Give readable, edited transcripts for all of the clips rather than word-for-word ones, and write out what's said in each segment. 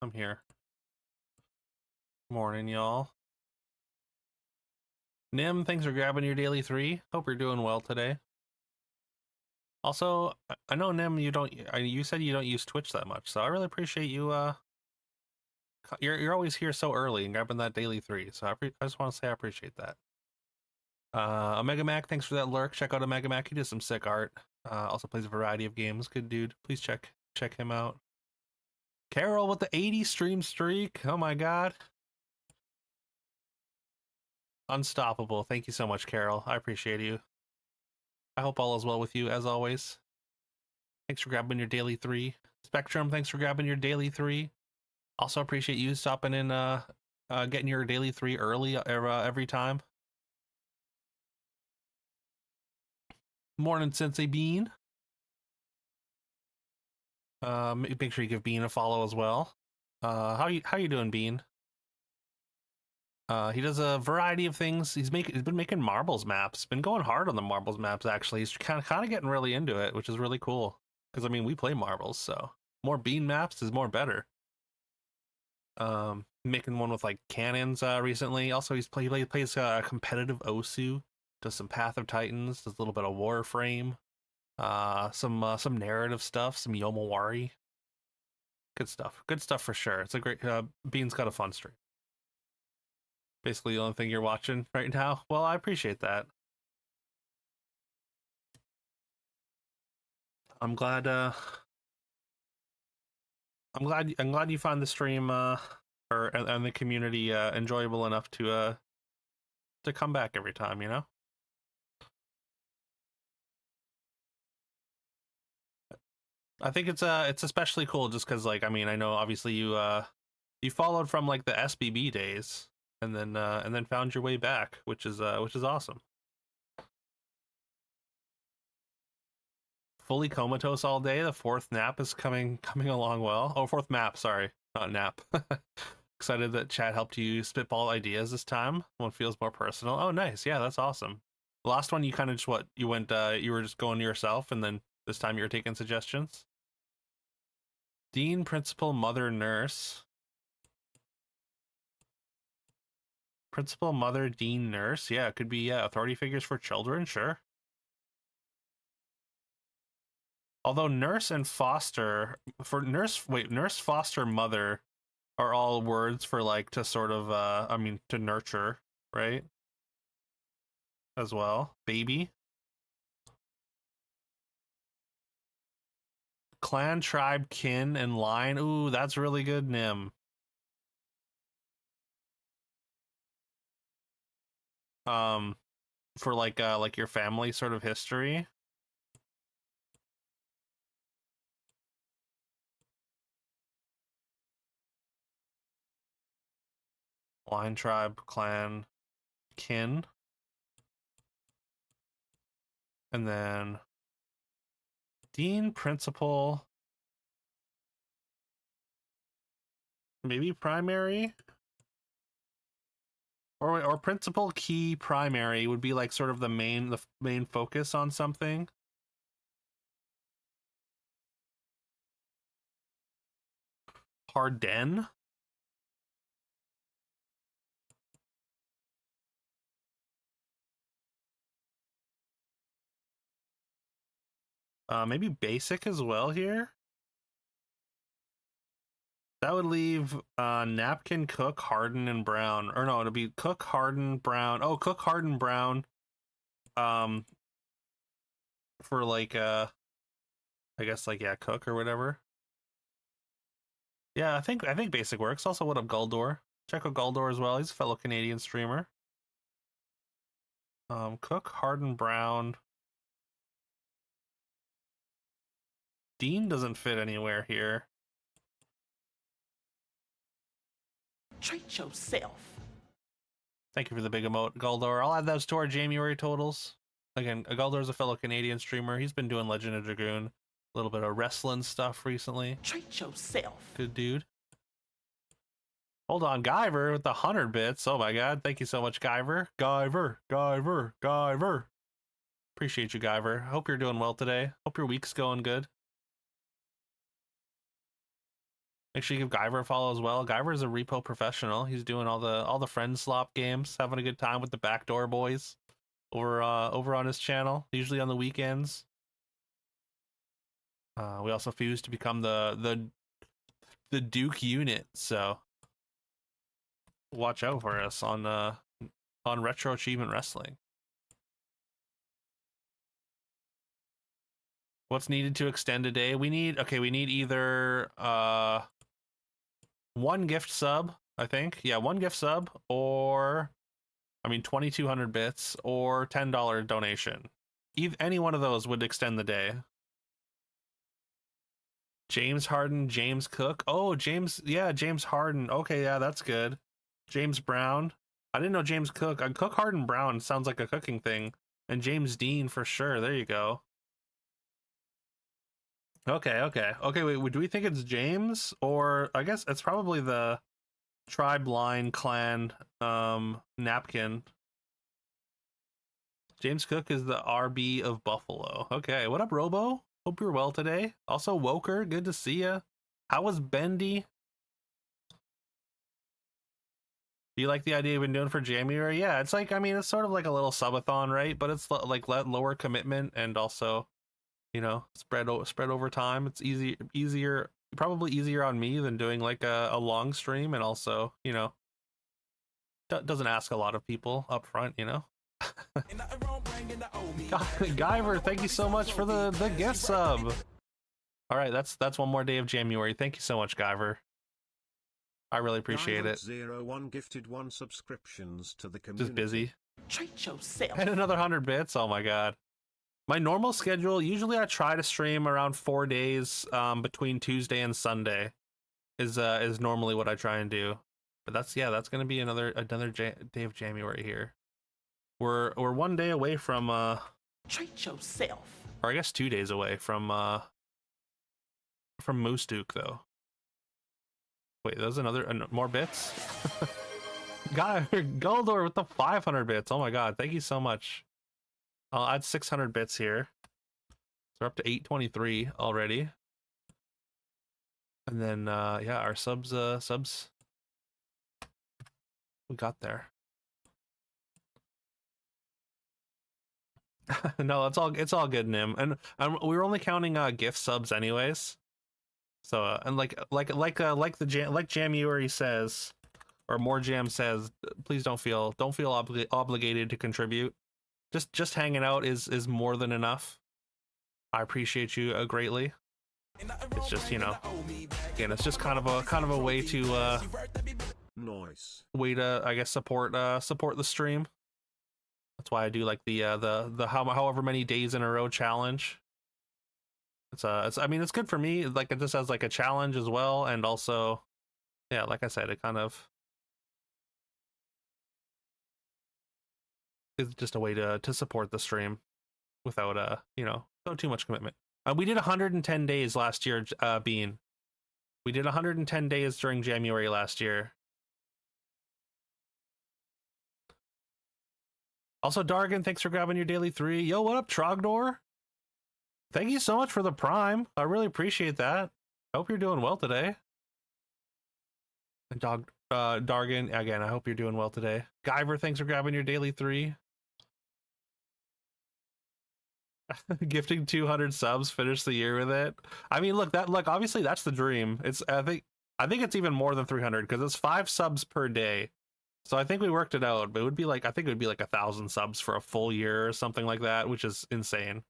I'm here. Morning, y'all. Nim, thanks for grabbing your daily 3. Hope you're doing well today. Also, I know Nim, you said you don't use Twitch that much, so I really appreciate you. You're always here so early and grabbing that daily 3. So I just want to say I appreciate that. Omega Mac, thanks for that lurk. Check out Omega Mac. He does some sick art. Also plays a variety of games. Good dude. Please check him out. Carol with the 80 stream streak. Oh my god. Unstoppable. Thank you so much, Carol. I appreciate you. I hope all is well with you, as always. Thanks for grabbing your daily 3. Spectrum, thanks for grabbing your daily 3. Also appreciate you stopping in, getting your daily 3 early every time. Morning, Sensei Bean. Make sure you give Bean a follow as well. How you doing, Bean? He does a variety of things. He's been making marbles maps. Been going hard on the marbles maps, actually. He's kind of getting really into it, which is really cool. Because, I mean, we play marbles, so more Bean maps is more better. Making one with, like, cannons recently. Also, he plays competitive Osu. Does some Path of Titans. Does a little bit of Warframe. Some narrative stuff. Some Jamuary. Good stuff. Good stuff for sure. It's a great... Bean's got a fun stream. Basically the only thing you're watching right now. Well, I appreciate that. I'm glad you find the stream and the community enjoyable enough to come back every time, you know? I think it's especially cool just cuz, like, I mean, I know obviously you followed from, like, the SBB days and then found your way back, which is awesome. Fully comatose all day. The 4th nap is coming along well. Oh, 4th map, sorry, not nap. Excited that chat helped you spitball ideas this time. One feels more personal. Oh, nice. Yeah, that's awesome. The last one, you kind of just you were just going to yourself, and then this time you were taking suggestions. Dean, principal, mother, nurse. Principal, mother, dean, nurse. Yeah, it could be, yeah, authority figures for children, sure. Although nurse and foster, nurse, foster, mother are all words for, like, to sort of, I mean, to nurture, right? As well. Baby. Clan, tribe, kin, and line. Ooh, that's really good, Nim. For like your family sort of history. Line, tribe, clan, kin. And then dean, principal, maybe primary, or principal, key, primary would be like sort of the main focus on something. Harden. Maybe basic as well here. That would leave napkin, cook, harden, and brown. Or no, it'll be cook, harden, brown. Oh, cook, harden, brown. For like I guess, like, yeah, cook or whatever. Yeah, I think basic works. Also, what up, Guldor? Check out Guldor as well. He's a fellow Canadian streamer. Cook, harden, brown. Dean doesn't fit anywhere here. Treat yourself. Thank you for the big emote, Guldor. I'll add those to our Jamuary totals. Again, Guldor is a fellow Canadian streamer. He's been doing Legend of Dragoon, a little bit of wrestling stuff recently. Treat yourself. Good dude. Hold on, Guyver with the 100 bits. Oh my god, thank you so much, Guyver. Guyver. Appreciate you, Guyver. Hope you're doing well today. Hope your week's going good. Make sure you give Guyver a follow as well. Guyver is a repo professional. He's doing all the friend slop games, having a good time with the backdoor boys over on his channel, usually on the weekends. We also fused to become the Duke unit, so watch out for us on Retro Achievement Wrestling. What's needed to extend a day? We need either one gift sub, I think. Yeah, one gift sub, or 2,200 bits, or $10 donation. Any one of those would extend the day. James Harden, James Cook. Oh, James Harden. Okay, yeah, that's good. James Brown. I didn't know James Cook. Cook, Harden, Brown sounds like a cooking thing. And James Dean for sure. There you go. Okay. Wait, do we think it's James? Or I guess it's probably the Tribe Line Clan napkin. James Cook is the RB of Buffalo. Okay, what up, Robo? Hope you're well today. Also, Woker, good to see ya. How was Bendy? Do you like the idea we've been doing for Jamuary? Yeah, it's like, it's sort of like a little subathon, right? But it's like lower commitment and also, spread over time. It's easier, probably easier on me than doing like a long stream, and also, doesn't ask a lot of people up front, Guyver, thank you so much for the gift sub. All right, that's one more day of January. Thank you so much, Guyver. I really appreciate it. 01 gifted 1 subscriptions to the community. Just busy. Treat yourself. And another 100 bits. Oh my god. My normal schedule, usually I try to stream around 4 days between Tuesday and Sunday is normally what I try and do. But that's going to be another day of January here. We're 1 day away from treat yourself. Or I guess 2 days away from Moose Duke though. Wait, there's more bits? KotOR with the 500 bits. Oh my god, thank you so much. I'll add 600 bits here. So we're up to 823 already. And then yeah, our subs we got there. No, it's all good, Nim. And we were only counting gift subs anyways. So and like Jamuary says, or More Jam says, please don't feel obligated to contribute. Just hanging out is more than enough. I appreciate you greatly. It's just, again, it's just kind of a way to nice. Way to, I guess, support the stream. That's why I do like the however many days in a row challenge. It's good for me. Like, it just has like a challenge as well, and also, yeah, like I said, it kind of is just a way to support the stream without without too much commitment. We did 110 days last year, Bean. We did 110 days during January last year. Also, Dargan, thanks for grabbing your daily 3. Yo, what up, Trogdor? Thank you so much for the Prime. I really appreciate that. I hope you're doing well today. And Dargan, again, I hope you're doing well today. Guyver, thanks for grabbing your daily 3. Gifting 200 subs, finish the year with it. I mean, look, obviously that's the dream. I think it's even more than 300 because it's 5 subs per day. So I think we worked it out, but I think it would be like 1,000 subs for a full year or something like that, which is insane.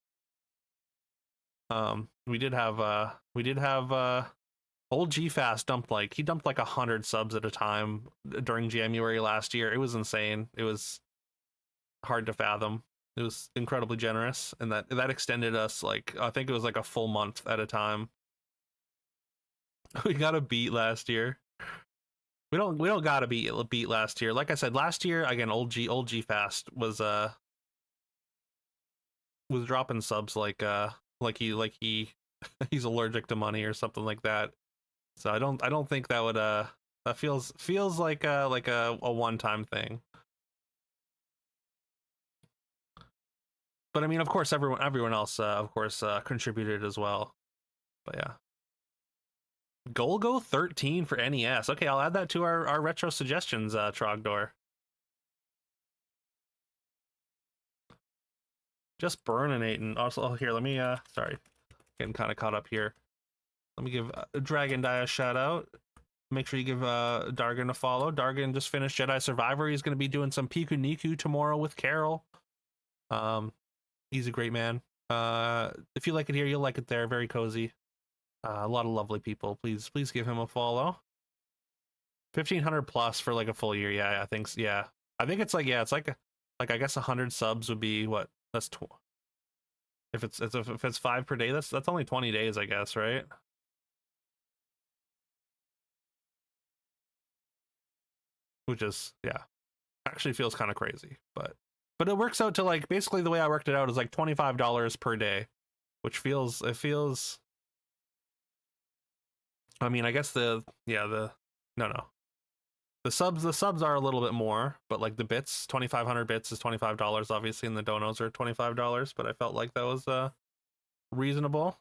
We did have old GFast dumped like 100 subs at a time during January last year. It was insane. It was hard to fathom. It was incredibly generous, and that extended us, like, I think it was like a full month at a time. We got a beat last year. We don't got to beat last year. Like I said, last year again, old GFast was dropping subs like he's allergic to money or something like that. So I don't think that would that feels like a one-time thing. But I mean, of course, everyone else of course contributed as well. But yeah, Golgo 13 for NES. Okay, I'll add that to our retro suggestions, Trogdor. Just burninating. Also, oh, here, let me, sorry, getting kind of caught up here. Let me give Dragon Die a shout out. Make sure you give Dargan a follow. Dargan just finished Jedi Survivor. He's going to be doing some Piku Niku tomorrow with Carol. He's a great man. If you like it here, you'll like it there. Very cozy. A lot of lovely people. Please give him a follow. 1,500 plus for like a full year. Yeah, I think. Yeah, I think it's like, yeah, it's like I guess 100 subs would be what? That's if it's 5 per day. That's only 20 days, I guess, right? Which is, yeah, actually feels kind of crazy, but it works out to like, basically the way I worked it out is like $25 per day, which feels, I mean, I guess no, the subs are a little bit more, but like the bits, 2,500 bits is $25 obviously, and the donos are $25, but I felt like that was reasonable.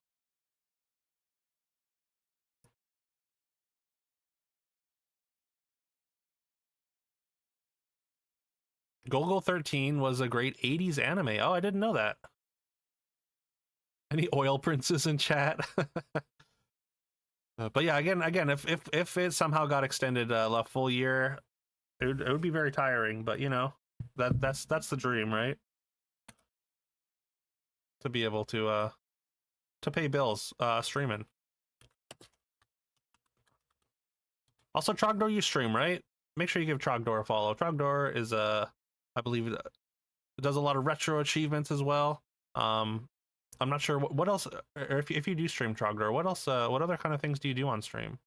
Golgo 13 was a great 80s anime. Oh, I didn't know that. Any oil princes in chat? But yeah, again, if it somehow got extended a full year, it would be very tiring. But you know, that's the dream, right? To be able to pay bills streaming. Also, Trogdor, you stream, right? Make sure you give Trogdor a follow. Trogdor is I believe it does a lot of retro achievements as well. I'm not sure what else, or if you do stream Trogdor, what else, what other kind of things do you do on stream?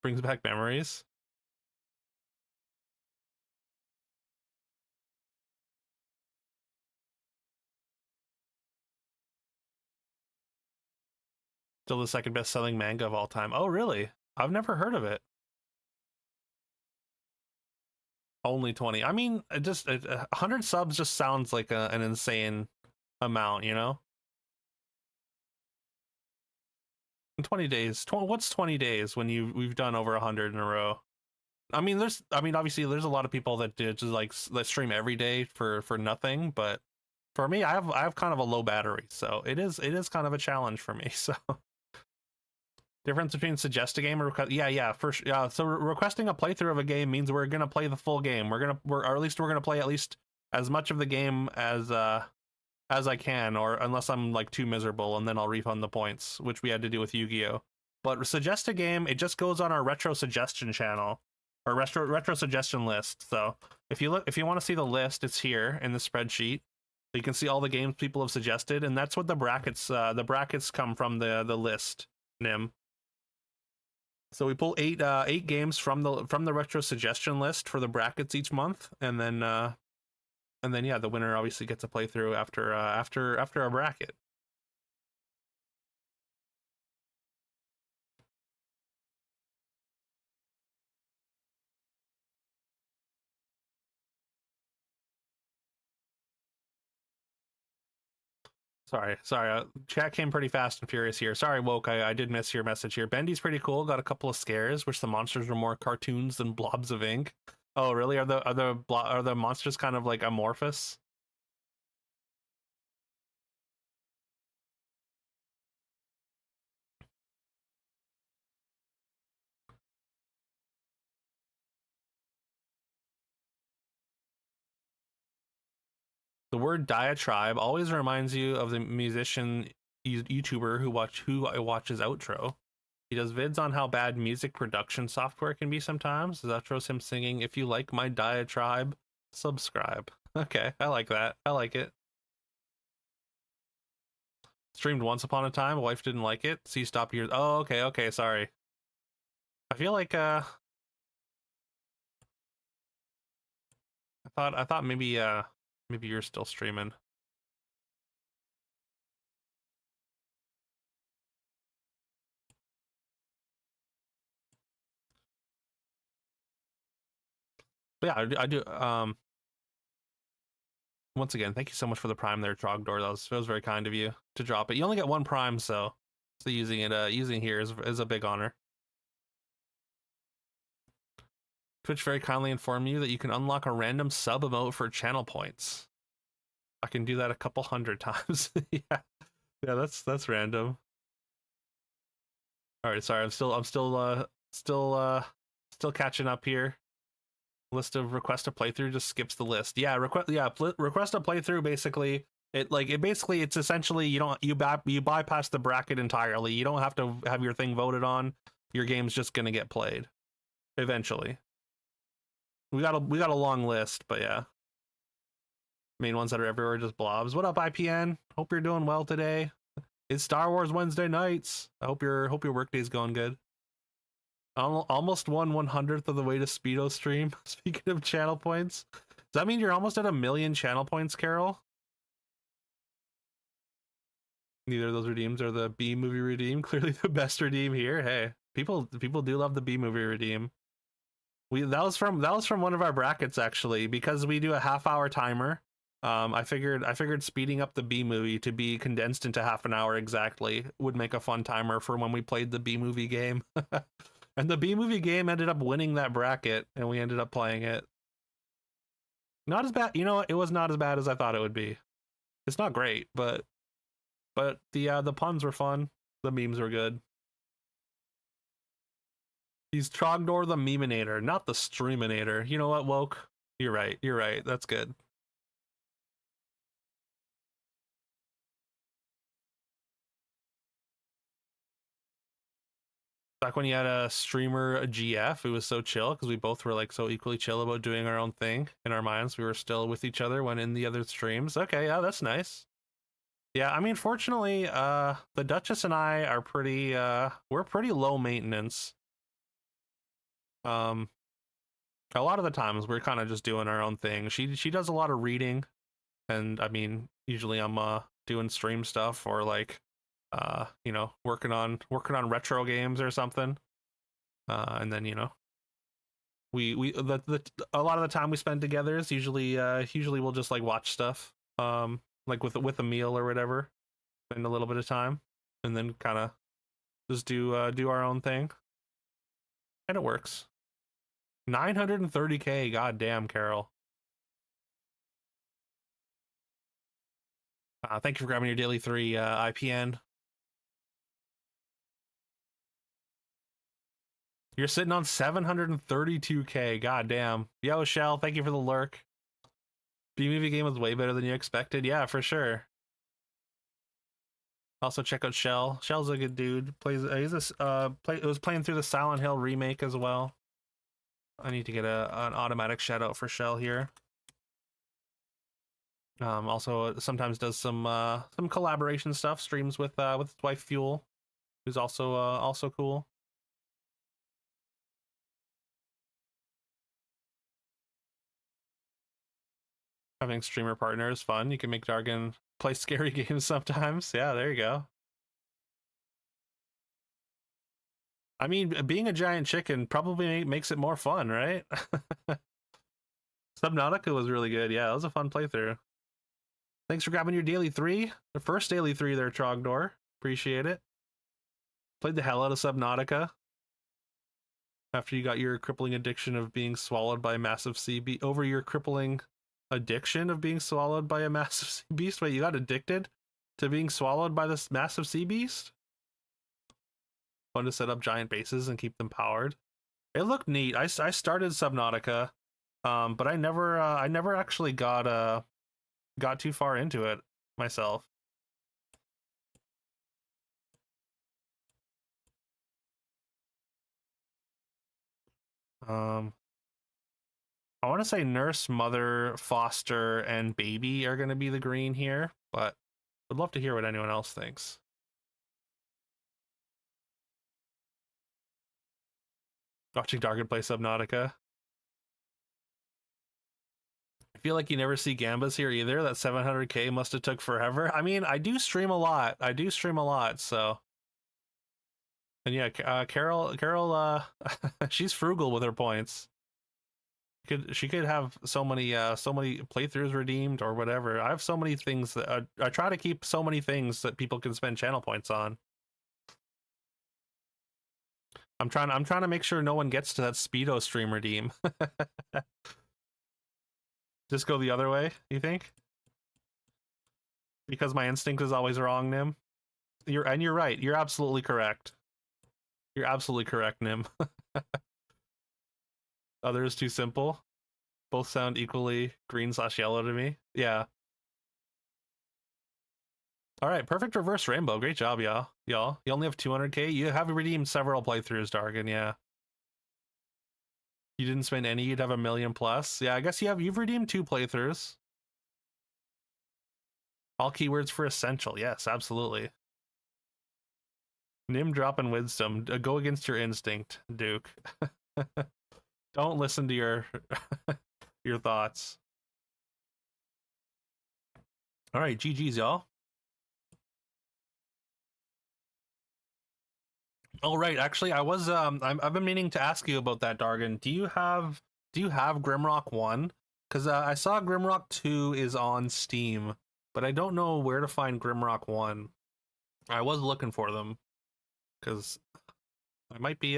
Brings back memories. Still the second best selling manga of all time. Oh, really? I've never heard of it. Only 20. I mean, 100 subs just sounds like an insane amount, you know? 20 days. What's 20 days when we've done over 100 in a row? I mean, obviously there's a lot of people that do just like that stream every day for nothing, but for me, I have kind of a low battery, so it is kind of a challenge for me. So difference between suggest a game or request, yeah, so requesting a playthrough of a game means we're gonna play the full game. Or at least we're gonna play at least as much of the game as I can, or unless I'm like too miserable, and then I'll refund the points, which we had to do with Yu-Gi-Oh. But suggest a game, it just goes on our retro suggestion channel, or retro suggestion list. So if you want to see the list, it's here in the spreadsheet. You can see all the games people have suggested, and that's what the brackets come from, the list, Nim. So we pull eight games from the retro suggestion list for the brackets each month, and then yeah, the winner obviously gets a playthrough after a bracket. Sorry. Chat came pretty fast and furious here. Sorry, Woke. I did miss your message here. Bendy's pretty cool. Got a couple of scares. Wish the monsters were more cartoons than blobs of ink. Oh, really? Are the monsters kind of like amorphous? The word diatribe always reminds you of the musician YouTuber who watches Outro. He does vids on how bad music production software can be sometimes. His outro's him singing, "If you like my diatribe, subscribe." Okay, I like that. I like it. Streamed once upon a time. Wife didn't like it, so you stopped yours. Oh, okay, sorry. I feel like I thought maybe you're still streaming. But yeah, I do once again, thank you so much for the prime there, Trogdor. That was very kind of you to drop it. You only get one prime, so using it using here is a big honor. Twitch very kindly informed you that you can unlock a random sub emote for channel points. I can do that a couple hundred times. Yeah, that's random. All right, sorry, I'm still catching up here. List of request a playthrough just skips the list. Yeah, request a playthrough. Basically, it's essentially you bypass the bracket entirely. You don't have to have your thing voted on. Your game's just gonna get played eventually. We got a long list, but yeah. Main ones that are everywhere just blobs. What up, IPN? Hope you're doing well today. It's Star Wars Wednesday nights. I hope your workday's going good. Almost 1/100th of the way to Speedo stream. Speaking of channel points, does that mean you're almost at 1 million channel points, Carol? Neither of those redeems are the B movie redeem. Clearly the best redeem here. Hey, people do love the B movie redeem. That was from one of our brackets actually, because we do a half-hour timer. I figured speeding up the B movie to be condensed into half an hour exactly would make a fun timer for when we played the B movie game. And the B movie game ended up winning that bracket, and we ended up playing it. Not as bad, you know, it was not as bad as I thought it would be. It's not great, but the puns were fun. The memes were good. He's Trogdor the Meminator, not the Streaminator. You know what, Woke? You're right. That's good. Back when you had a streamer, a GF, it was so chill because we both were like so equally chill about doing our own thing in our minds. We were still with each other when in the other streams. Okay, yeah, that's nice. Yeah, I mean, fortunately, the Duchess and I are pretty, we're pretty low maintenance. A lot of the times we're kind of just doing our own thing. She does a lot of reading, and I mean, usually I'm doing stream stuff or like you know, working on retro games or something. And then, you know, a lot of the time we spend together is usually we'll just like watch stuff like with a meal or whatever in a little bit of time, and then kind of just do our own thing, and it works. 930k, god damn, Carol. Thank you for grabbing your daily 3 IPN. You're sitting on 732k. God damn. Yo, Shell, thank you for the lurk. B-movie game was way better than you expected. Yeah, for sure. Also check out Shell. Shell's a good dude. Plays it was playing through the Silent Hill remake as well. I need to get an automatic shout out for Shell here. Also sometimes does some collaboration stuff, streams with his wife Fuel, who's also cool. Having streamer partner is fun. You can make Dargan play scary games sometimes. Yeah, there you go. I mean, being a giant chicken probably makes it more fun, right? Subnautica was really good. Yeah, it was a fun playthrough. Thanks for grabbing your daily 3. The first daily 3 there, Trogdor. Appreciate it. Played the hell out of Subnautica. After you got your crippling addiction of being swallowed by a massive sea beast. Over your crippling addiction of being swallowed by a massive sea beast? Wait, you got addicted to being swallowed by this massive sea beast? Fun to set up giant bases and keep them powered. It looked neat. I started Subnautica, but I never actually got too far into it myself. I want to say nurse, mother, foster, and baby are going to be the green here, but would love to hear what anyone else thinks. Watching Dargan play Subnautica. I feel like you never see Gambas here either. That 700k must have took forever. I mean, I do stream a lot. So. And yeah, Carol, she's frugal with her points. she could have so many playthroughs redeemed or whatever. I have so many things that I try to keep so many things that people can spend channel points on. I'm trying to make sure no one gets to that Speedo stream redeem. Just go the other way, you think? Because my instinct is always wrong, Nim. You're right. You're absolutely correct. You're absolutely correct, Nim. Others too simple. Both sound equally green/yellow to me. Yeah. All right, perfect reverse rainbow. Great job, y'all. You only have 200k. You have redeemed several playthroughs, Dargan. Yeah. You didn't spend any. You'd have 1 million plus. Yeah, I guess you've redeemed 2 playthroughs. All keywords for essential. Yes, absolutely. Nim dropping wisdom. Go against your instinct, Duke. Don't listen to your your thoughts. All right, GG's, y'all. Oh right, actually, I was I've been meaning to ask you about that, Dargan. Do you have Grimrock 1? Because I saw Grimrock 2 is on Steam, but I don't know where to find Grimrock 1. I was looking for them because I might be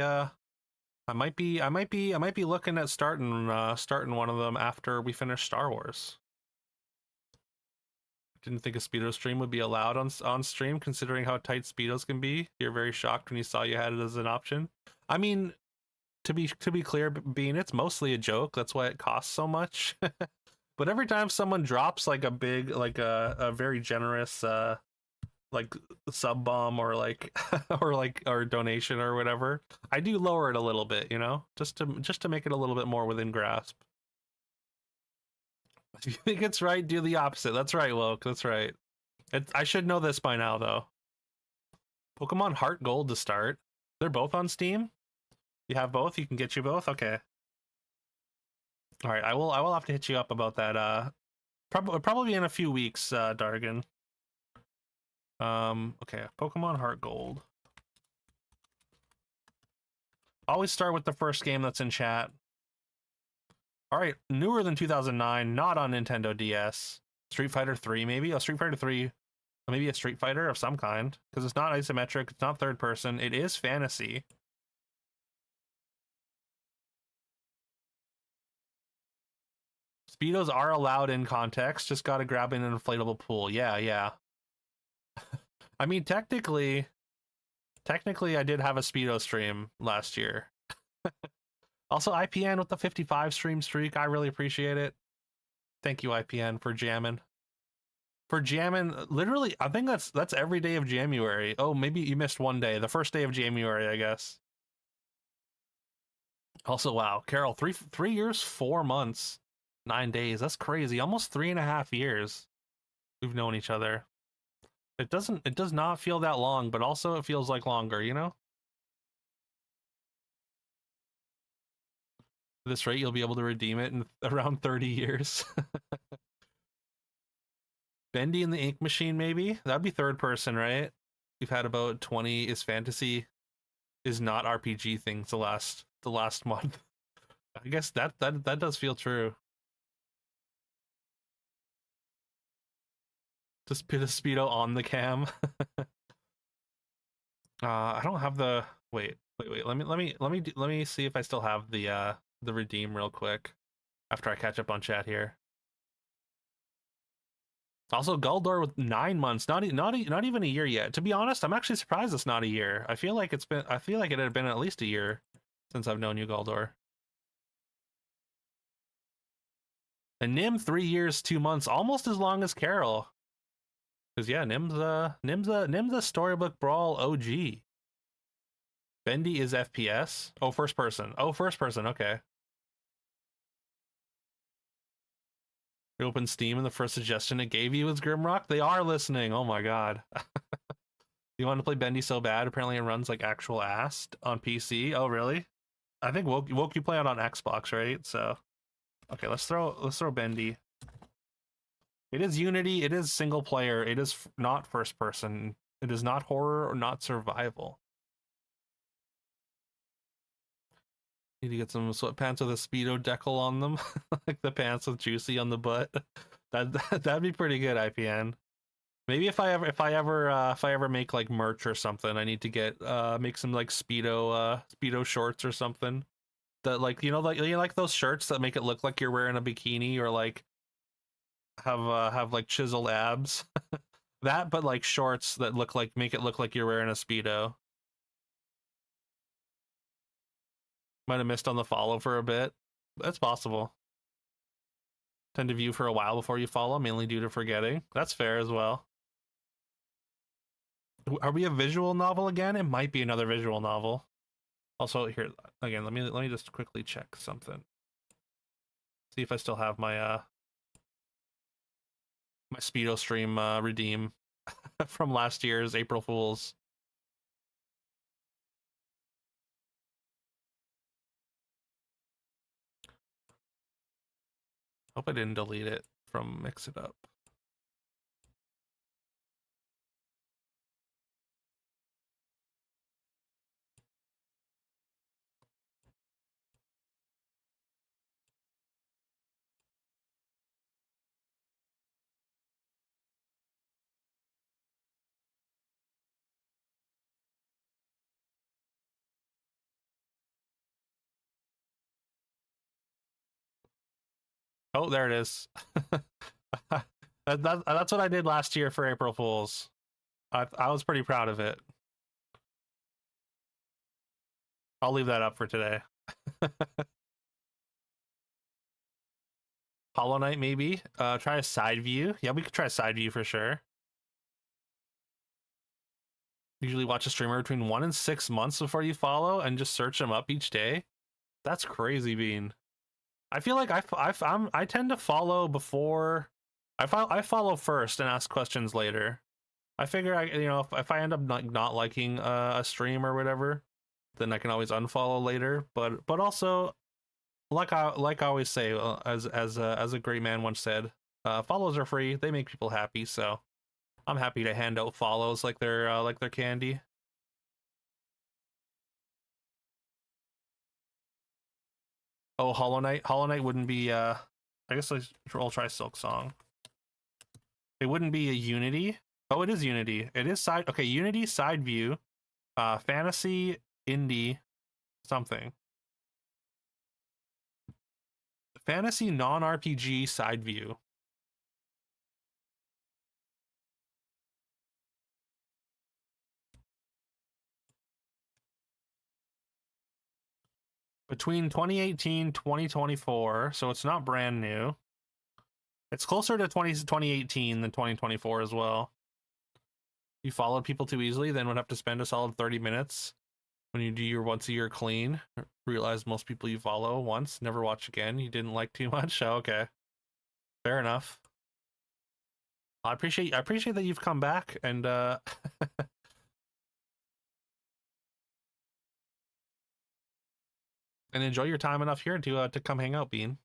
looking at starting one of them after we finish Star Wars. Didn't think a Speedo stream would be allowed on stream, considering how tight Speedos can be. You're very shocked when you saw you had it as an option. I mean, to be clear, Bean, it's mostly a joke. That's why it costs so much. But every time someone drops like a big, like a very generous like sub bomb or like or donation or whatever, I do lower it a little bit, you know, just to make it a little bit more within grasp. If you think it's right, do the opposite. That's right, Woke. That's right. I should know this by now, though. Pokemon Heart Gold to start. They're both on Steam? You have both? You can get you both? Okay. Alright, I will have to hit you up about that. Probably in a few weeks, Dargan. Okay, Pokemon Heart Gold. Always start with the first game that's in chat. All right, newer than 2009, not on Nintendo DS. Street Fighter 3, maybe? Oh, Street Fighter 3. Maybe a Street Fighter of some kind. Because it's not isometric, it's not third person. It is fantasy. Speedos are allowed in context. Just gotta grab an inflatable pool. Yeah. I mean, technically, I did have a Speedo stream last year. Also, IPN with the 55 stream streak. I really appreciate it. Thank you, IPN, for jamming. Literally, I think that's every day of January. Oh, maybe you missed one day. The first day of January, I guess. Also, wow, Carol, 3 years, 4 months, 9 days. That's crazy. Almost 3.5 years we've known each other. It does not feel that long, but also it feels like longer, you know? At this rate, you'll be able to redeem it in around 30 years. Bendy in the Ink Machine, maybe? That'd be third person, right? We've had about 20 is fantasy, is not RPG things the last month. I guess that does feel true. Just put a Speedo on the cam. I don't have the wait. Let me see if I still have the redeem real quick after I catch up on chat here. Also, Guldor with 9 months, not even a year yet. To be honest, I'm actually surprised it's not a year. I feel like it had been at least a year since I've known you, Guldor. And Nim 3 years, 2 months, almost as long as Carol. Cause yeah, Nim's a storybook brawl OG. Bendy is FPS. Oh, first person. Okay. You open Steam and the first suggestion it gave you was Grimrock. They are listening. Oh my god. You want to play Bendy so bad? Apparently it runs like actual ass on PC. Oh really? I think Woke you play it on Xbox, right? So okay, let's throw Bendy. It is Unity, it is single player, it is not first person, it is not horror or not survival. Need to get some sweatpants with a Speedo decal on them, like the pants with Juicy on the butt. That'd be pretty good, IPN. Maybe if I ever make like merch or something, I need to get make some like Speedo shorts or something. That like like those shirts that make it look like you're wearing a bikini or like have like chiseled abs. That, but like shorts that make it look like you're wearing a Speedo. Might have missed on the follow for a bit. That's possible. Tend to view for a while before you follow, mainly due to forgetting. That's fair as well. Are we a visual novel again? It might be another visual novel. Also, here again, let me just quickly check something. See if I still have my my Speedo stream redeem from last year's April Fools. Hope I didn't delete it from Mix It Up. Oh, there it is. That's what I did last year for April Fools. I was pretty proud of it. I'll leave that up for today. Hollow Knight, maybe. Try a side view. Yeah, we could try a side view for sure. Usually watch a streamer between 1 and 6 months before you follow and just search them up each day. That's crazy, Bean. I feel like I tend to follow before I follow first and ask questions later. I figure if I end up not liking a stream or whatever, then I can always unfollow later. But also, like I always say, as a great man once said, follows are free. They make people happy. So I'm happy to hand out follows like they're candy. Oh, Hollow Knight. Hollow Knight wouldn't be. I guess I'll try Silk Song. It wouldn't be a Unity. Oh, it is Unity. It is side. Okay, Unity side view. Fantasy indie something. Fantasy non-RPG side view. Between 2018 2024, so it's not brand new. It's closer to 2018 than 2024 as well. You followed people too easily, then would have to spend a solid 30 minutes when you do your once a year clean. Realize most people you follow once, never watch again. You didn't like too much. Oh, okay. Fair enough. I appreciate that you've come back and and enjoy your time enough here to come hang out, Bean.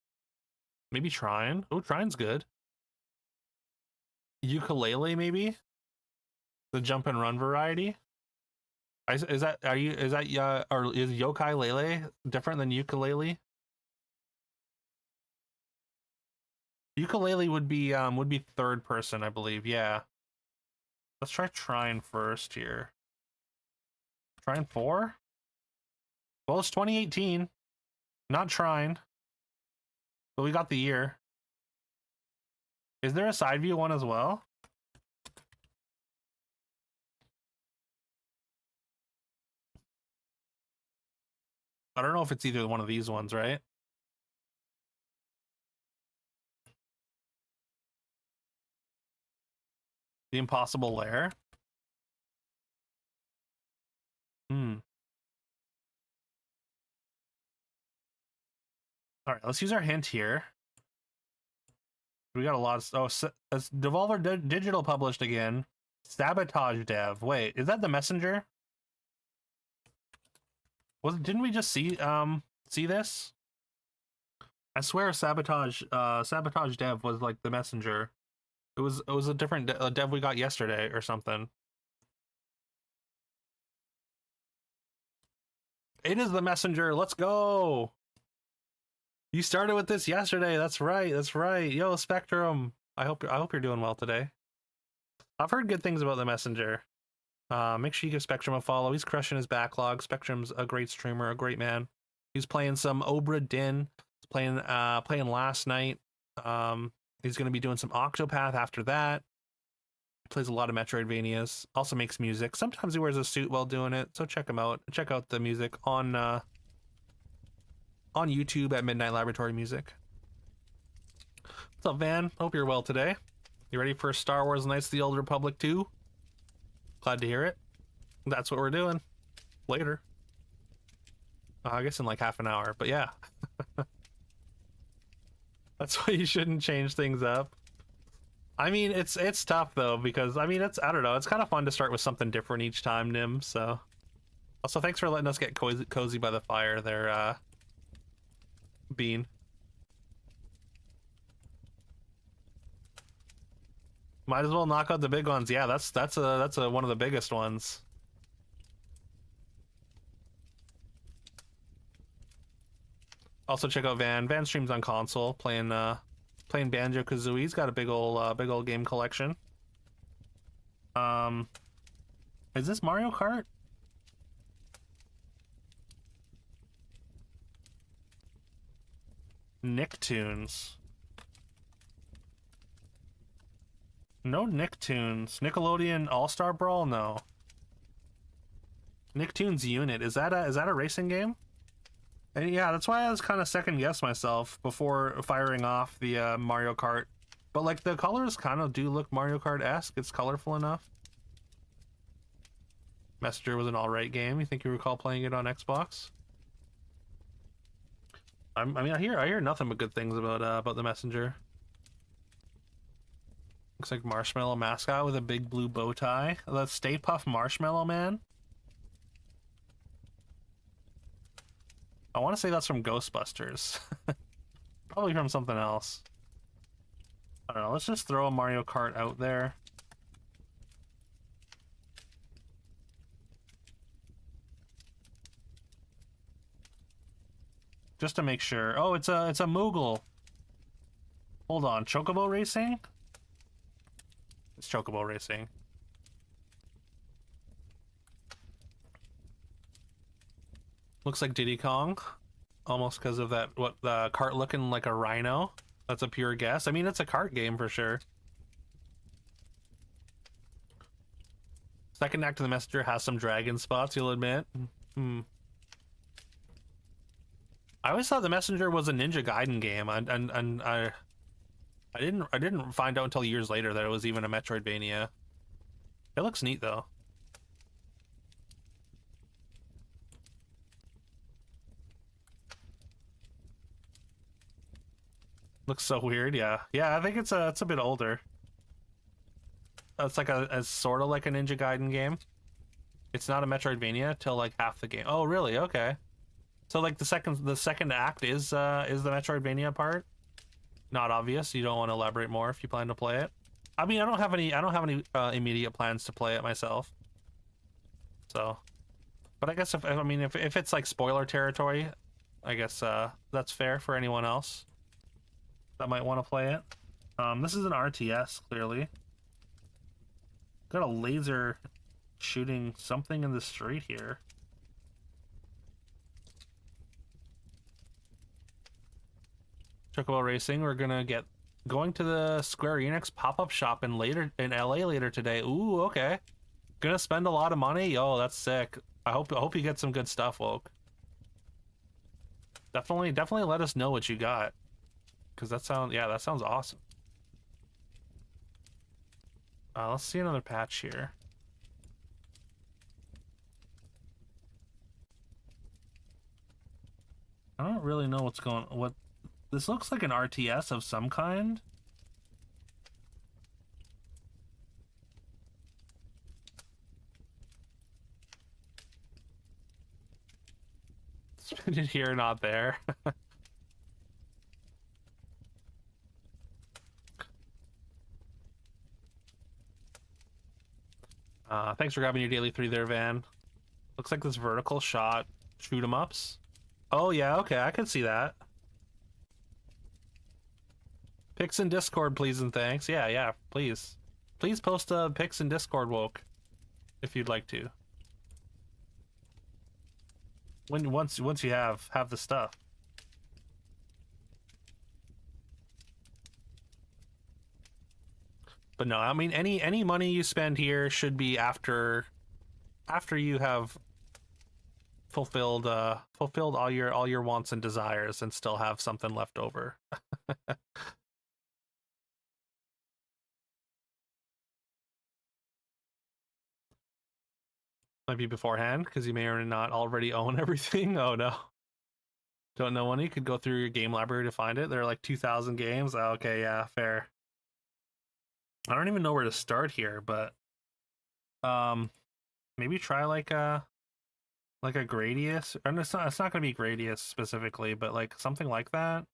Maybe Trine. Oh, Trine's good. Ukulele, maybe? The jump and run variety? Is that or is Yokai Lele different than ukulele? Ukulele would be third person, I believe. Yeah. Let's try Trine first here. Trine 4? Well, it's 2018. Not Trine. But we got the year. Is there a side view one as well? I don't know if it's either one of these ones, right? The Impossible Lair. All right, let's use our hint here. We got a lot of Devolver Digital published again. Sabotage Dev. Wait, is that the Messenger? Didn't we just see this? I swear Sabotage Dev was like the Messenger. It was a different dev we got yesterday or something. It is the Messenger. Let's go. You started with this yesterday. That's right. That's right. Yo, Spectrum. I hope you're doing well today. I've heard good things about the messenger. Make sure you give Spectrum a follow. He's crushing his backlog. Spectrum's a great streamer, a great man. He's playing some Obra Dinn. He's playing last night. He's gonna be doing some Octopath after that. He plays a lot of Metroidvanias. Also makes music. Sometimes he wears a suit while doing it. So check him out. Check out the music on YouTube at Midnight Laboratory Music. What's up, Van? Hope you're well today. You ready for Star Wars Knights of the Old Republic 2? Glad to hear it. That's what we're doing. Later. I guess in like half an hour, but yeah. That's why you shouldn't change things up. I mean, it's tough though, because I mean, I don't know, it's kind of fun to start with something different each time, Nim, so. Also, thanks for letting us get cozy by the fire there, Bean. Might as well knock out the big ones. Yeah, that's one of the biggest ones. Also check out Van. Van streams on console, playing Banjo-Kazooie. He's got a big old game collection. Is this Mario Kart? Nicktoons. No Nicktoons. Nickelodeon All-Star Brawl? No. Nicktoons Unit. Is that a racing game? And yeah, that's why I was kind of second guess myself before firing off the Mario Kart. But like the colors kind of do look Mario Kart-esque. It's colorful enough. Messenger was an alright game. You think you recall playing it on Xbox? I mean, I hear nothing but good things about the Messenger. Looks like Marshmallow mascot with a big blue bow tie. The Stay Puft Marshmallow Man. I want to say that's from Ghostbusters. Probably from something else. I don't know, let's just throw a Mario Kart out there. Just to make sure. Oh, it's a Moogle. Hold on, Chocobo Racing? It's Chocobo Racing. Looks like Diddy Kong. Almost because of that, what, the cart looking like a rhino. That's a pure guess. I mean, it's a cart game for sure. Second act of the Messenger has some dragon spots, you'll admit. I always thought the Messenger was a Ninja Gaiden game, and I didn't find out until years later that it was even a Metroidvania. It looks neat though. Looks so weird, yeah. Yeah, I think it's a bit older. It's like a sort of like a Ninja Gaiden game. It's not a Metroidvania till like half the game. Oh, really? Okay. So like the second act is the Metroidvania part. Not obvious. You don't want to elaborate more if you plan to play it. I mean, I don't have any immediate plans to play it myself. So, but I guess if it's like spoiler territory, I guess that's fair for anyone else that might want to play it. This is an RTS, clearly. Got a laser shooting something in the street here. Chocobo Racing, we're gonna going to the Square Enix pop-up shop in LA later today. Ooh, okay. Gonna spend a lot of money? Yo, that's sick. I hope you get some good stuff, Woke. Definitely let us know what you got. Cause that sounds awesome. Let's see another patch here. I don't really know what this looks like, an RTS of some kind. Spin it here, not there. Thanks for grabbing your daily 3 there, Van. Looks like this vertical shot shoot 'em ups. Oh yeah, okay, I can see that. Pics in Discord, please and thanks. Yeah, please. Please post pics in Discord, woke, if you'd like to. Once you have the stuff. But no, I mean any money you spend here should be after you have fulfilled all your wants and desires and still have something left over. Might be beforehand because you may or may not already own everything. Oh no. Don't know when you could go through your game library to find it. There are like 2,000 games. Oh, okay, yeah, fair. I don't even know where to start here, but maybe try like a Gradius. And it's not gonna be Gradius specifically, but like something like that.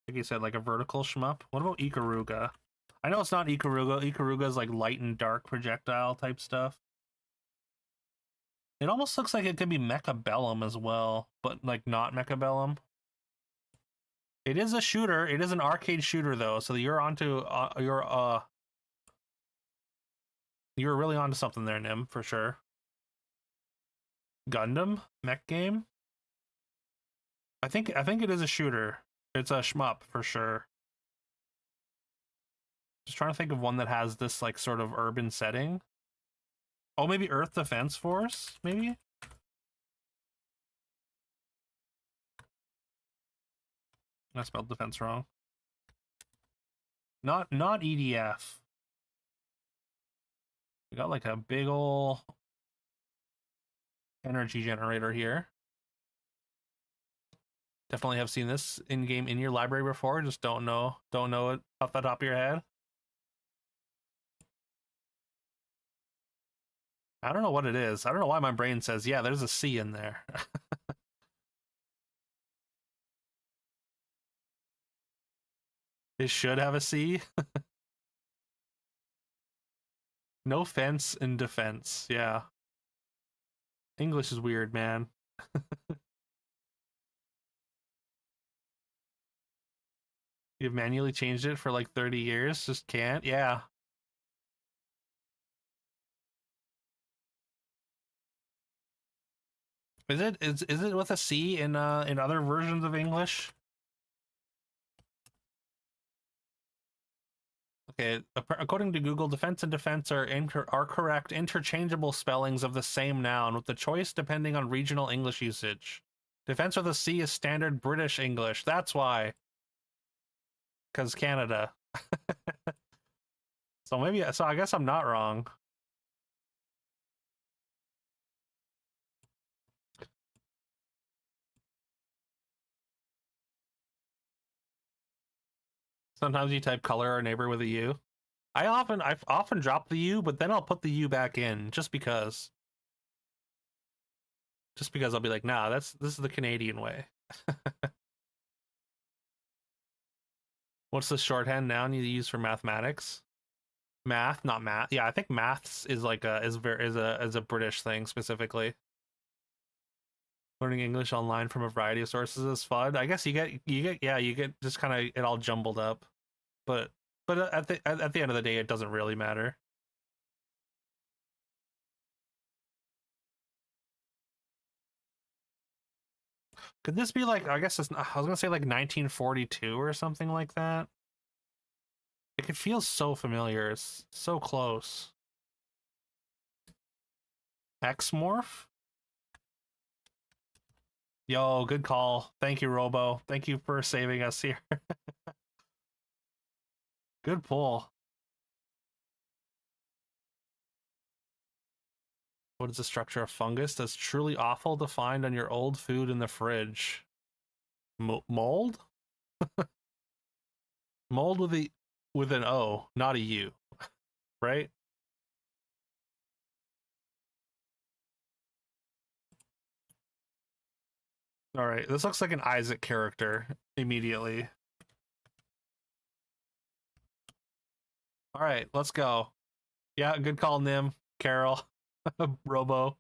Like you said, like a vertical shmup. What about Ikaruga? I know it's not Ikaruga. Ikaruga is like light and dark projectile type stuff. It almost looks like it could be Mechabellum as well, but like not Mechabellum. It is a shooter. It is an arcade shooter though, so you're onto you're really onto something there, Nim, for sure. Gundam mech game. I think it is a shooter. It's a shmup for sure. Just trying to think of one that has this like sort of urban setting. Oh, maybe Earth Defense Force, maybe? I spelled defense wrong. Not EDF. We got like a big ol' energy generator here. Definitely have seen this in game in your library before. Just don't know it off the top of your head. I don't know what it is. I don't know why my brain says, yeah, there's a C in there. It should have a C. No fence in defense. Yeah. English is weird, man. You've manually changed it for like 30 years. Just can't. Yeah. Is it with a C in other versions of English? Okay, according to Google, defense and defense are correct interchangeable spellings of the same noun, with the choice depending on regional English usage. Defense with a C is standard British English. That's why. Because Canada. So I guess I'm not wrong. Sometimes you type color or neighbor with a U. I've often dropped the U, but then I'll put the U back in just because. Just because I'll be like, nah, this is the Canadian way. What's the shorthand noun you use for mathematics? Math, not math. Yeah, I think maths is like is a British thing specifically. Learning English online from a variety of sources is fun. I guess you get just kind of it all jumbled up. But at the end of the day, it doesn't really matter. Could this be like, I guess I was gonna say like 1942 or something like that. It feels so familiar. It's so close. X-Morph? Yo, good call. Thank you, Robo. Thank you for saving us here. Good pull. What is the structure of fungus that's truly awful to find on your old food in the fridge? Mold? Mold with an O, not a U, right? All right, this looks like an Isaac character immediately. All right, let's go. Yeah, good call, Nim, Carol, Robo.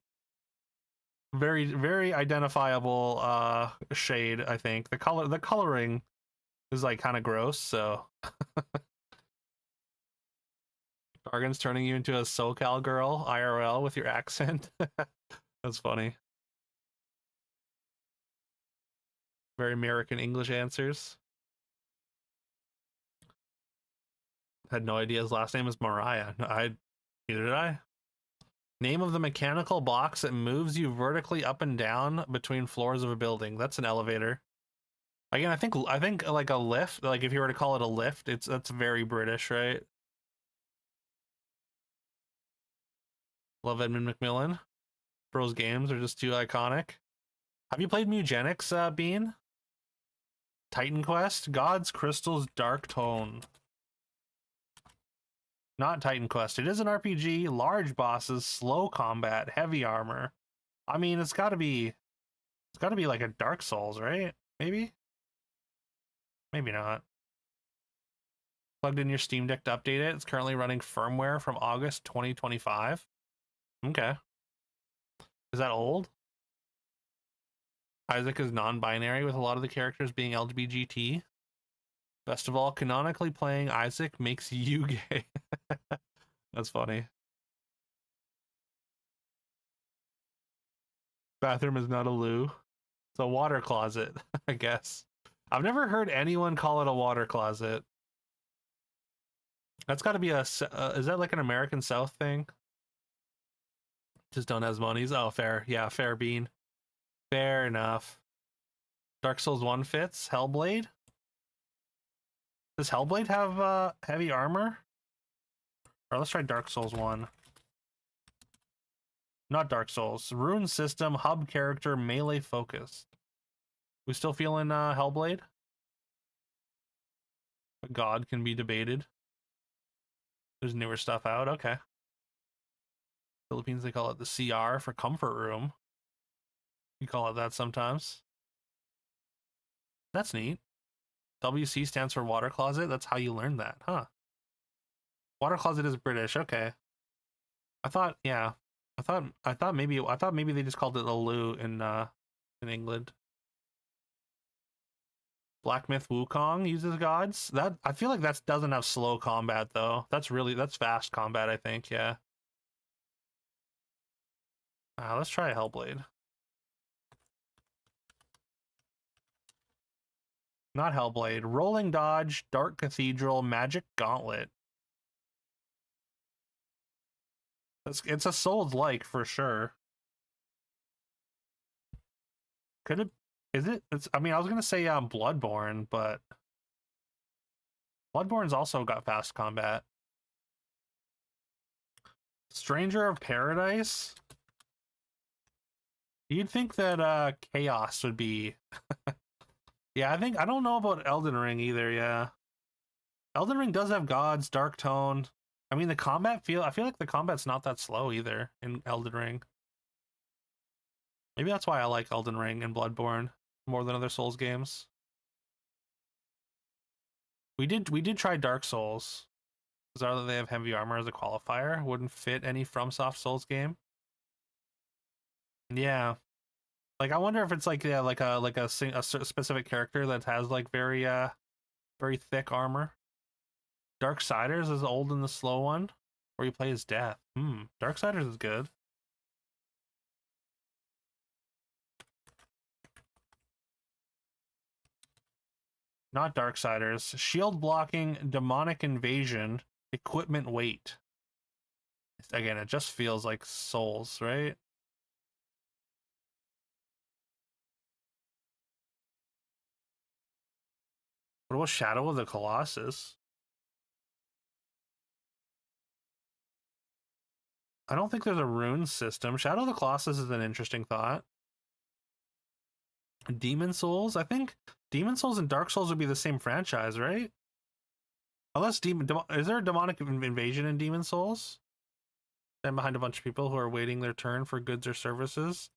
Very, very identifiable shade, I think. The coloring is like kind of gross, so Argan's turning you into a SoCal girl IRL with your accent. That's funny. Very American English answers. Had no idea his last name is Mariah. No, neither did I. Name of the mechanical box that moves you vertically up and down between floors of a building. That's an elevator. Again, I think like a lift, like if you were to call it a lift, that's very British, right? Love Edmund McMillan. Bros games are just too iconic. Have you played Mugenics, Bean? Titan Quest? Gods, Crystals, Dark Tone. Not Titan Quest. It is an RPG, large bosses, slow combat, heavy armor. I mean, it's gotta be like a Dark Souls, right? Maybe? Maybe not. Plugged in your Steam Deck to update it. It's currently running firmware from August 2025. Okay. Is that old? Isaac is non-binary with a lot of the characters being LGBT. Best of all, canonically playing Isaac makes you gay. That's funny. Bathroom is not a loo. It's a water closet, I guess. I've never heard anyone call it a water closet. That's got to be is that like an American South thing? Just don't have monies. Oh, fair. Yeah, fair bean. Fair enough. Dark Souls 1 fits. Hellblade? Does Hellblade have heavy armor? Or let's try Dark Souls 1. Not Dark Souls. Rune system, hub character, melee focused. We still feeling Hellblade? God can be debated. There's newer stuff out. Okay. Philippines, they call it the CR for comfort room. You call it that sometimes. That's neat. WC stands for water closet. That's how you learn that, huh? Water closet is British. Okay. I thought, yeah. I thought maybe they just called it a loo in England. Black Myth Wukong uses gods. That I feel like that doesn't have slow combat though. That's fast combat, I think, yeah. Let's try Hellblade. Not Hellblade. Rolling Dodge, Dark Cathedral, Magic Gauntlet. It's a Souls-like for sure. Could it? Is it? I mean, I was gonna say Bloodborne, but Bloodborne's also got fast combat. Stranger of Paradise. You'd think that Chaos would be. Yeah, I don't know about Elden Ring either. Yeah, Elden Ring does have gods, Dark Tone. I mean, I feel like the combat's not that slow either in Elden Ring. Maybe that's why I like Elden Ring and Bloodborne more than other Souls games. We did try Dark Souls. Bizarre that they have heavy armor as a qualifier. Wouldn't fit any FromSoft Souls game. Yeah. Like I wonder if it's like a specific character that has like very thick armor. Darksiders is old and the slow one, where you play as Death. Darksiders is good. Not Darksiders. Shield blocking, demonic invasion, equipment weight. Again, it just feels like Souls, right? What about Shadow of the Colossus? I don't think there's a rune system. Shadow of the Colossus is an interesting thought. Demon Souls? I think Demon Souls and Dark Souls would be the same franchise, right? Unless is there a demonic invasion in Demon Souls? Stand behind a bunch of people who are waiting their turn for goods or services.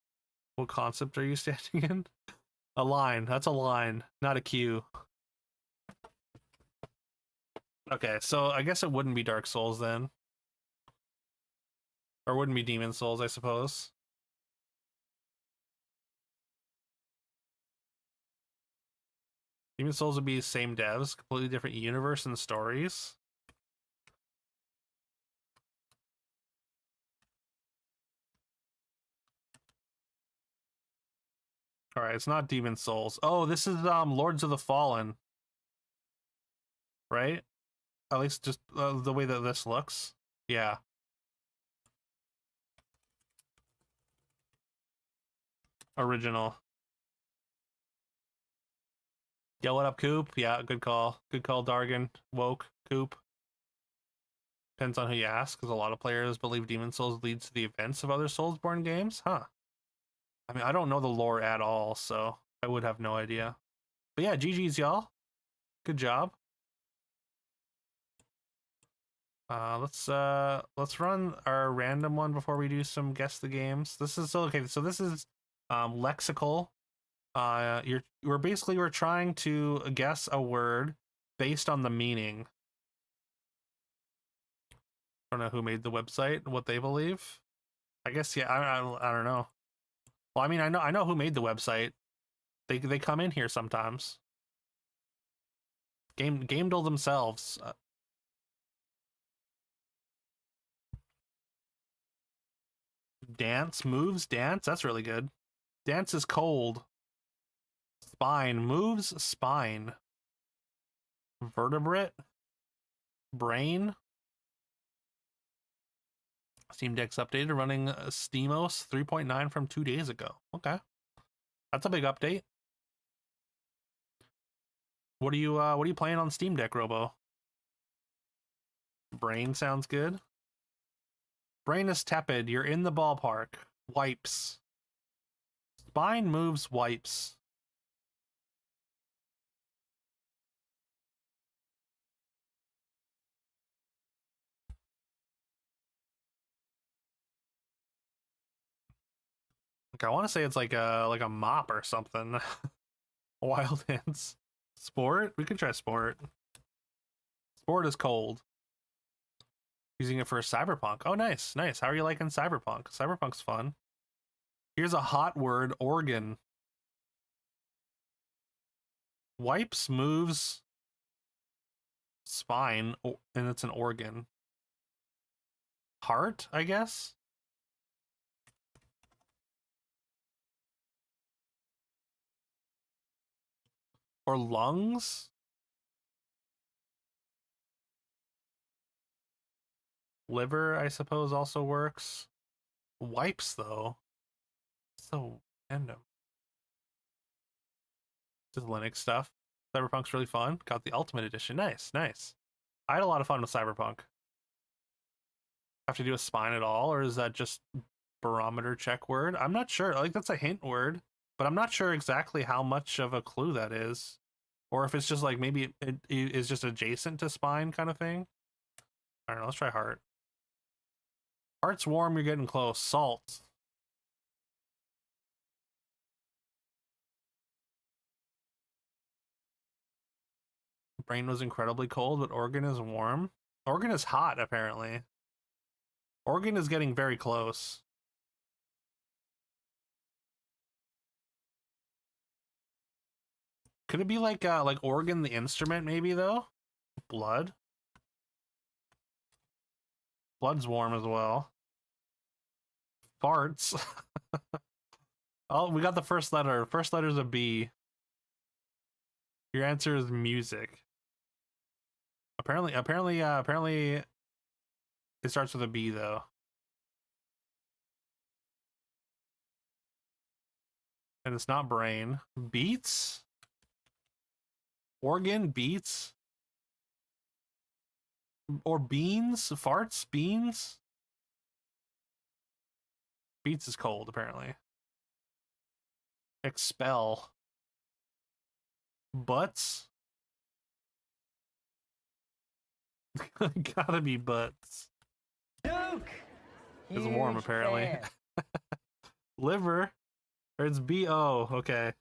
What concept are you standing in? A line. That's a line, not a queue. Okay, so I guess it wouldn't be Dark Souls then. Or wouldn't be Demon Souls, I suppose. Demon Souls would be same devs, completely different universe and stories. All right, it's not Demon Souls. Oh, this is Lords of the Fallen, right? At least just the way that this looks. Yeah. Original. Yeah, what up, Coop? Yeah, good call. Good call, Dargan. Woke, Coop. Depends on who you ask, because a lot of players believe Demon Souls leads to the events of other Soulsborne games. Huh. I mean, I don't know the lore at all, so I would have no idea. But yeah, GG's, y'all. Good job. Let's run our random one before we do some guess the games. This is okay. So this is lexical. We're trying to guess a word based on the meaning. I don't know who made the website, what they believe. I guess yeah. I don't know. Well, I mean, I know who made the website. They come in here sometimes. Gamedle themselves. Dance moves dance. That's really good. Dance is cold. Spine moves spine. Vertebrate. Brain. Steam Deck's updated, running Steamos 3.9 from 2 days ago. Okay, that's a big update. What are you playing on Steam Deck, Robo? Brain sounds good. Brain is tepid. You're in the ballpark. Wipes. Spine moves wipes. Like I want to say it's like a mop or something. Wild hints. Sport? We could try sport. Sport is cold. Using it for Cyberpunk. Oh, nice, nice. How are you liking Cyberpunk? Cyberpunk's fun. Here's a hot word, organ. Wipes moves spine, and it's an organ. Heart, I guess? Or lungs? Liver, I suppose, also works. Wipes, though. So random. Just Linux stuff. Cyberpunk's really fun. Got the Ultimate Edition. Nice, nice. I had a lot of fun with Cyberpunk. Have to do a spine at all, or is that just barometer check word? I'm not sure. Like, that's a hint word, but I'm not sure exactly how much of a clue that is. Or if it's just like maybe it is just adjacent to spine kind of thing. I don't know. Let's try heart. Heart's warm. You're getting close. Salt. Brain was incredibly cold, but organ is warm. Organ is hot, apparently. Organ is getting very close. Could it be like organ the instrument maybe though? Blood. Blood's warm as well. Farts. Oh, we got the first letter. First letter is a B. Your answer is music. Apparently it starts with a B though. And it's not brain. Beats? Organ beats? Or beans? Farts? Beans? Beats is cold, apparently. Expel. Butts? Gotta be butts. Duke! It's warm, apparently. Liver? Or it's B-O. Okay.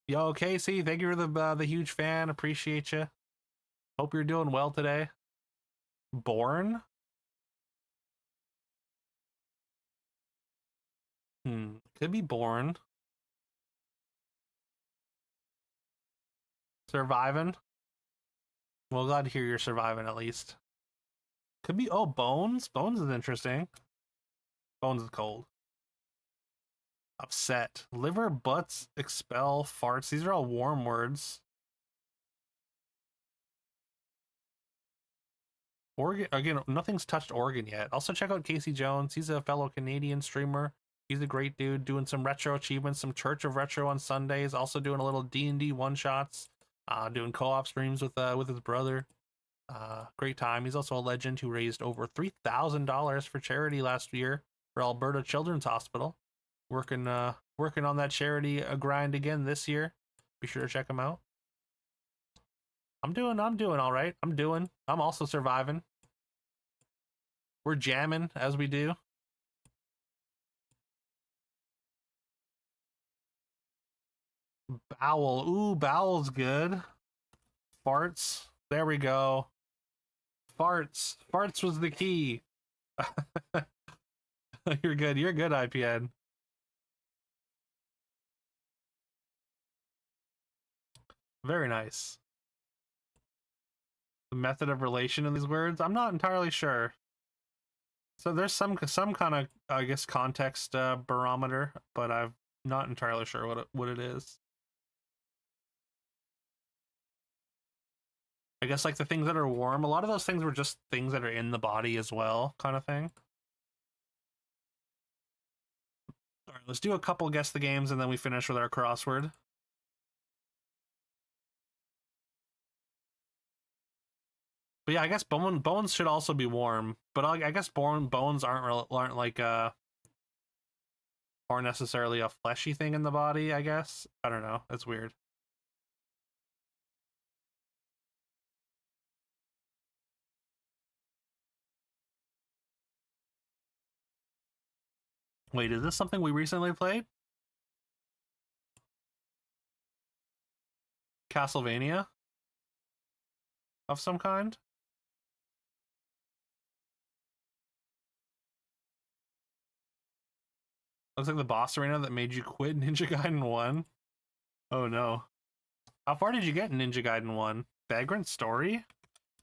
Yo, Casey, thank you for the huge fan. Appreciate you. Hope you're doing well today. Born? Could be born. Surviving. Well, glad to hear you're surviving at least. Could be, oh, bones. Bones is interesting. Bones is cold. Upset. Liver, butts, expel, farts. These are all warm words. Oregon, again, nothing's touched Oregon yet. Also check out Casey Jones. He's a fellow Canadian streamer. He's a great dude, doing some retro achievements, some Church of Retro on Sundays. Also doing a little D&D one-shots. Doing co-op streams with his brother. Great time. He's also a legend who raised over $3,000 for charity last year for Alberta Children's Hospital. Working on that charity grind again this year. Be sure to check him out. I'm doing all right. I'm also surviving. We're jamming as we do. Bowel. Ooh, bowel's good. Farts. There we go. Farts. Farts was the key. You're good. You're good, IPN. Very nice. The method of relation in these words, I'm not entirely sure. So there's some kind of, I guess, context barometer, but I'm not entirely sure what it is. I guess like the things that are warm, a lot of those things were just things that are in the body as well, kind of thing. All right, let's do a couple guess the games and then we finish with our crossword. But yeah, I guess bones should also be warm, but I guess bones aren't like or necessarily a fleshy thing in the body, I guess. I don't know. It's weird. Wait, is this something we recently played? Castlevania? Of some kind? Looks like the boss arena that made you quit Ninja Gaiden 1. Oh no. How far did you get in Ninja Gaiden 1? Vagrant Story?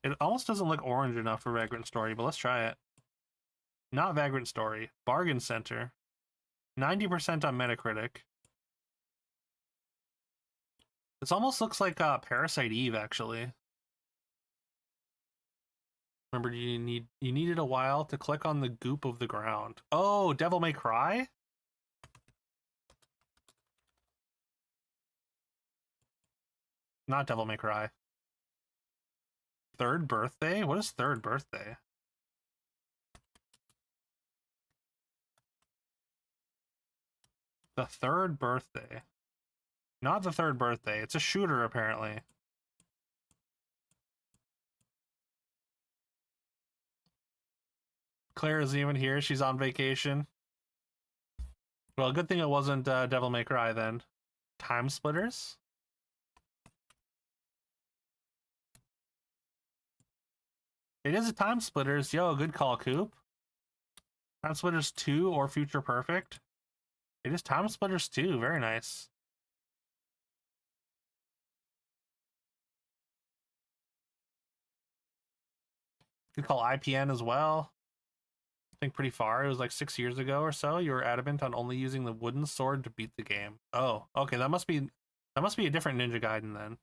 It almost doesn't look orange enough for Vagrant Story, but let's try it. Not Vagrant Story. Bargain Center. 90% on Metacritic. This almost looks like Parasite Eve, actually. Remember, you needed a while to click on the goop of the ground. Oh, Devil May Cry? Not Devil May Cry. Third Birthday? What is Third Birthday? The Third Birthday. Not the Third Birthday. It's a shooter, apparently. Claire isn't even here. She's on vacation. Well, good thing it wasn't Devil May Cry, then. Time Splitters? It is a Time Splitters. Yo, good call, Coop. Time Splitters 2 or Future Perfect. It is Time Splitters 2. Very nice. Good call IPN as well. I think pretty far. It was like 6 years ago or so. You were adamant on only using the wooden sword to beat the game. Oh, okay. That must be a different Ninja Gaiden then.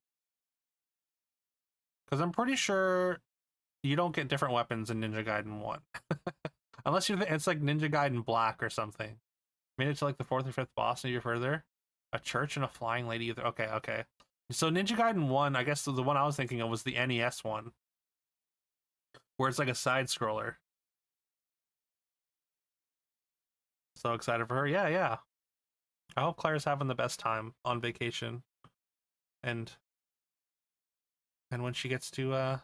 Because I'm pretty sure you don't get different weapons in Ninja Gaiden 1. Unless it's like Ninja Gaiden Black or something. Made it to like the 4th or 5th boss and you're further. A church and a flying lady. Okay. So Ninja Gaiden 1, I guess the one I was thinking of was the NES one. Where it's like a side scroller. So excited for her. Yeah. I hope Claire's having the best time on vacation. And when she gets to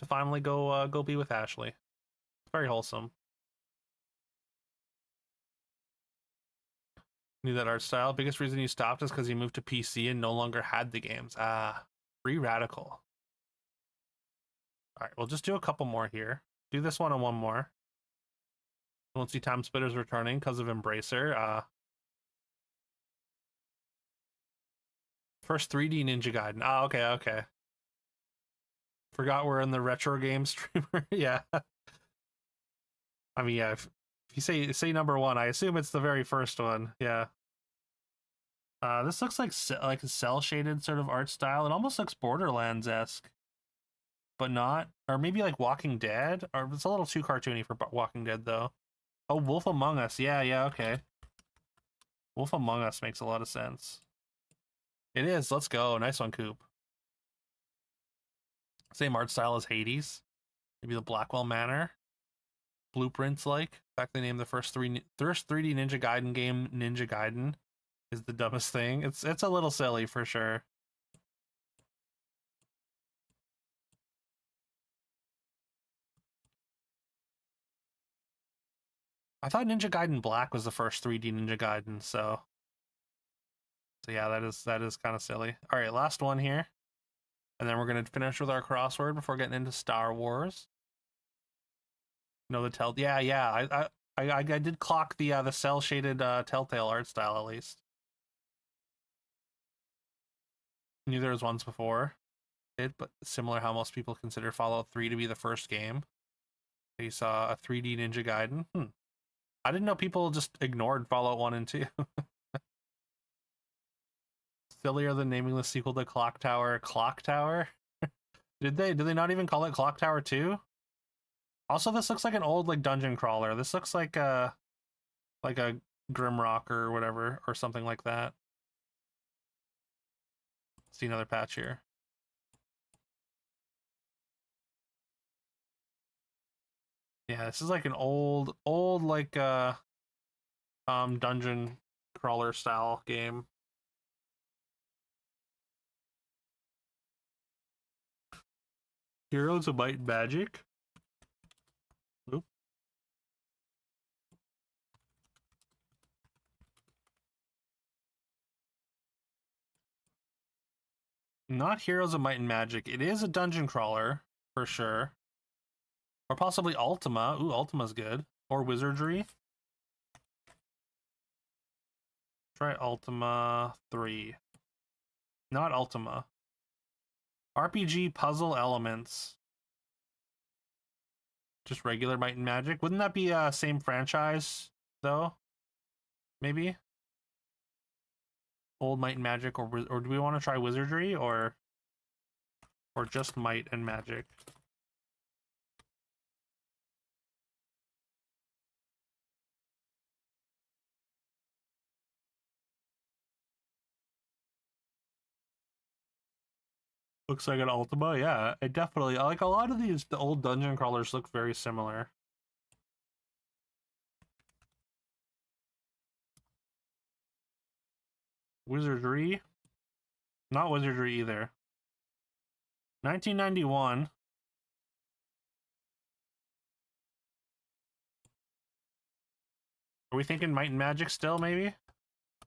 finally go be with Ashley. It's very wholesome. Knew that art style. Biggest reason you stopped is because you moved to PC and no longer had the games. Free radical. All right, we'll just do a couple more here. Do this one and one more. Won't see Time Splitters returning because of Embracer. First 3D Ninja Gaiden. Oh, okay, okay. Forgot we're in the retro game streamer. Yeah. I mean, yeah. If you say number one, I assume it's the very first one. Yeah. This looks like a cell shaded sort of art style. It almost looks Borderlands esque, but not. Or maybe like Walking Dead. Or it's a little too cartoony for Walking Dead though. Oh, Wolf Among Us. Yeah, yeah, okay. Wolf Among Us makes a lot of sense. It is. Let's go. Nice one, Coop. Same art style as Hades. Maybe the Blackwell Manor. Blueprints like. In fact, they named the first 3D Ninja Gaiden game Ninja Gaiden is the dumbest thing. It's a little silly for sure. I thought Ninja Gaiden Black was the first 3D Ninja Gaiden, so yeah, that is kind of silly. All right, last one here. And then we're going to finish with our crossword before getting into Star Wars. No, the yeah. I did clock the cell shaded Telltale art style at least. Knew there was ones before it, but similar how most people consider Fallout 3 to be the first game. You saw a 3D Ninja Gaiden. I didn't know people just ignored Fallout 1 and 2. Sillier than naming the sequel to Clock Tower Clock Tower. Did they not even call it Clock Tower 2? Also, this looks like an old like dungeon crawler. This looks like a Grimrock or whatever, or something like that. See another patch here. Yeah, this is like an old like dungeon crawler style game. Heroes of Might and Magic. Oop. Not Heroes of Might and Magic. It is a dungeon crawler for sure. Or possibly Ultima. Ooh, Ultima's good. Or Wizardry. Try Ultima 3. Not Ultima. RPG puzzle elements. Just regular Might and Magic. Wouldn't that be same franchise though? Maybe. Old Might and Magic, or do we want to try Wizardry or just Might and Magic? Looks like an Ultima, yeah. It definitely, like a lot of these, the old dungeon crawlers look very similar. Wizardry? Not Wizardry either. 1991. Are we thinking Might and Magic still, maybe?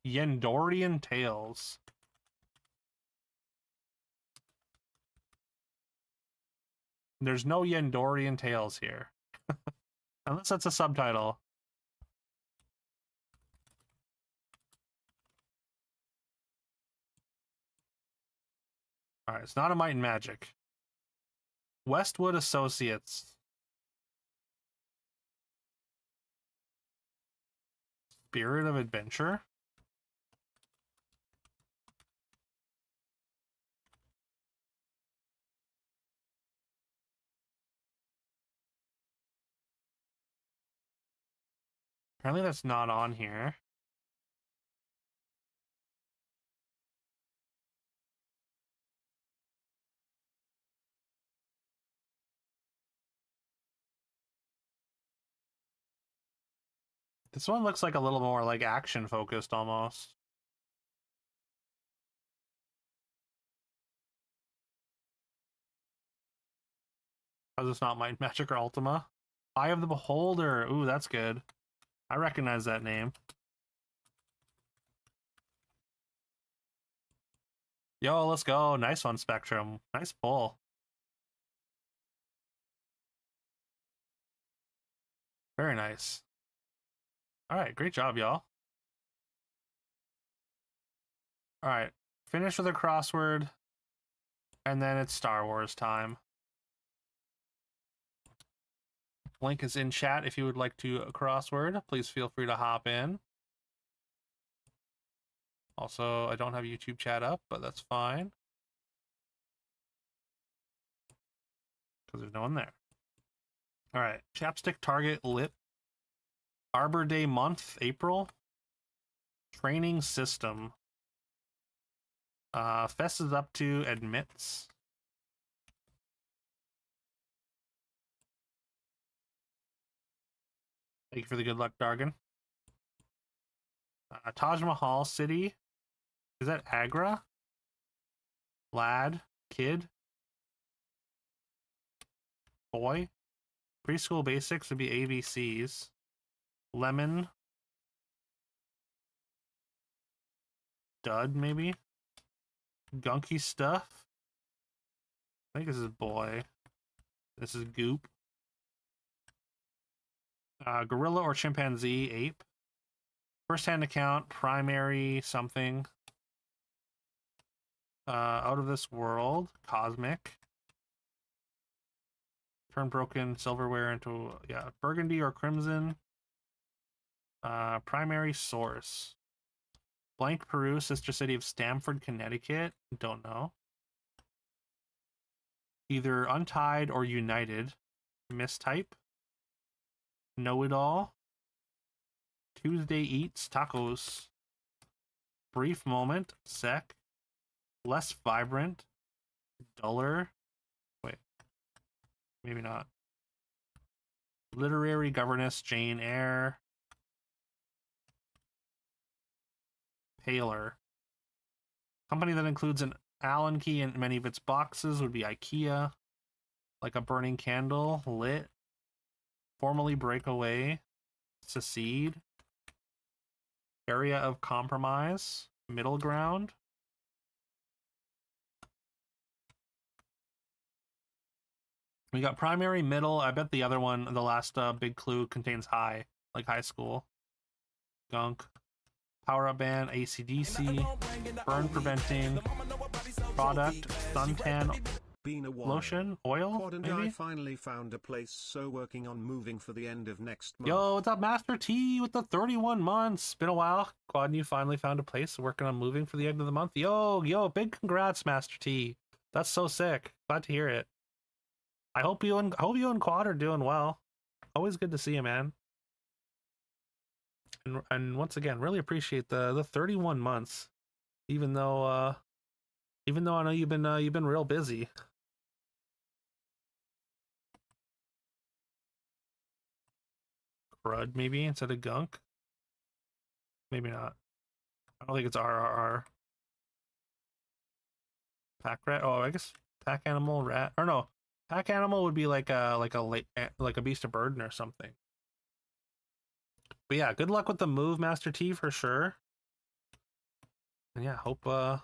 Yendorian Tales. There's no Yendorian Tales here. Unless that's a subtitle. Alright, it's not a Might and Magic. Westwood Associates. Spirit of Adventure? Apparently that's not on here. This one looks like a little more like action focused almost. How's this not Might, Magic, or Ultima? Eye of the Beholder. Ooh, that's good. I recognize that name. Yo, let's go. Nice one, Spectrum. Nice pull. Very nice. All right, great job, y'all. All right, finish with a crossword, and then it's Star Wars time. Link is in chat if you would like to crossword. Please feel free to hop in. Also, I don't have YouTube chat up, but that's fine. Because there's no one there. All right, chapstick, target, lip. Arbor Day month, April. Training system. Fest is up to admits. Thank you for the good luck, Dargan. Taj Mahal City. Is that Agra? Lad? Kid? Boy? Preschool basics would be ABCs. Lemon? Dud, maybe? Gunky stuff? I think this is boy. This is goop. Gorilla or chimpanzee, ape. First-hand account, primary something. Out of this world, cosmic. Turn broken silverware into, yeah, burgundy or crimson. Primary source. Blank, Peru, sister city of Stamford, Connecticut. Don't know. Either untied or united. Mistype. Know-it-all. Tuesday eats tacos. Brief moment. Sec. Less vibrant. Duller. Wait. Maybe not. Literary governess. Jane Eyre. Paler. Company that includes an Allen key in many of its boxes would be IKEA. Like a burning candle. Lit. Formally break away. Secede. Area of compromise. Middle ground. We got primary, middle. I bet the other one, the last big clue, contains high, like high school. Gunk. Power up band, ACDC. Burn preventing. Product, suntan Been a while. lotion, oil, Quad and maybe? I finally found a place, so working on moving for the end of next month. Yo, what's up, Master T with the 31 months? Been a while. Quad and you finally found a place working on moving for the end of the month. Yo, big congrats, Master T. That's so sick. Glad to hear it. I hope you and Quad are doing well. Always good to see you, man. And once again, really appreciate the 31 months. Even though I know you've been real busy. Crud maybe instead of gunk. Maybe not. I don't think it's RRR. Pack rat. Oh, I guess pack animal rat. Or no, pack animal would be like a beast of burden or something. But yeah, good luck with the move, Master T, for sure. And yeah, hope it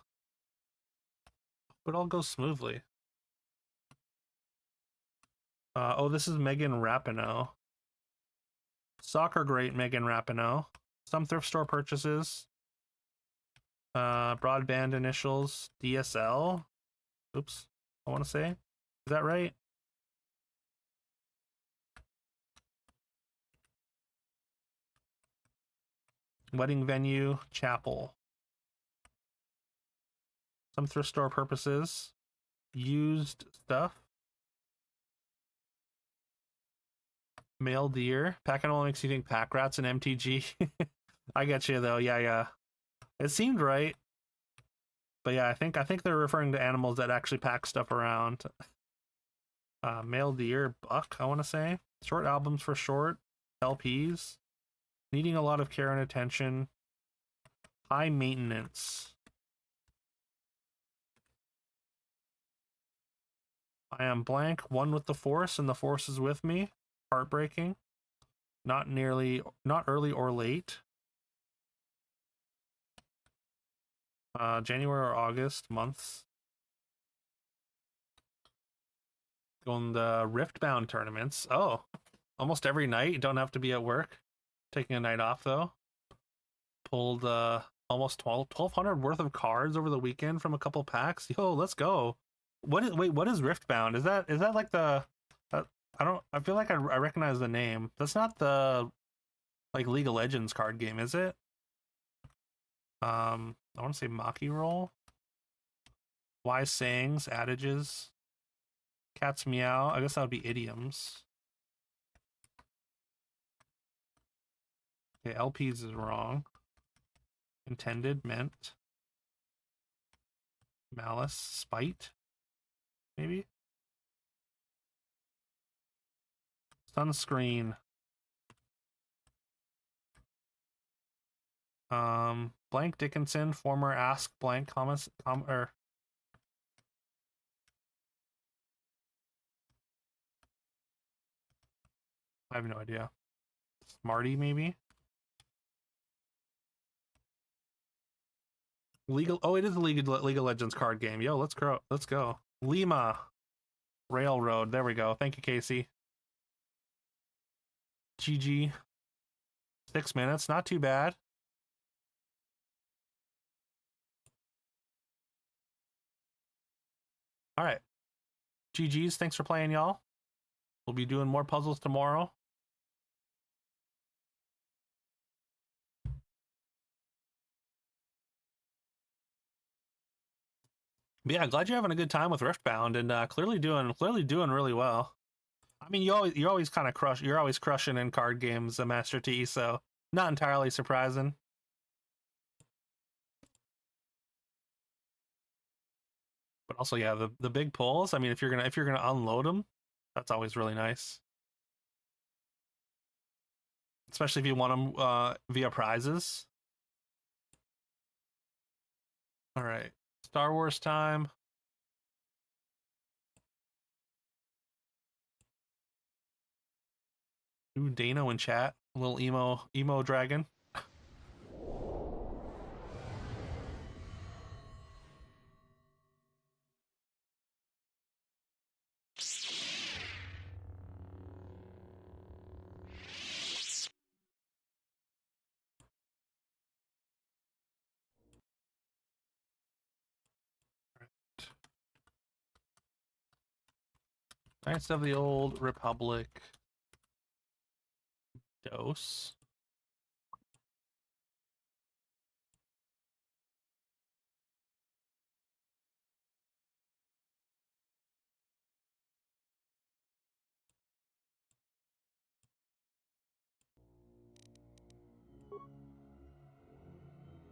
all goes smoothly. Oh, this is Megan Rapinoe. Soccer great Megan Rapinoe. Some thrift store purchases. Broadband initials. DSL. Oops, I want to say. Is that right? Wedding venue, chapel. Some thrift store purposes. Used stuff. Male deer. Pack animal makes you think pack rats and MTG. I get you though. Yeah. It seemed right. But yeah, I think they're referring to animals that actually pack stuff around. Male deer, buck, I want to say. Short albums for short. LPs. Needing a lot of care and attention. High maintenance. I am blank, one with the force, and the force is with me. Heartbreaking. Not early or late. January or August, months. Going the Riftbound tournaments. Oh, almost every night. You don't have to be at work. Taking a night off though. Pulled almost 1,200 worth of cards over the weekend from a couple packs. Yo, let's go. What is Riftbound? Is that like the I feel like I recognize the name. That's not the like League of Legends card game, is it? I want to say Maki Roll. Wise sayings, adages, cats meow. I guess that would be idioms. Okay, LPs is wrong. Intended, meant. Malice, spite. Maybe. Sunscreen. Blank Dickinson, former Ask Blank comments, or I have no idea. Smarty, maybe. Oh, it is a League of Legends card game. Yo, let's go. Let's go. Lima Railroad. There we go. Thank you, Casey. GG. 6 minutes. Not too bad. All right. GG's. Thanks for playing, y'all. We'll be doing more puzzles tomorrow. But yeah, glad you're having a good time with Riftbound and clearly doing really well. I mean, you're always kind of crushing in card games, Master T. So not entirely surprising. But also, yeah, the big pulls. I mean, if you're gonna unload them, that's always really nice. Especially if you want them via prizes. All right, Star Wars time. Ooh, Dano in chat. A little emo dragon. Knights of the Old Republic. Dose.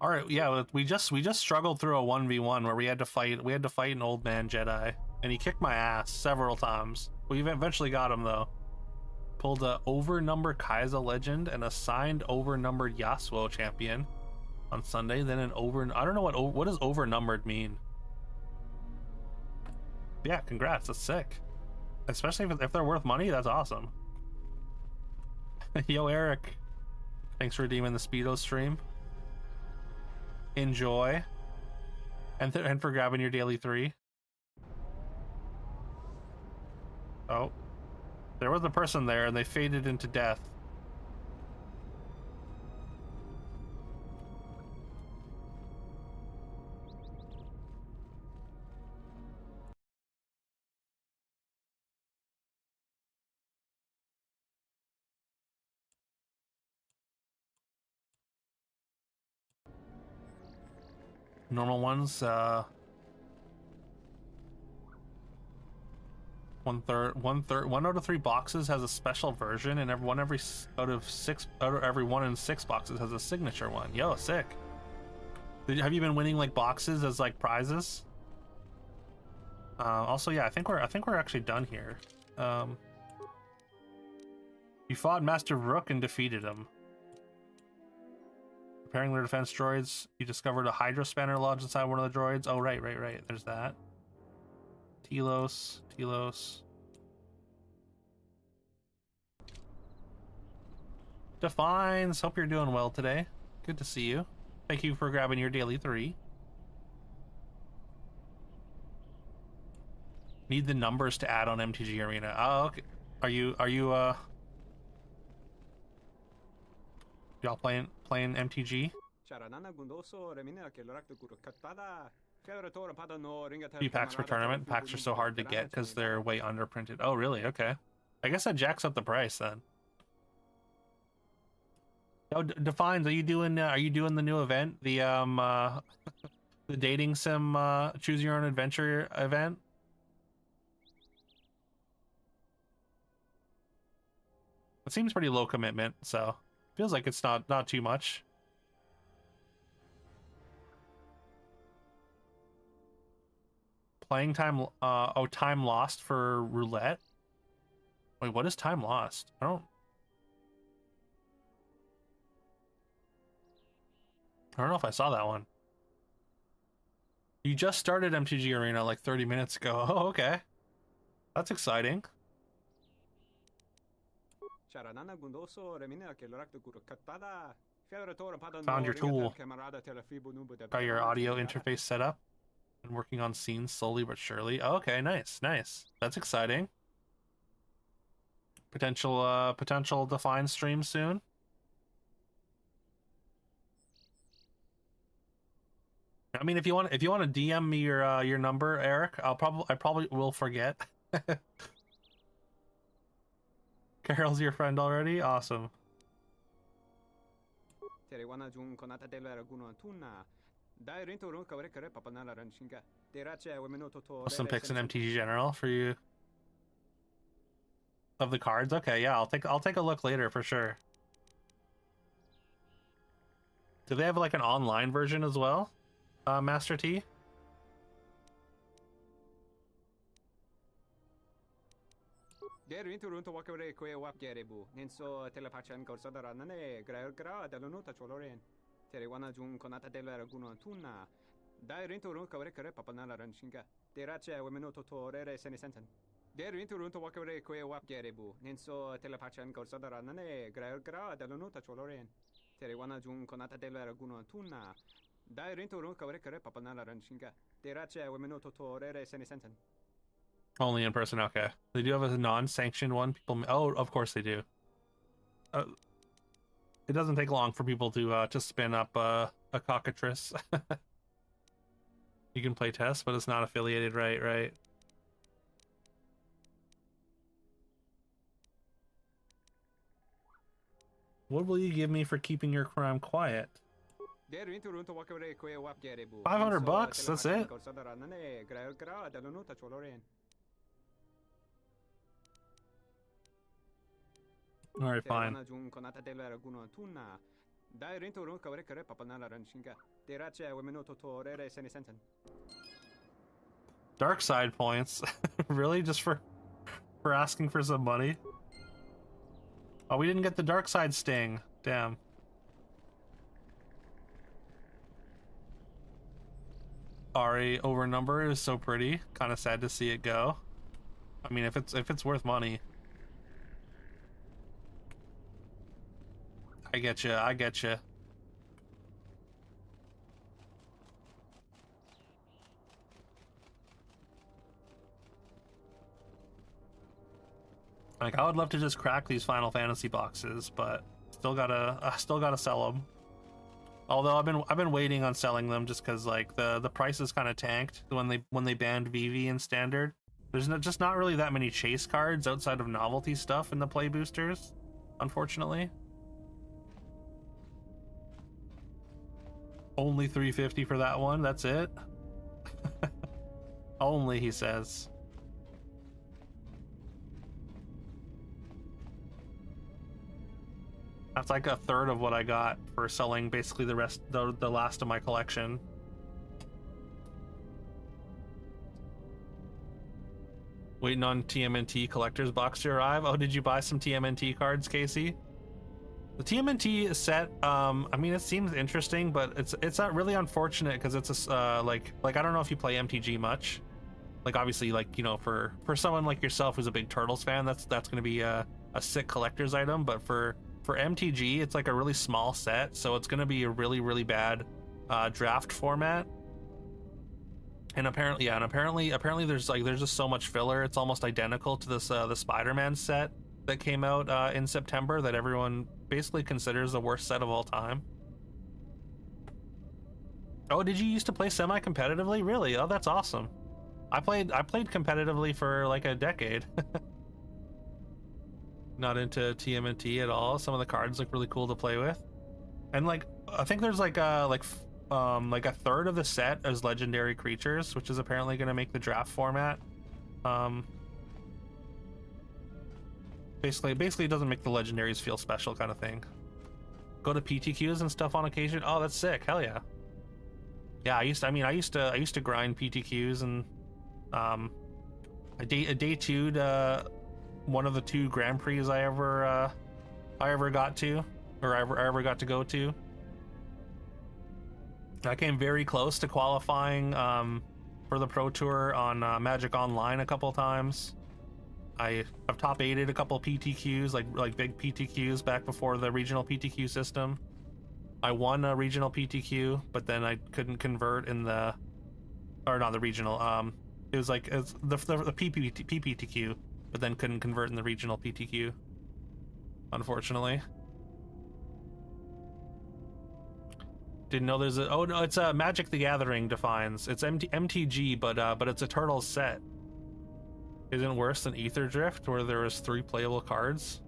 All right, yeah, we just struggled through a 1v1 where we had to fight an old man Jedi, and he kicked my ass several times. We eventually got him though. Pulled a overnumbered Kaiser legend and a signed overnumbered Yasuo champion on Sunday. Then an I don't know what does overnumbered mean. Yeah, congrats, that's sick. Especially if they're worth money, that's awesome. Yo, Eric, thanks for redeeming the Speedo stream. Enjoy, and for grabbing your daily 3. Oh, there was a person there and they faded into death. Normal ones, 1 out of 3 boxes has a special version, and every 1 in 6 boxes has a signature one. Yo, sick. Have you been winning like boxes as like prizes? Also, yeah, I think we're actually done here. You fought Master Rook and defeated him. Preparing their defense droids, you discovered a Hydro Spanner lodged inside one of the droids. Oh, right. There's that. Telos. Defines, hope you're doing well today. Good to see you. Thank you for grabbing your daily 3. Need the numbers to add on MTG Arena. Oh, okay. Are you Y'all playing MTG? Three packs per tournament. Packs are so hard to get because they're way underprinted. Oh, really? Okay. I guess that jacks up the price then. Oh, Defines, are you doing the new event? The the dating sim choose your own adventure event? It seems pretty low commitment, so feels like it's not too much. Playing time, oh, time lost for roulette. Wait, what is time lost? I don't know if I saw that one. You just started MTG Arena like 30 minutes ago. Oh, okay. That's exciting. Found your tool. Got your audio interface set up and working on scenes slowly but surely. Okay, nice, nice. That's exciting. Potential Define stream soon. I mean, if you want to DM me your number, Eric, I probably will forget. Carol's your friend already? Awesome. Some picks in MTG General for you. Of the cards? Okay, yeah, I'll take a look later for sure. Do they have like an online version as well? Master T? Only in person, okay. They do have a non-sanctioned one. People, oh, of course they do. It doesn't take long for people to spin up a cockatrice. You can play test, but it's not affiliated, right? What will you give me for keeping your crime quiet? $500, that's it? Alright, fine. Dark side points. Really? Just for asking for some money? Oh, we didn't get the dark side sting. Damn. Ari over number is so pretty. Kind of sad to see it go. I mean, if it's worth money. I get you. Like, I would love to just crack these Final Fantasy boxes, but still gotta sell them. Although I've been waiting on selling them just because like the prices kind of tanked when they banned VV in standard. There's just not really that many chase cards outside of novelty stuff in the play boosters, unfortunately. Only 350 for that one. That's it. Only, he says. That's like a third of what I got for selling basically the last of my collection. Waiting on TMNT collector's box to arrive. Oh, did you buy some TMNT cards, Casey? The TMNT set, I mean, it seems interesting, but it's not really unfortunate because it's a like I don't know if you play MTG much. Like obviously, like, you know, for someone like yourself who's a big Turtles fan, that's gonna be a sick collector's item. But for MTG, it's like a really small set, so it's gonna be a really bad draft format. And apparently there's just so much filler. It's almost identical to this the Spider-Man set that came out in September that everyone basically considers the worst set of all time. Oh, did you used to play semi-competitively? Really? Oh, that's awesome. I played competitively for like a decade. Not into TMNT at all. Some of the cards look really cool to play with. And like I think there's like a third of the set as legendary creatures, which is apparently going to make the draft format. Basically it doesn't make the legendaries feel special kind of thing. Go to PTQs and stuff on occasion. Oh, that's sick. Hell yeah. Yeah, I used to grind PTQs, and I day two'd one of the 2 Grand Prix I ever got to, or I ever got to go to. I came very close to qualifying for the Pro Tour on Magic Online a couple times. I've top 8'd a couple PTQs, like big PTQs back before the regional PTQ system. I won a regional PTQ, but then I couldn't convert in the, or not the regional. It was like the PPTQ, but then couldn't convert in the regional PTQ, unfortunately. Didn't know there's a, oh no, it's a Magic the Gathering defines. It's MTG, but it's a Turtles set. Isn't worse than Ether Drift, where there was 3 playable cards.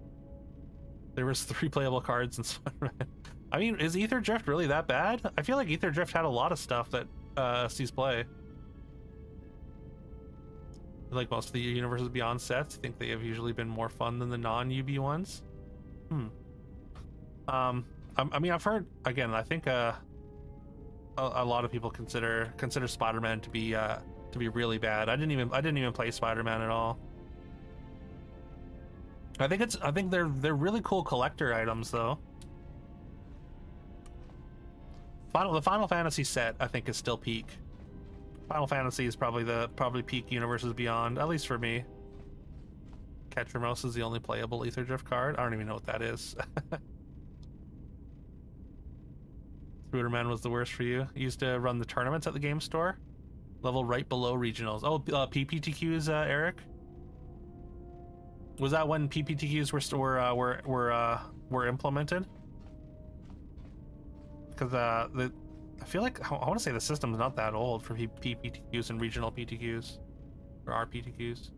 There was 3 playable cards in Spider-Man. I mean, is Ether Drift really that bad? I feel like Ether Drift had a lot of stuff that sees play. Like most of the Universes Beyond sets, I think they have usually been more fun than the non-UB ones. I mean, I've heard, again, I think a lot of people consider Spider-Man to be really bad. I didn't even play Spider-Man at all. I think they're really cool collector items though. The Final Fantasy set I think is still peak. Final Fantasy is probably peak Universes Beyond, at least for me. Ketramos is the only playable Ether Drift card. I don't even know what that is. Spooderman was the worst for you. You used to run the tournaments at the game store. Level right below regionals. Oh, PPTQs, Eric. Was that when PPTQs were implemented? Because I feel like I want to say the system's not that old for PPTQs and regional PTQs, or RPTQs.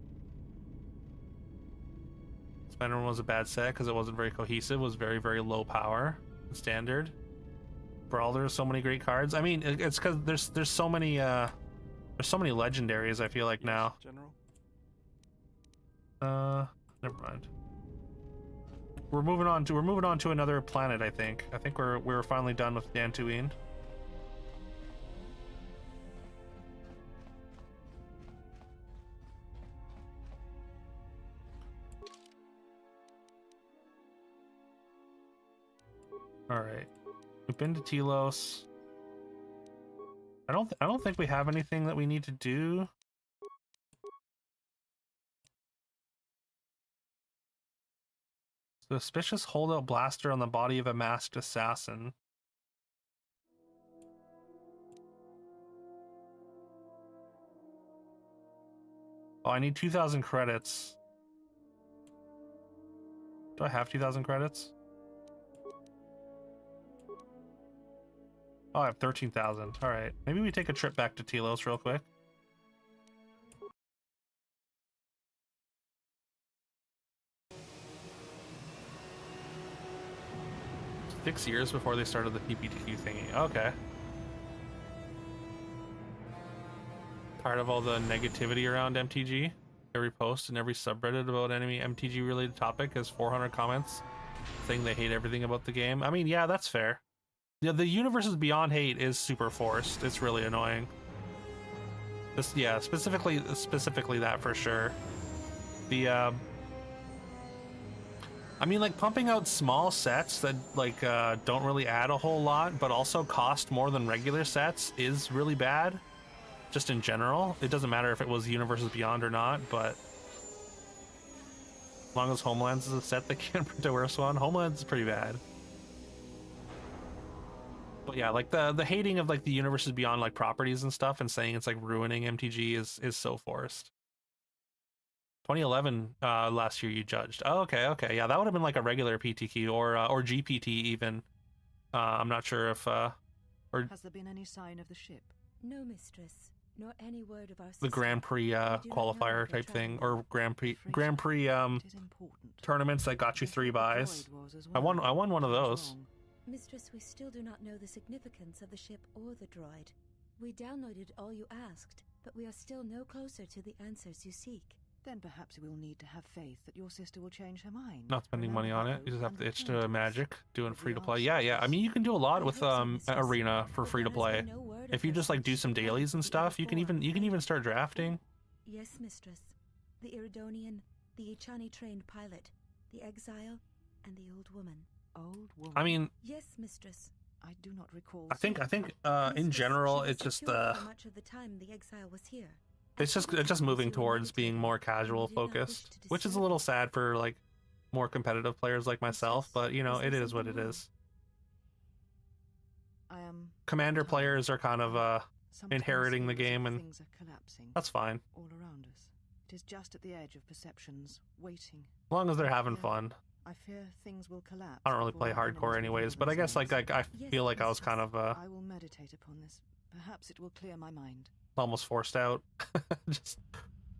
Spider-Man was a bad set because it wasn't very cohesive. Was very low power and standard. Brawl, there's so many great cards. I mean, it's because there's so many legendaries. I feel like now. General. Never mind. We're moving on to another planet. I think we're finally done with Dantooine. All right, we've been to Telos. I don't think we have anything that we need to do. Suspicious holdout blaster on the body of a masked assassin. Oh, I need 2,000 credits. Do I have 2,000 credits? Oh, I have 13,000. All right, maybe we take a trip back to Telos real quick. Six years before they started the PPTQ thingy. Okay. Tired of all the negativity around MTG. Every post and every subreddit about any MTG related topic has 400 comments saying they hate everything about the game. I mean, yeah, that's fair. Yeah, the Universes Beyond hate is super forced. It's really annoying. This, yeah, specifically that for sure. The I mean, like, pumping out small sets that like don't really add a whole lot, but also cost more than regular sets is really bad. Just in general, it doesn't matter if it was Universes Beyond or not, but as long as Homelands is a set that can't print a worse one, Homelands is pretty bad. But yeah, like the hating of like the Universes Beyond like properties and stuff and saying it's like ruining MTG is so forced. 2011 last year you judged. Oh, okay. Yeah, that would have been like a regular PTQ or GPT even. I'm not sure if or Has there been any sign of the ship? No, mistress, nor any word of our the sister. Grand Prix We do not know qualifier where they type thing, traveled. or Grand Prix It is important. tournaments that got you I 3 thought the buys. droid was as I won well. one of I was those. wrong. Mistress, we still do not know the significance of the ship or the droid. We downloaded all you asked, but we are still no closer to the answers you seek. Then perhaps we'll need to have faith that your sister will change her mind. Not spending money on it. Remember You just that have to oath itch and to return us Magic, doing with the free to play. Yeah. I answers. mean, you can do a lot I with hope so, mistress, Arena for but free to there has play. been no word If of you her just like do since some she dailies left and the stuff, you can Iridophore. even start drafting. Yes, mistress. The Iridonian, the Ichani trained pilot, the exile, and the old woman. Old woman. I mean, Yes, mistress. I do not recall. I think in Mistress, general she was it's just secure for much of the time the exile was here. it's At other just times, moving you were towards being meditating, more and casual we did not wish focused, to which is a disturb little you. sad for like more competitive players like myself, Mistress, but you know, is it there is what it something wrong? is. I am. Commander tired. players are kind of Sometimes inheriting the feel as if game, and things are collapsing that's fine. all around us. It is just at the edge of perceptions, waiting. As long as they're having Yeah. fun. I fear things will collapse. I don't really before play our enemies hardcore reveal anyways, but I guess like themselves. I Yes, feel like I was kind mistress. of I will meditate upon this. Perhaps it will clear my mind. almost forced out just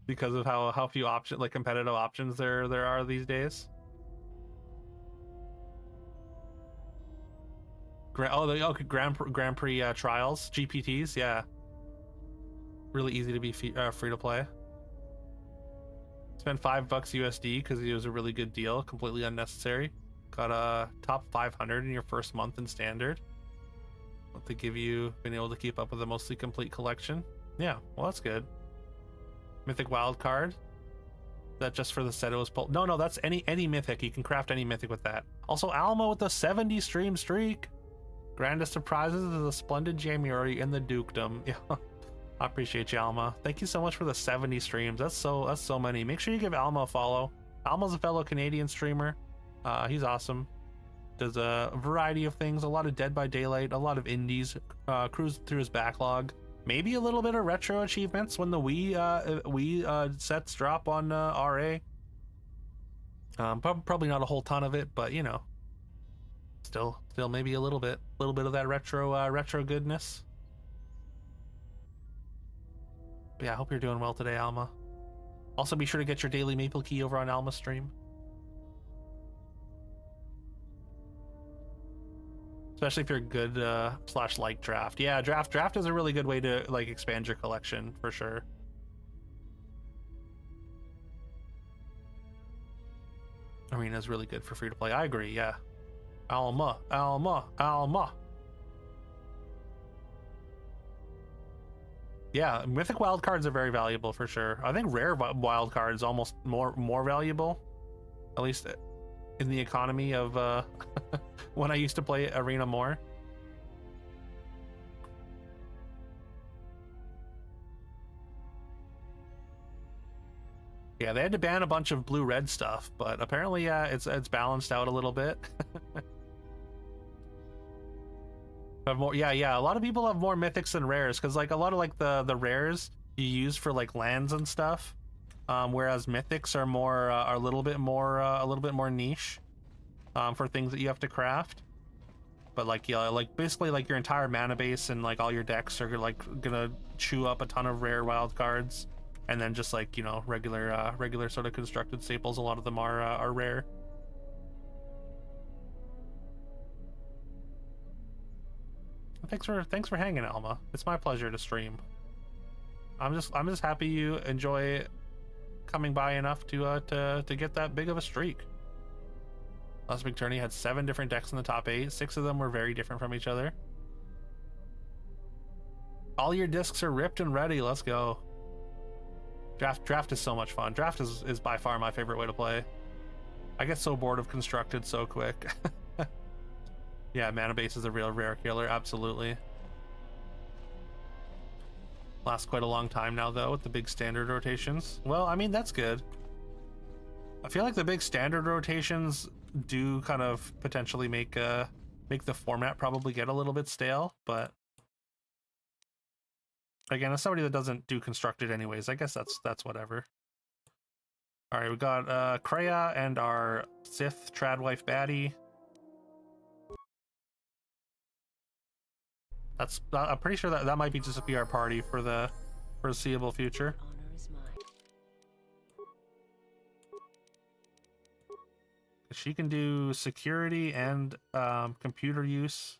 because of how few competitive options there are these days. Grand Prix trials, GPTs, yeah. Really easy to be free to play. Spent $5 USD because it was a really good deal, completely unnecessary. Got a top 500 in your first month in standard. What they give you, been able to keep up with a mostly complete collection. Yeah, well that's good. Mythic wild card. That just for the set it was pulled. No, that's any mythic. You can craft any mythic with that. Also Alma with the 70 stream streak. Grandest of prizes is a splendid Jamuary in the dukedom. Yeah, I appreciate you, Alma. Thank you so much for the 70 streams. That's so many. Make sure you give Alma a follow. Alma's a fellow Canadian streamer. He's awesome. Does a variety of things. A lot of Dead by Daylight. A lot of indies. Cruise through his backlog. Maybe a little bit of retro achievements when the Wii sets drop on RA. Probably not a whole ton of it, but you know, still maybe a little bit of that retro goodness. But yeah, I hope you're doing well today, Alma. Also, be sure to get your daily Maple Key over on Alma's stream. Especially if you're good / like draft. Yeah, draft is a really good way to like expand your collection for sure. Arena is really good for free to play. I agree. Yeah. Alma. Yeah, mythic wildcards are very valuable for sure. I think rare wildcards almost more valuable, at least in the economy of when I used to play Arena more. Yeah, they had to ban a bunch of blue-red stuff, but apparently, it's balanced out a little bit. Have more, yeah. A lot of people have more mythics than rares, because like a lot of like the rares you use for like lands and stuff, whereas mythics are more are a little bit more niche, for things that you have to craft. But like like basically like your entire mana base and like all your decks are like gonna chew up a ton of rare wild cards. And then just like, you know, regular sort of constructed staples, a lot of them are rare. Thanks for hanging, Alma. It's my pleasure to stream. I'm just happy you enjoy coming by enough to get that big of a streak. Last big tourney had 7 different decks in the top 8. 6 of them were very different from each other. All your discs are ripped and ready. Let's go. Draft is so much fun. Draft is by far my favorite way to play. I get so bored of constructed so quick. Yeah, mana base is a real rare killer, absolutely. Lasts quite a long time now though with the big standard rotations. Well, I mean that's good. I feel like the big standard rotations do kind of potentially make the format probably get a little bit stale, but again, as somebody that doesn't do constructed anyways, I guess that's whatever. All right, we got Kreia and our Sith Tradwife baddie. That's I'm pretty sure that might be just be our party for the foreseeable future. Honor is mine. She can do security and computer use.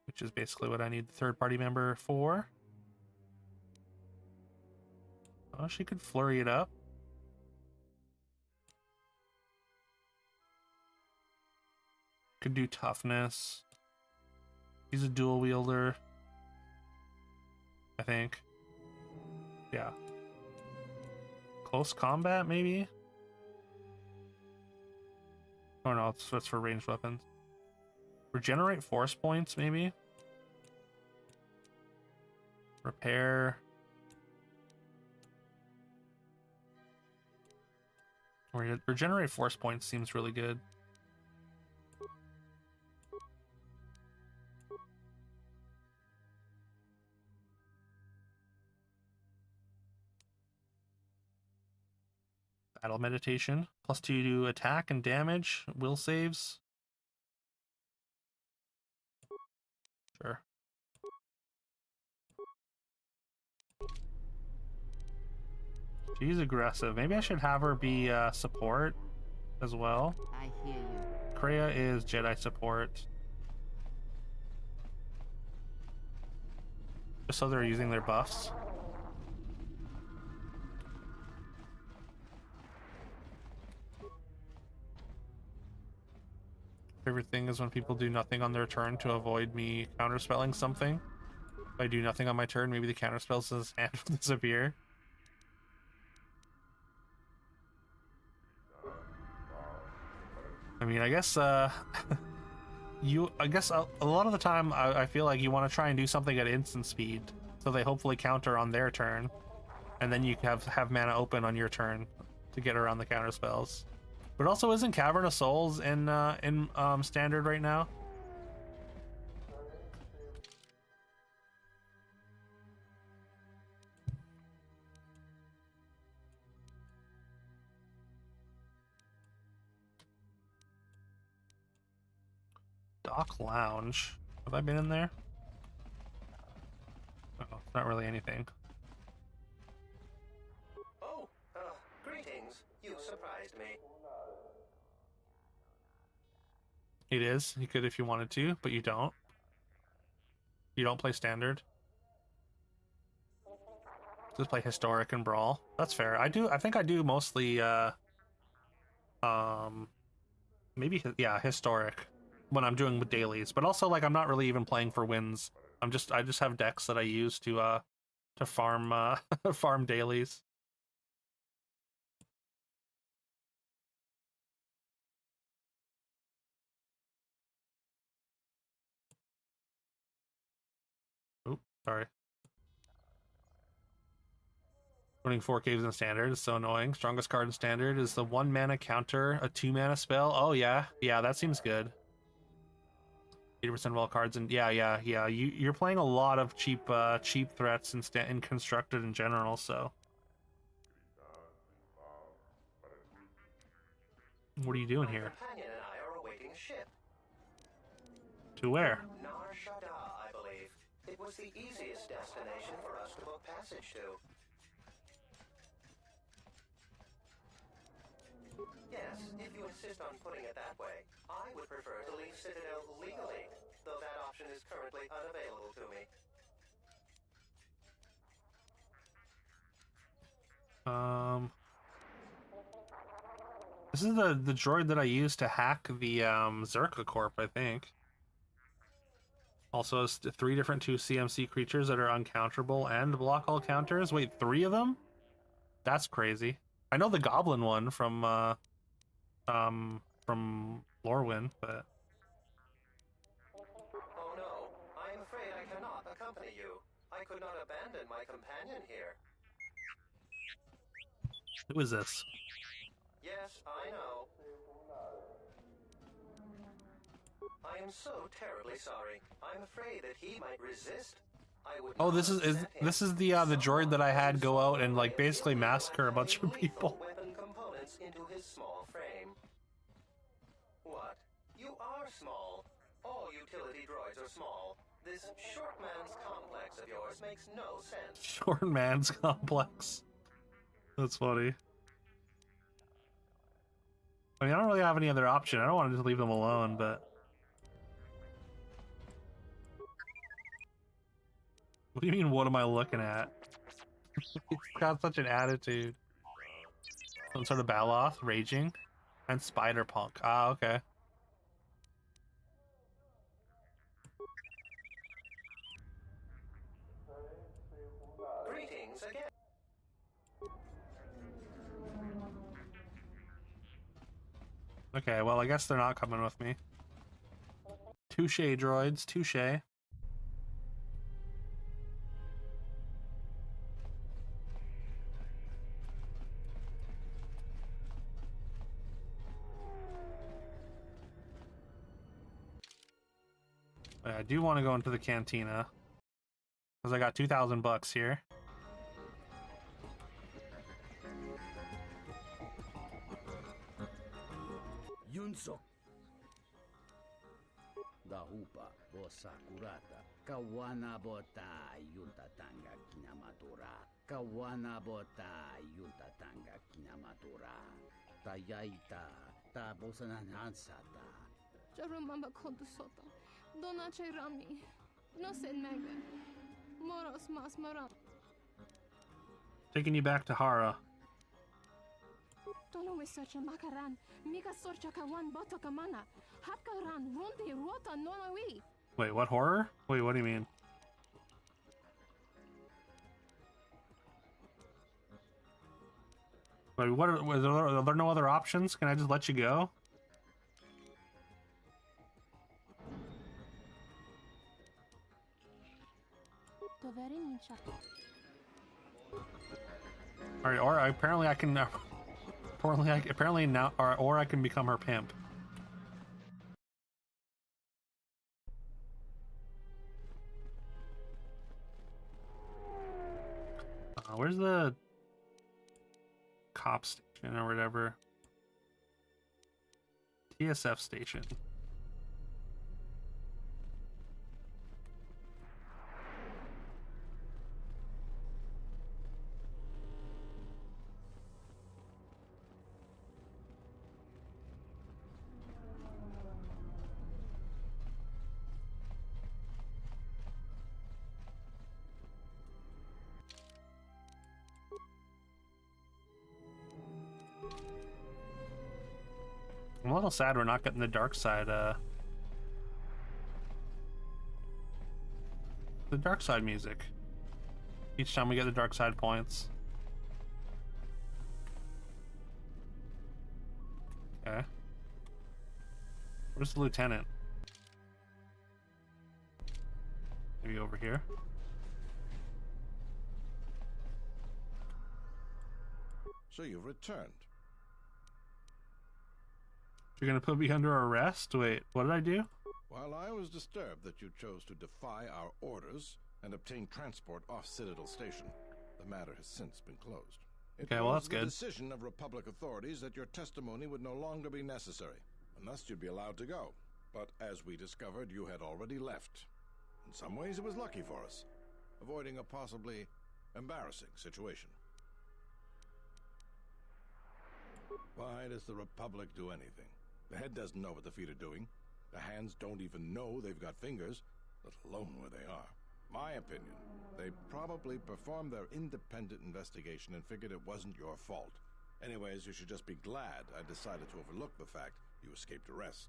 Which is basically what I need the third party member for. Oh, she could flurry it up. Could do toughness. He's a dual wielder, I think. Yeah. Close combat, maybe? Oh no, that's for ranged weapons. Regenerate force points, maybe? Repair. Regenerate force points seems really good. Battle meditation. +2 to attack and damage. Will saves. Sure. She's aggressive. Maybe I should have her be support as well. I hear you. Kreia is Jedi support. Just so they're using their buffs. Favorite thing is when people do nothing on their turn to avoid me counterspelling something. If I do nothing on my turn, maybe the counterspell says hand will disappear. I mean, I guess I guess a lot of the time I feel like you want to try and do something at instant speed, so they hopefully counter on their turn, and then you have mana open on your turn to get around the counter spells. But also, isn't Cavern of Souls in standard right now? Dock Lounge. Have I been in there? Oh, it's not really anything. Oh, greetings. You surprised me. It is. You could if you wanted to, but you don't. You don't play standard. Just play historic and brawl. That's fair. I think I do mostly maybe yeah, historic when I'm doing with dailies, but also like I'm not really even playing for wins. I just have decks that I use to farm farm dailies. Oop, sorry. Running 4 caves in standard is so annoying. Strongest card in standard is the 1 mana counter a 2 mana spell. Oh yeah, that seems good. 80% of all cards, and yeah. You're playing a lot of cheap threats in constructed in general. So, what are you doing here? My companion and I are awaiting a ship. To where? Nar Shaddaa, I believe. It was the easiest destination for us to book passage to. Yes, if you insist on putting it that way, I would prefer to leave Citadel legally, though that option is currently unavailable to me. This is the droid that I used to hack the Zerka Corp, I think. Also has 3 different 2 CMC creatures that are uncounterable and block all counters. Wait, 3 of them? That's crazy. I know the Goblin one from Lorwyn, but Oh no, I am afraid I cannot accompany you. I could not abandon my companion here. who is this? Yes, I know. I am so terribly sorry. I'm afraid that he might resist. I would Oh, not this is upset him. this is the droid that I had go out and like basically If you massacre a had bunch any of people. lethal weapon components into his small frame. What? You are small. All utility droids are small. This short man's complex of yours makes no sense. Short man's complex. That's funny. I mean, I don't really have any other option. I don't want to just leave them alone, but what do you mean? What am I looking at? He's got such an attitude. Some sort of Baloth, raging, and Spider Punk. Ah, okay. Greetings again. Okay, well, I guess they're not coming with me. Touche, droids, touche. I do want to go into the cantina because I got 2,000 bucks here. Yunso. Dahupa, bosa kurata. Kawana bota yunta tanga kinamatura. Kawana bota yunta tanga kinamatura. Tayaita, ta bosananansata. Jarumamba kodusota. Dona rami. No sen mega. Moros mas maram. Taking you back to Hara. Tono wesacha makaran. Mika sorcha kawan boto kamana. Hapkaran rundi rota nonawi. Wait, what horror? Wait, what do you mean? Wait, what are there no other options? Can I just let you go? All right, or apparently I can. Apparently now, or I can become her pimp. Where's the cop station or whatever? TSF station. I'm a little sad we're not getting the dark side, the dark side music. Each time we get the dark side points. Okay. Where's the lieutenant? Maybe over here? So you've returned. You're gonna put me under arrest? Wait, what did I do? While I was disturbed that you chose to defy our orders and obtain transport off Citadel Station, the matter has since been closed. It Okay, well, was that's the good. decision of Republic authorities that your testimony would no longer be necessary, and thus you'd be allowed to go. But as we discovered, you had already left. In some ways, it was lucky for us, avoiding a possibly embarrassing situation. Why does the Republic do anything? The head doesn't know what the feet are doing. The hands don't even know they've got fingers, let alone where they are. My opinion, they probably performed their independent investigation and figured it wasn't your fault. Anyways, you should just be glad I decided to overlook the fact you escaped arrest.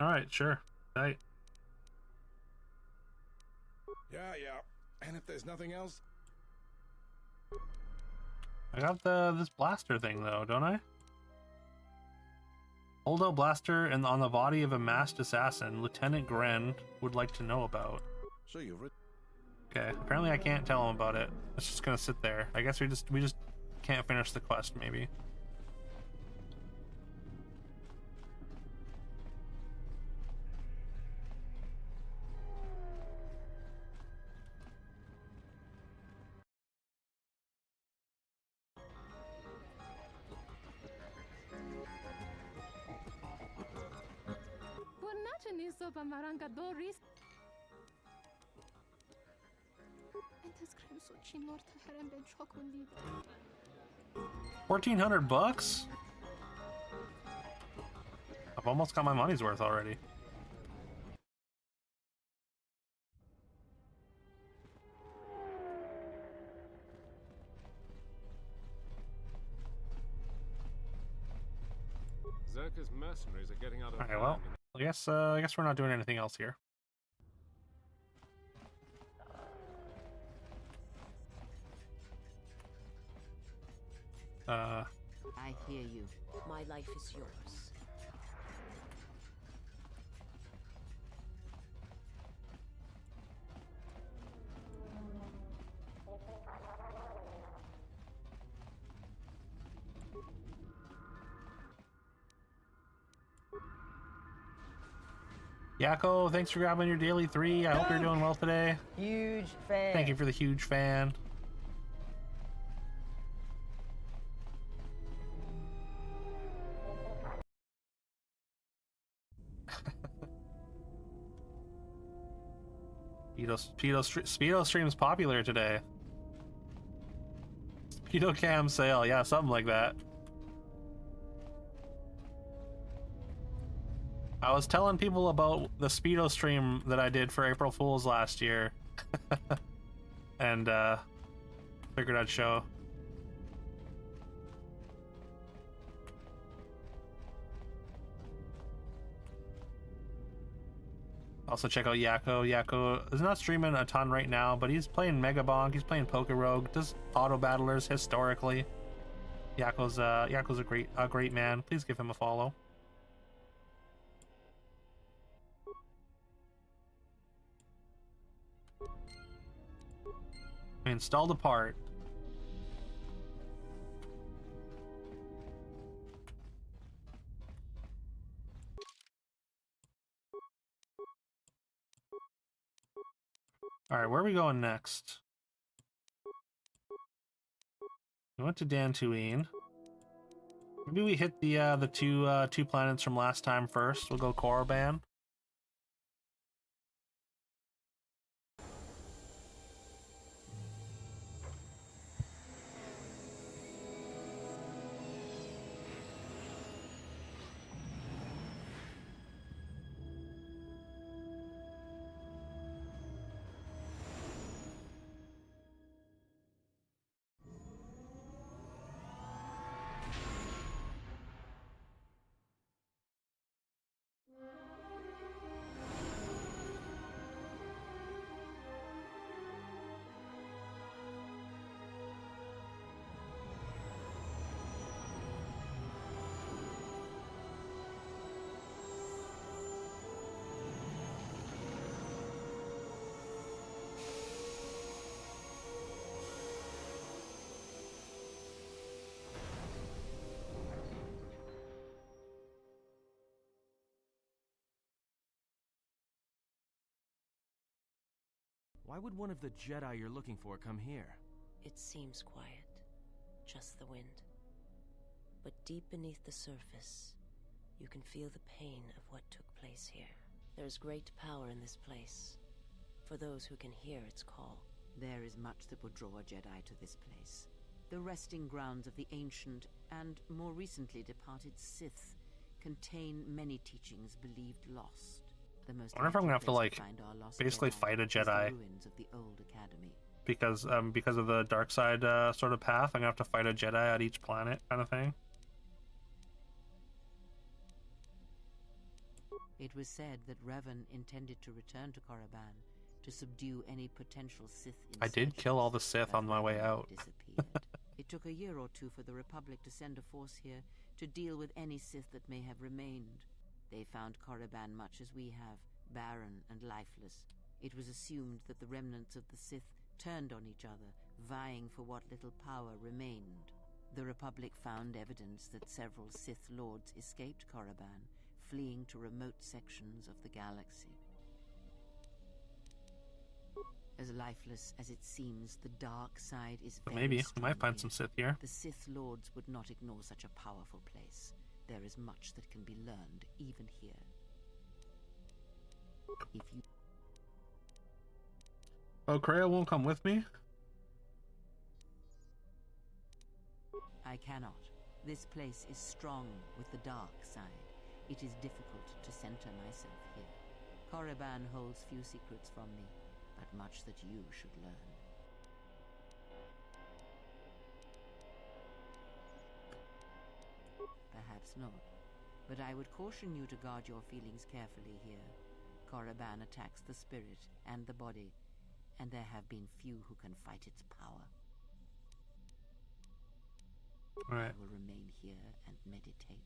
Alright, sure. Right. Yeah. And if there's nothing else? I got this blaster thing though, don't I? Hold out blaster and on the body of a masked assassin, Lieutenant Gren would like to know about. So you've Okay, apparently I can't tell him about it. It's just gonna sit there. I guess we just can't finish the quest, maybe. Doba Maranga Doris. Entes Kremso Chinorta Herembe Chocolate. $1,400? I've almost got my money's worth already. Zerka's mercenaries are getting out of Okay, well, I guess we're not doing anything else here. I hear you. My life is yours. Yakko, thanks for grabbing your daily 3. I hope you're doing well today. Huge fan. Thank you for the huge fan. Speedo stream's popular today. Speedo cam sale, yeah, something like that. I was telling people about the Speedo stream that I did for April Fool's last year. And figured I'd show. Also check out Yakko. Yakko is not streaming a ton right now, but he's playing Mega Bonk, he's playing Poke Rogue, does auto battlers historically. Yakko's a great man. Please give him a follow. I installed a part. Alright, where are we going next? We went to Dantooine. Maybe we hit the two planets from last time first. We'll go Korriban. Why would one of the Jedi you're looking for come here? It seems quiet. Just the wind. But deep beneath the surface, you can feel the pain of what took place here. There's great power in this place, for those who can hear its call. There is much that would draw a Jedi to this place. The resting grounds of the ancient and more recently departed Sith contain many teachings believed lost. The most I wonder if I'm gonna have to like basically fight a Jedi because of the dark side sort of path. I'm gonna have to fight a Jedi at each planet, kind of thing. It was said that Revan intended to return to Korriban to subdue any potential Sith insurgents. I did kill all the Sith on my way out. It took a year or two for the Republic to send a force here to deal with any Sith that may have remained. They found Korriban much as we have, barren and lifeless. It was assumed that the remnants of the Sith turned on each other, vying for what little power remained. The Republic found evidence that several Sith lords escaped Korriban, fleeing to remote sections of the galaxy. As lifeless as it seems, the dark side is very Maybe we might find here. some Sith here. The Sith lords would not ignore such a powerful place. There is much that can be learned, even here. If you... Oh, Kreia won't come with me? I cannot. This place is strong with the dark side. It is difficult to center myself here. Korriban holds few secrets from me, but much that you should learn. Perhaps not, but I would caution you to guard your feelings carefully here. Korriban attacks the spirit and the body, and there have been few who can fight its power. Right. I will remain here and meditate.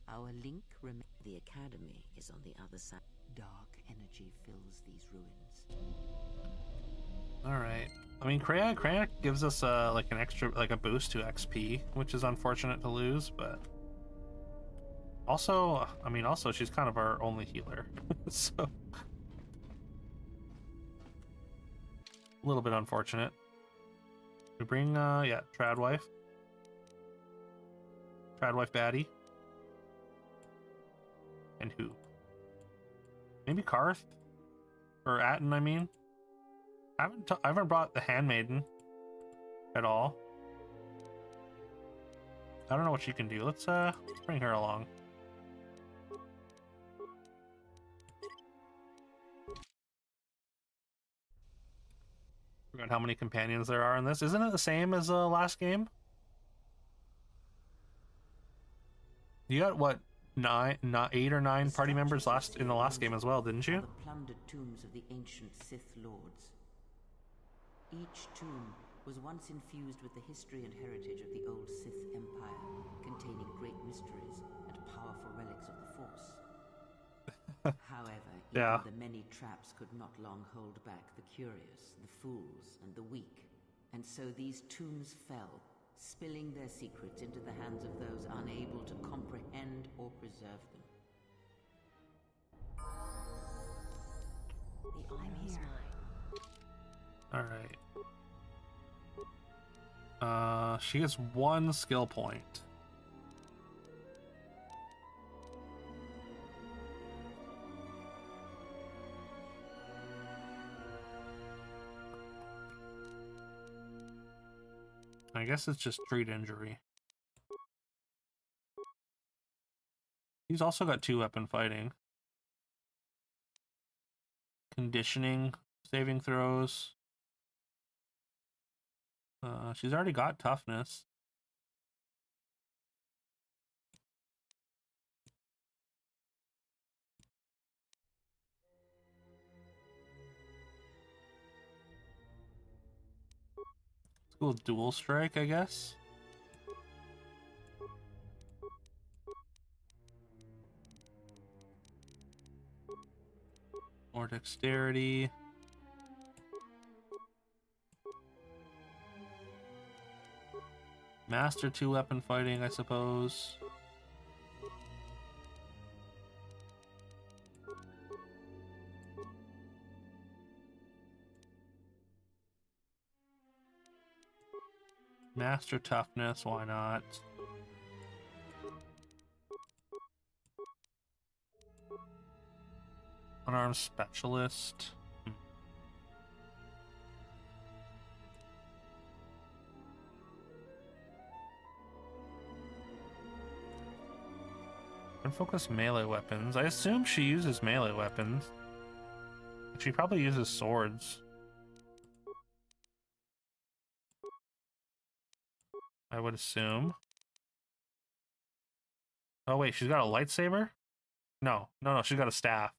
Our link remains. The academy is on the other side. Dark energy fills these ruins. Alright. I mean, Kreia gives us like an extra, like a boost to XP, which is unfortunate to lose, but also, I mean, also she's kind of our only healer, so a little bit unfortunate. We bring, yeah, Tradwife baddie, and who? Maybe Karth or Atten. I mean, I haven't brought the Handmaiden at all. I don't know what she can do. Let's bring her along. Forgot how many companions there are in this. Isn't it the same as the last game? You got what, 8 or 9 party members in the last game as well, didn't you? The plundered tombs of the ancient Sith lords. Each tomb was once infused with the history and heritage of the old Sith Empire, containing great mysteries and powerful relics of the Force. However, even the many traps could not long hold back the curious, the fools, and the weak. And so these tombs fell, spilling their secrets into the hands of those unable to comprehend or preserve them. The honor is mine. Alright. She gets 1 skill point. I guess it's just treat injury. He's also got 2 weapon fighting. Conditioning, saving throws. She's already got toughness. Let's go with dual strike, I guess. More dexterity. Master 2 weapon fighting, I suppose. Master toughness, why not? Unarmed specialist. And focus melee weapons. I assume she uses melee weapons. She probably uses swords. I would assume. Oh wait, she's got a lightsaber? No, she's got a staff.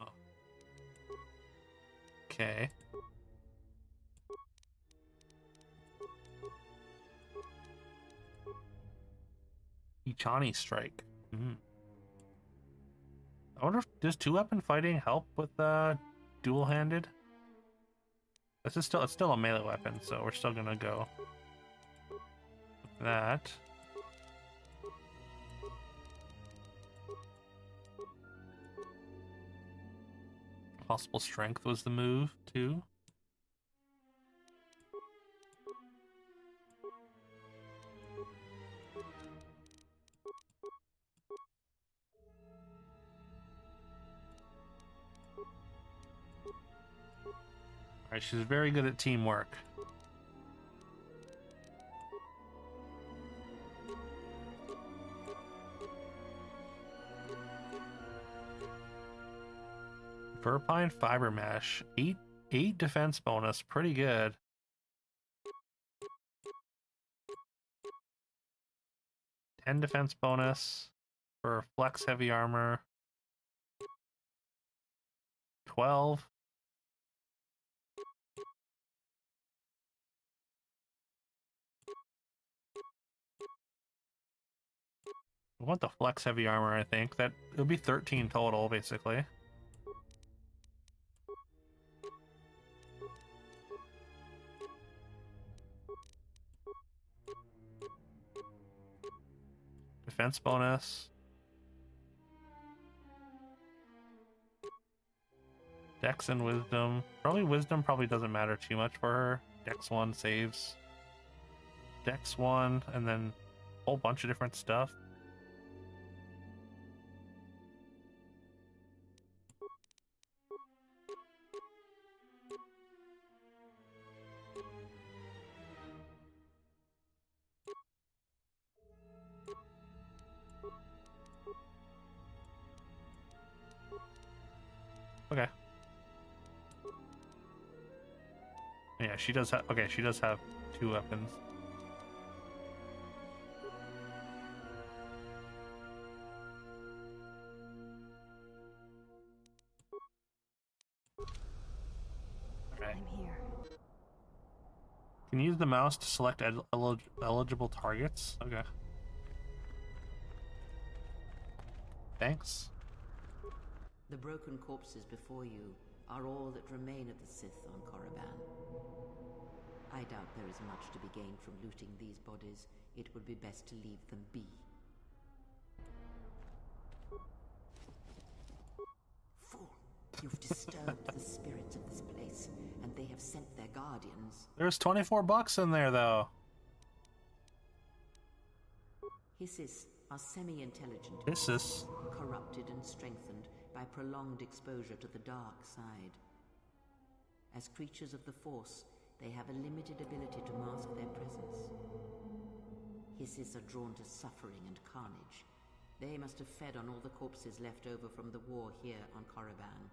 Oh. Okay. Ichani strike. I wonder if does 2 weapon fighting help with dual-handed? It's still a melee weapon, so we're still gonna go with that. Possible strength was the move too. Alright, she's very good at teamwork. Verpine fiber mesh, 8 defense bonus, pretty good. And defense bonus for flex heavy armor. 12. I want the flex heavy armor, I think. That it'll be 13 total, basically. Defense bonus. Dex and wisdom. Probably wisdom probably doesn't matter too much for her. Dex 1 saves. Dex 1, and then a whole bunch of different stuff. Okay. Yeah, she does have. Okay, she does have 2 weapons. Alright. I'm here. Can you use the mouse to select eligible targets? Okay. Thanks. The broken corpses before you are all that remain of the Sith on Korriban. I doubt there is much to be gained from looting these bodies. It would be best to leave them be. Fool! You've disturbed the spirits of this place, and they have sent their guardians. There's 24 bucks in there, though. Hissis are semi-intelligent, Hissis. corrupted and strengthened by prolonged exposure to the dark side. As creatures of the Force, they have a limited ability to mask their presence. Hissis are drawn to suffering and carnage. They must have fed on all the corpses left over from the war here on Korriban.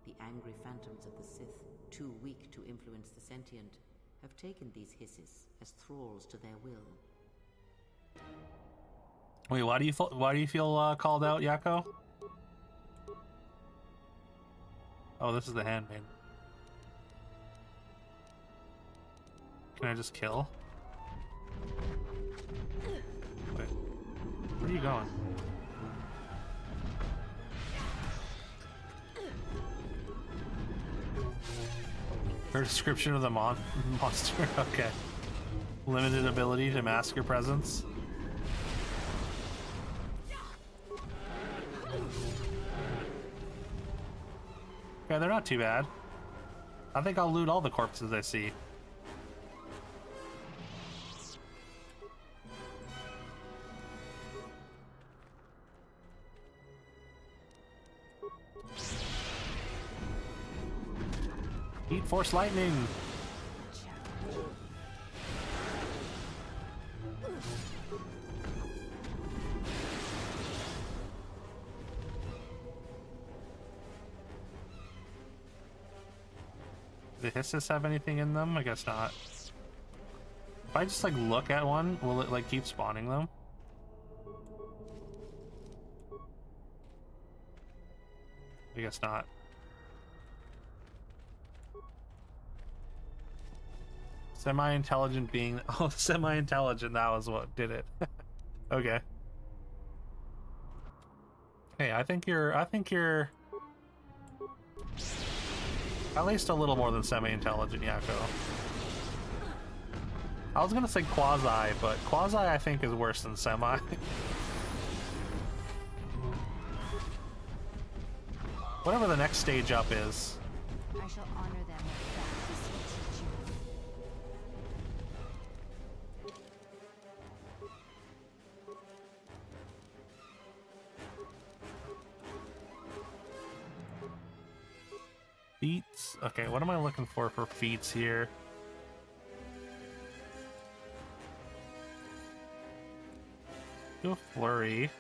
The angry phantoms of the Sith, too weak to influence the sentient, have taken these Hissis as thralls to their will. Wait, why do you feel called out, Yako? Oh, this is the handmaid. Can I just kill? Wait, where are you going? Her description of the monster. Okay. Limited ability to mask your presence. Okay, they're not too bad. I think I'll loot all the corpses I see. Eat Force Lightning! Do the Hissis have anything in them? I guess not. If I just like look at one, will it like keep spawning them? I guess not. Semi-intelligent being. Oh, semi-intelligent. That was what did it. Okay. Hey, I think you're at least a little more than semi-intelligent, Yako. I was gonna say quasi, but quasi I think is worse than semi. Whatever the next stage up is. I shall honor them with that. This will teach you. Feats. Okay, what am I looking for feats here? Do a flurry.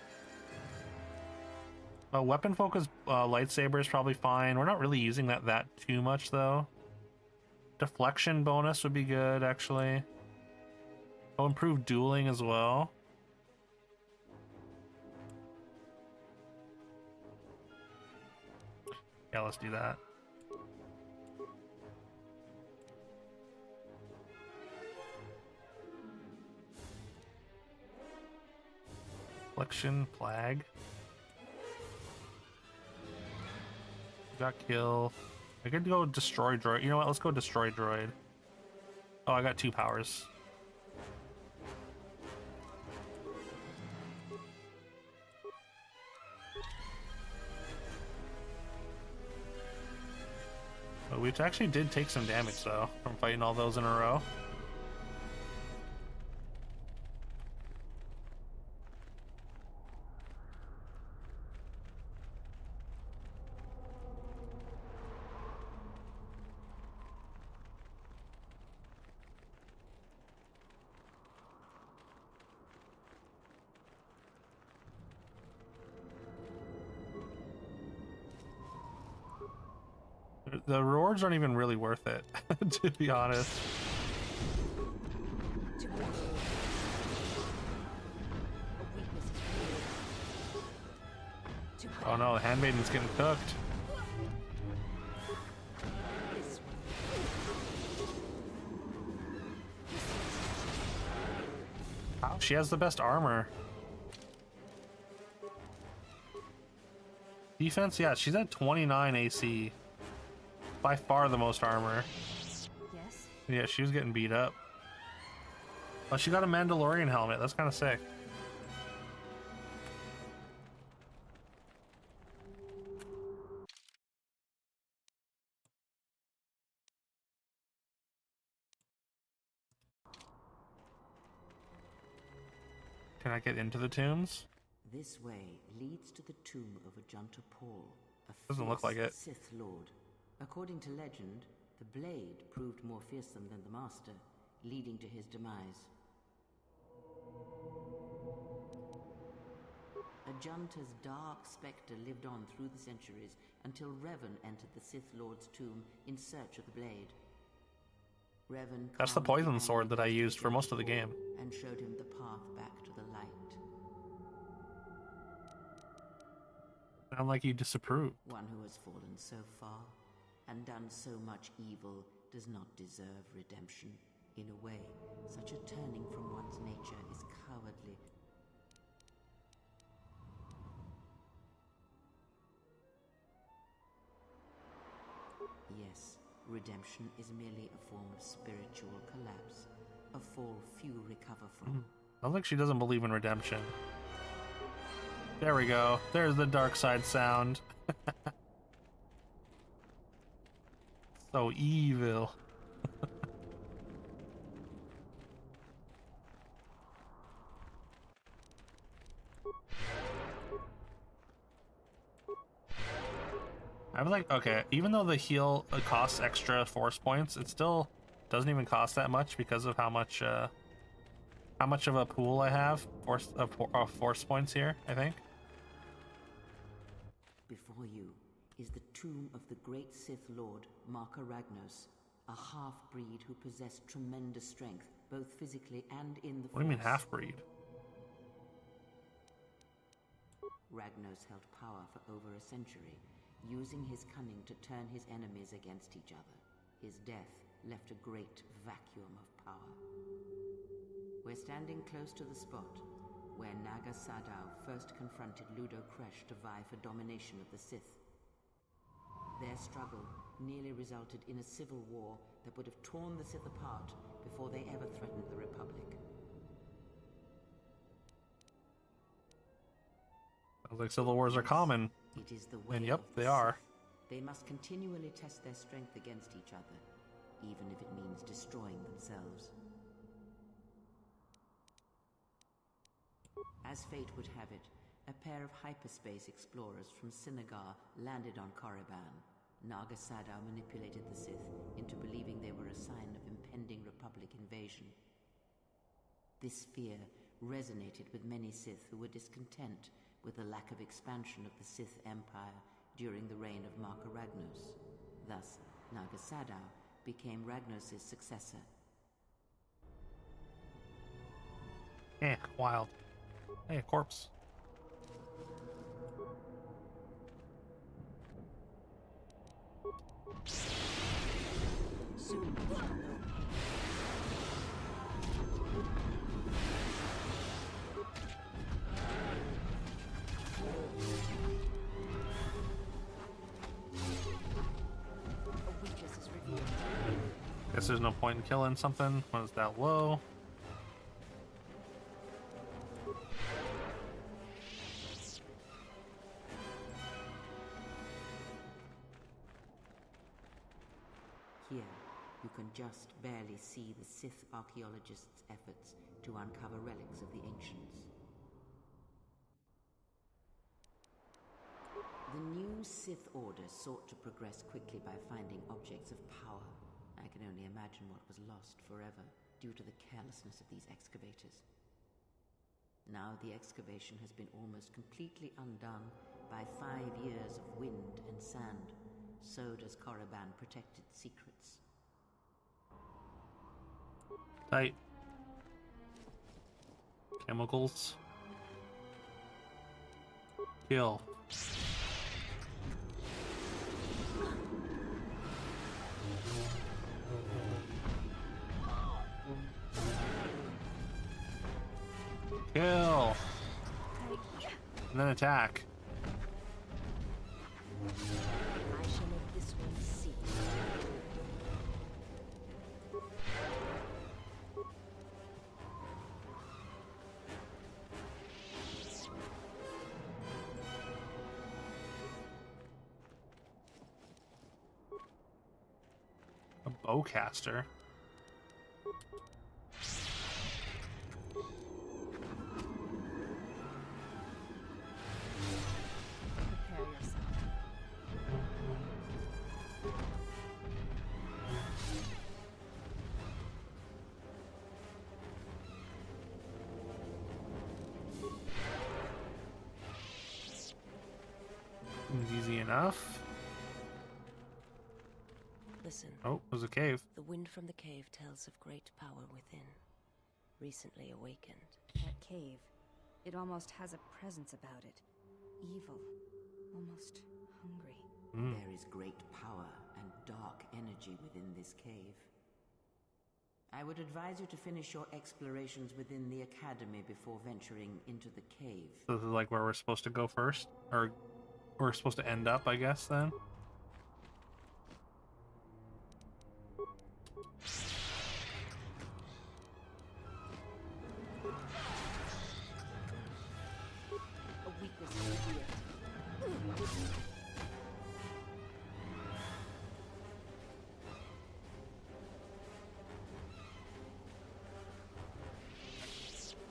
Weapon focus lightsaber is probably fine. We're not really using that too much though. Deflection bonus would be good actually. I'll improve dueling as well. Yeah, let's do that. Deflection, plague. Got kill. I could go destroy droid. You know what? Let's go destroy droid. Oh, I got 2 powers. But we actually did take some damage though from fighting all those in a row. The rewards aren't even really worth it, to be honest. Oh no, the handmaiden's getting cooked. Wow, she has the best armor. Defense, yeah, she's at 29 AC. By far the most armor. Yes. Yeah, she was getting beat up. Oh, she got a Mandalorian helmet. That's kind of sick. Can I get into the tombs? This way leads to the tomb of Ajunta Paul, a Doesn't look like it. Sith Lord. According to legend, the blade proved more fearsome than the master, leading to his demise. Ajunta's dark spectre lived on through the centuries until Revan entered the Sith Lord's tomb in search of the blade. Revan That's the poison sword that I used for most of the game. and showed him the path back to the light. Sound like you disapprove. One who has fallen so far and done so much evil does not deserve redemption. In a way, such a turning from one's nature is cowardly. Yes, redemption is merely a form of spiritual collapse, a fall few recover from. Sounds like she doesn't believe in redemption. There we go. There's the dark side sound. So evil. I was like, okay, even though the heal costs extra force points, it still doesn't even cost that much because of how much of a pool I have of force points here, I think. Before you is the tomb of the great Sith Lord, Marka Ragnos, a half-breed who possessed tremendous strength, both physically and in the Force. What do you mean half-breed? Ragnos held power for over a century, using his cunning to turn his enemies against each other. His death left a great vacuum of power. We're standing close to the spot where Naga Sadow first confronted Ludo Kresh to vie for domination of the Sith. Their struggle nearly resulted in a civil war that would have torn the Sith apart before they ever threatened the Republic. Sounds like civil wars are common. It is the way And yep, of the they are. Sith. They must continually test their strength against each other, even if it means destroying themselves. As fate would have it, a pair of hyperspace explorers from Sinagar landed on Korriban. Naga Sadow manipulated the Sith into believing they were a sign of impending Republic invasion. This fear resonated with many Sith who were discontent with the lack of expansion of the Sith Empire during the reign of Marka Ragnos. Thus, Naga Sadow became Ragnos' successor. Wild. Hey, a corpse. Soon you shall know. A weakness is revealed. Guess there's no point in killing something when it's that low. Here, you can just barely see the Sith archaeologists' efforts to uncover relics of the ancients. The new Sith Order sought to progress quickly by finding objects of power. I can only imagine what was lost forever due to the carelessness of these excavators. Now the excavation has been almost completely undone by 5 years of wind and sand. So does Korriban protected secrets. Tight. Chemicals. Kill. Kill. And then attack. I shall make this one cease. A bowcaster. Prepare yourself. Seems easy enough. Listen. Oh, there's a cave. The wind from the cave tells of great power within, recently awakened. That cave, it almost has a presence about it. Evil. Almost hungry. There is great power and dark energy within this cave. I would advise you to finish your explorations within the academy before venturing into the cave. So this is like where we're supposed to go first? Or we're supposed to end up, I guess, then? A weakness is revealed.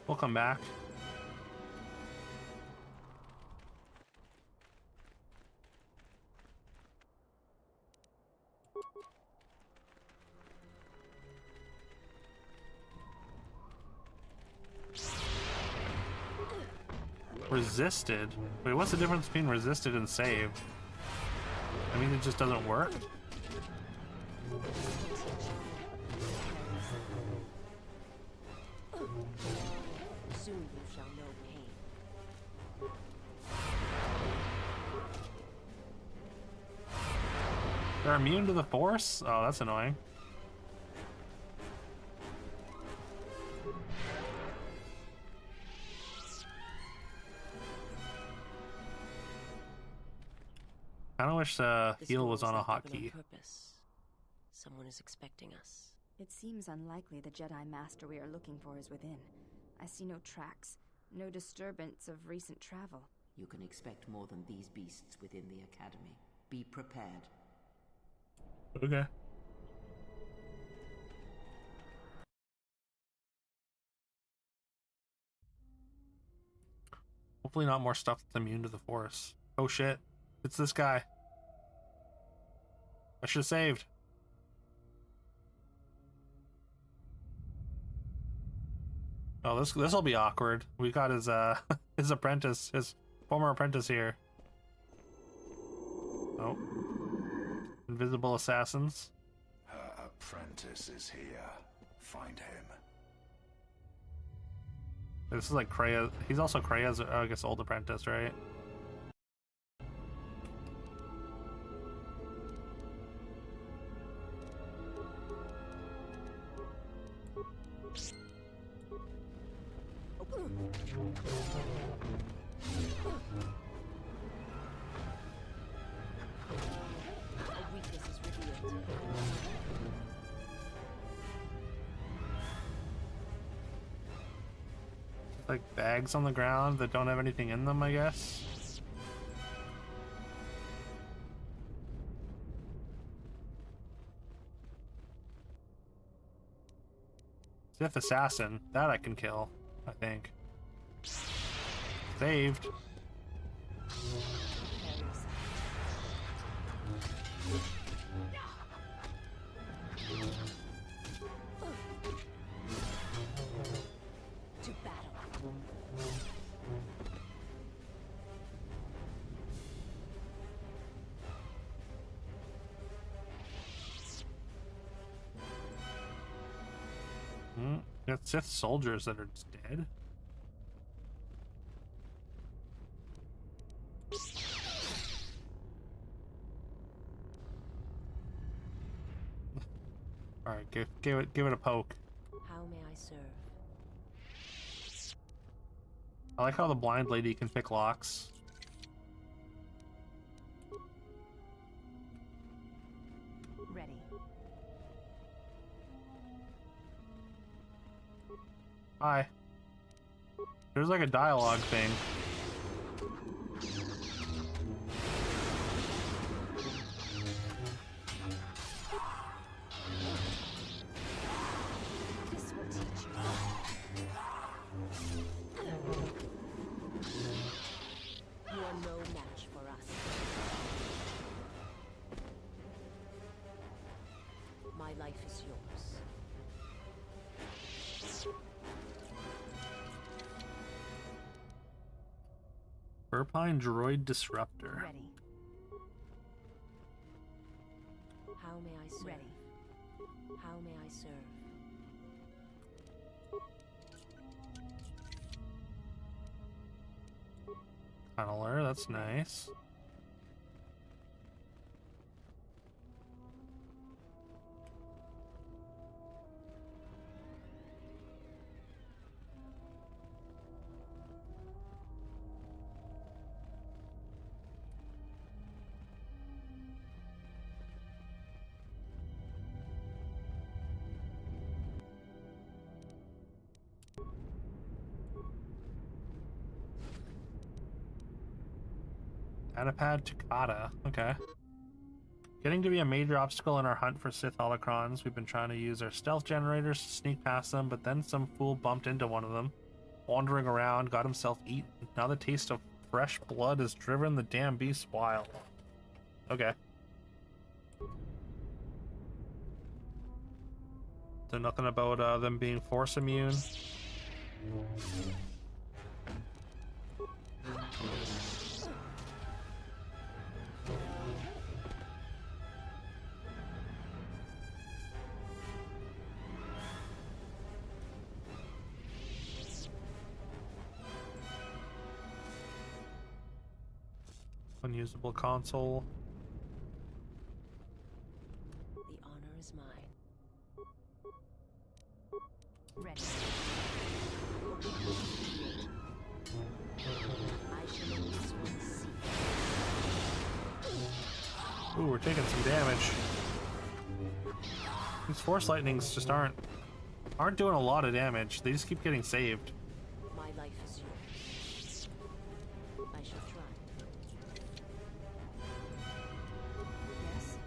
We'll come back. Resisted? Wait, what's the difference between resisted and saved? I mean, it just doesn't work? Soon you shall know pain. They're immune to the Force? Oh, that's annoying. I kinda wish This heal was door on a is like open hotkey. purpose. Someone is expecting us. It seems unlikely the Jedi Master we are looking for is within. I see no tracks, no disturbance of recent travel. You can expect more than these beasts within the academy. Be prepared. Okay. Hopefully not more stuff that's immune to the Force. Oh shit. It's this guy. I should have saved. Oh, this'll be awkward. We got his his apprentice, his former apprentice here. Oh. Invisible assassins. Her apprentice is here. Find him. This is like Kreia. He's also Kreia's, I guess, old apprentice, right? Like bags on the ground that don't have anything in them, I guess. Sith assassin, that I can kill, I think. Saved. Got Sith soldiers that are just dead. All right, give it a poke. How may I serve? I like how the blind lady can pick locks. Ready. Hi. There's like a dialogue thing. This will teach you. You are no match for us. My life is yours. Burpine droid disruptor. Ready. How may I serve? Ready. How may I serve? Tunneler, that's nice. Datapad Takata. Okay. Getting to be a major obstacle in our hunt for Sith holocrons. We've been trying to use our stealth generators to sneak past them, but then some fool bumped into one of them. Wandering around, got himself eaten. Now the taste of fresh blood has driven the damn beast wild. Okay. So nothing about them being force immune. Unusable console. The honor is mine. Ready. I shall make this one see. Ooh, we're taking some damage. These force lightnings just aren't doing a lot of damage. They just keep getting saved. My life is yours. I shall try. Yes.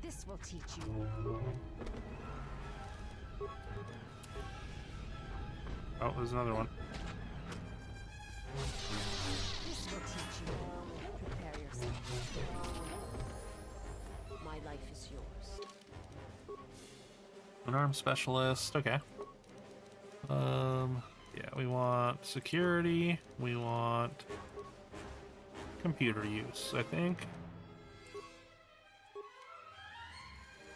This will teach you. Oh, there's another one. This will teach you. Prepare yourself. My life is yours. Unarmed specialist. Okay. Yeah, we want security. We want computer use, I think.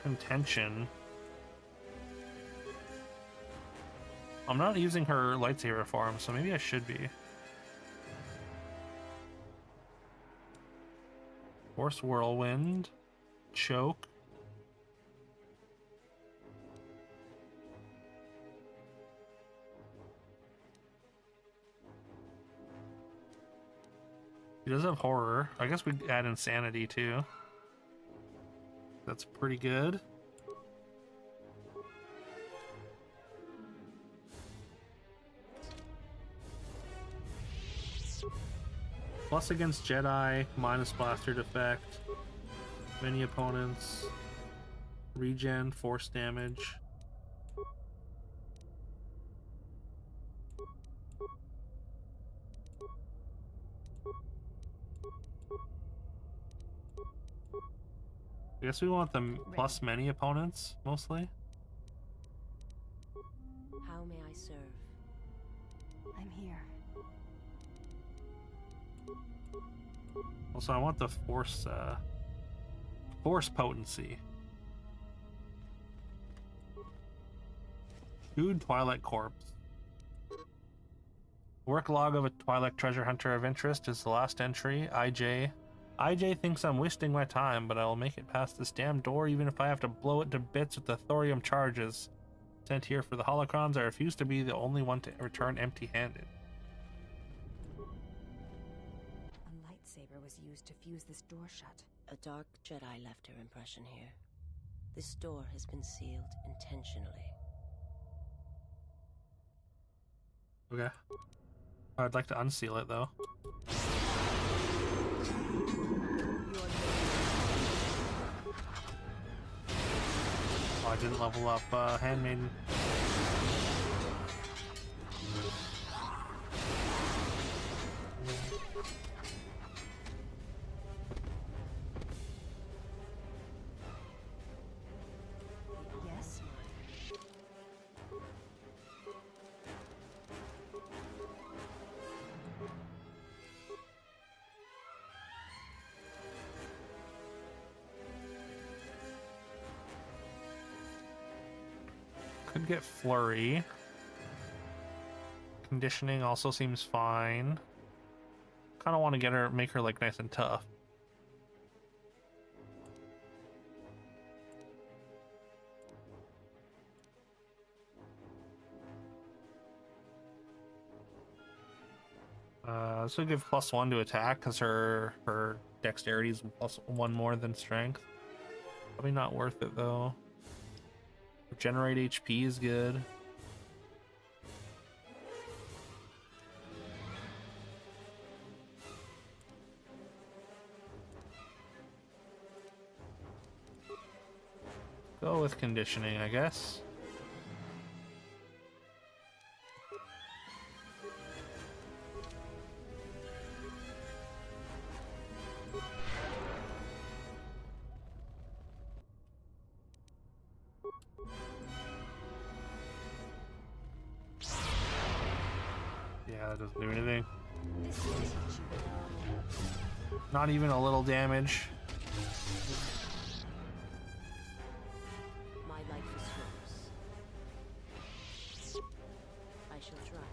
Contention. I'm not using her lightsaber form, so maybe I should be. Force whirlwind. Choke. He does have horror. I guess we'd add insanity too. That's pretty good. Plus against Jedi, minus blaster defect, many opponents, regen, force damage. I guess we want them plus many opponents, mostly. How may I serve? I'm here. Also, I want the force potency. Food Twilight Corpse. Work log of a Twilight treasure hunter of interest is the last entry. IJ thinks I'm wasting my time, but I will make it past this damn door even if I have to blow it to bits with the thorium charges. Sent here for the holocrons, I refuse to be the only one to return empty-handed. A lightsaber was used to fuse this door shut. A dark Jedi left her impression here. This door has been sealed intentionally. Okay. I'd like to unseal it, though. Oh, I didn't level up Handmaiden. Yes? Could get flurry. Conditioning also seems fine. Kind of want to get her, make her like nice and tough. This will give +1 to attack because her dexterity is +1 more than strength. Probably not worth it though. Regenerate HP is good. Go with conditioning, I guess. Yeah, that doesn't do anything. Not even a little damage. My life is yours. I shall try.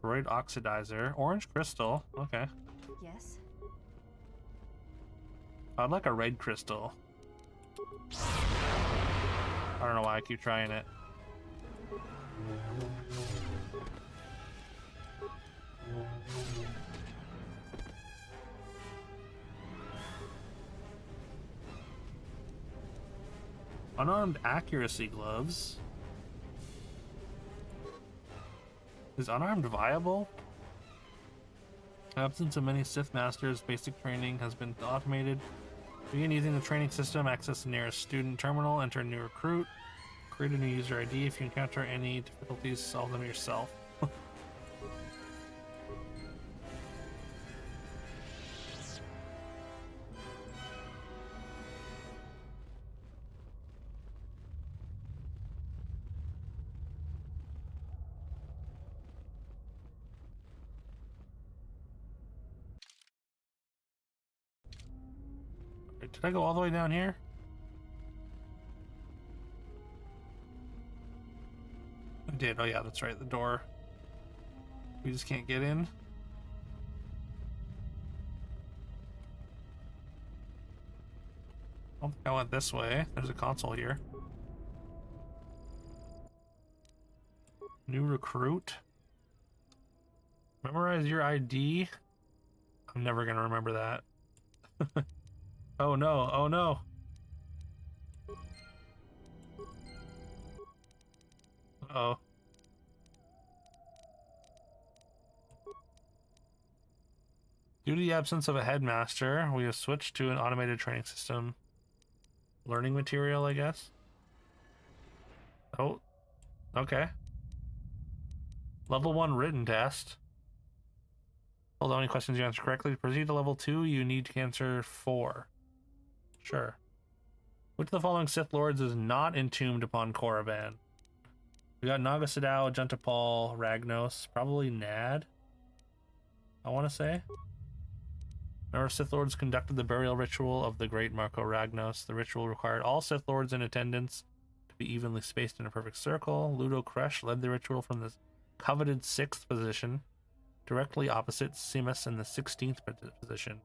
Droid oxidizer. Orange crystal. Okay. Yes? I'd like a red crystal. I don't know why I keep trying it. Unarmed accuracy gloves. Is unarmed viable? Absence of many Sith Masters, basic training has been automated. Begin using the training system, access the nearest student terminal, enter a new recruit, create a new user ID. If you encounter any difficulties, solve them yourself. Did I go all the way down here? I did. Oh yeah, that's right. The door. We just can't get in. I don't think I went this way. There's a console here. New recruit. Memorize your ID. I'm never gonna remember that. Oh no, oh no. Uh-oh. Due to the absence of a headmaster, we have switched to an automated training system. Learning material, I guess. Oh, okay. Level 1 written test. Hold on, any questions you answer correctly. To proceed to level 2, you need to answer 4. Sure. Which of the following Sith Lords is not entombed upon Korriban? We got Naga Sadao, Juntapal, Ragnos, probably Nad, I want to say. Number of Sith Lords conducted the burial ritual of the great Marco Ragnos. The ritual required all Sith Lords in attendance to be evenly spaced in a perfect circle. Ludo Kresh led the ritual from the coveted 6th position, directly opposite Simus in the 16th position.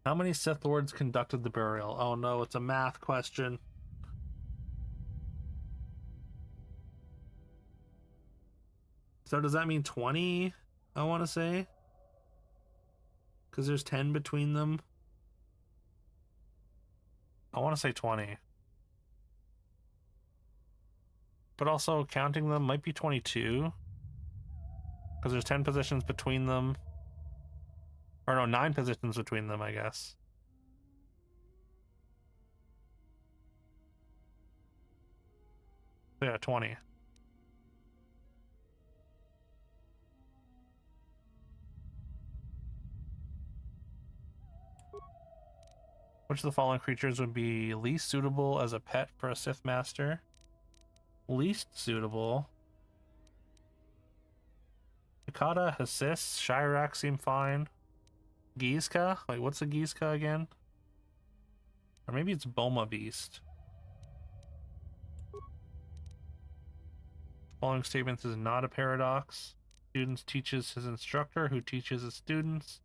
How many Sith Lords conducted the burial? Oh no, it's a math question. So does that mean 20, I want to say? Because there's 10 between them. I want to say 20. But also counting them might be 22. Because there's 10 positions between them. Or no, 9 positions between them, I guess. So yeah, 20. Which of the following creatures would be least suitable as a pet for a Sith Master? Least suitable. Takata, Hasis, Shirak seem fine. Gizka? Like, what's a Gizka again? Or maybe it's Boma Beast. Following statements is not a paradox. Students teaches his instructor, who teaches his students.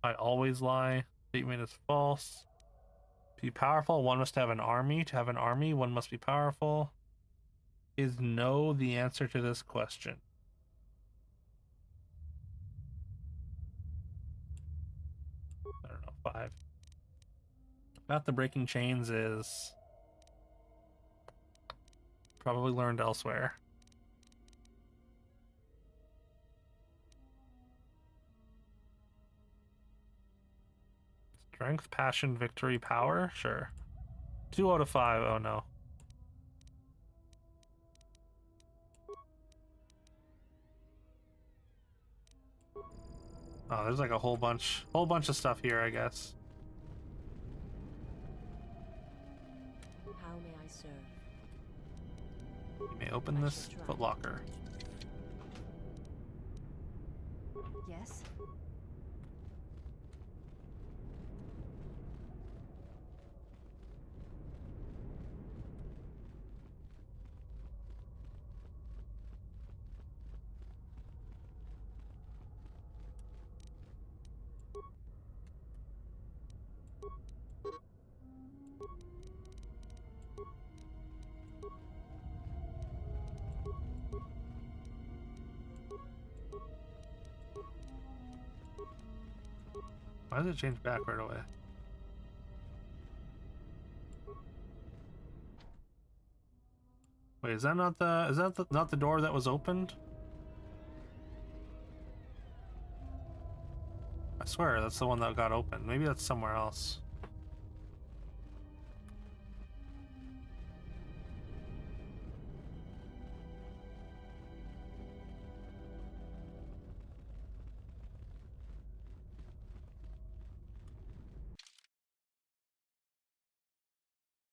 I always lie. Statement is false. To be powerful, one must have an army. To have an army, one must be powerful. Is no the answer to this question? I don't know, 5. Not the breaking chains is probably learned elsewhere. Strength, passion, victory, power? Sure. 2 out of 5. Oh no. Oh, there's like a whole bunch of stuff here, I guess. How may I serve? You may open this footlocker. Yes? Why does it change back right away? Wait, is that not not the door that was opened? I swear that's the one that got opened. Maybe that's somewhere else.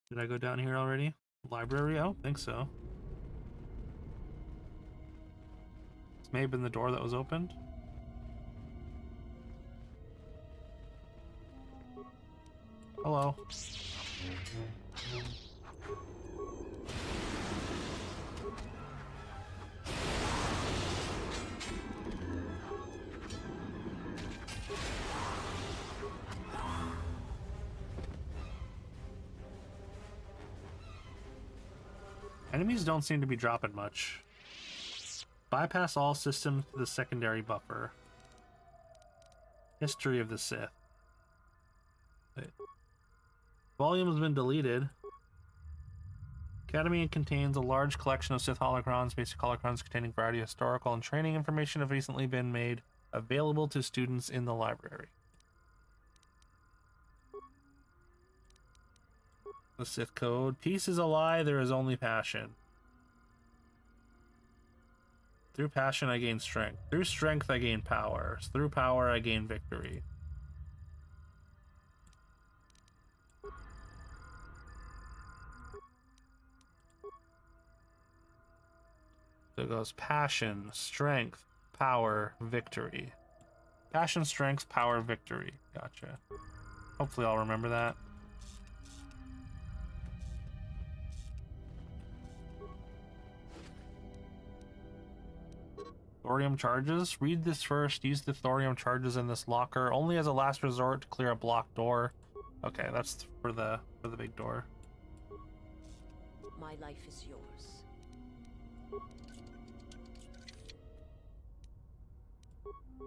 Did I go down here already? Library? I don't think so. This may have been the door that was opened. Hello. Enemies don't seem to be dropping much. Bypass all systems to the secondary buffer. History of the Sith. Wait. Volume has been deleted. Academy contains a large collection of Sith holocrons. Basic holocrons containing a variety of historical and training information have recently been made available to students in the library. The Sith Code. Peace is a lie, there is only passion. Through passion I gain strength. Through strength I gain power. Through power I gain victory. So it goes passion, strength, power, victory. Passion, strength, power, victory. Gotcha. Hopefully I'll remember that. Thorium charges. Read this first. Use the thorium charges in this locker only as a last resort to clear a blocked door. Okay, that's for the big door. My life is yours.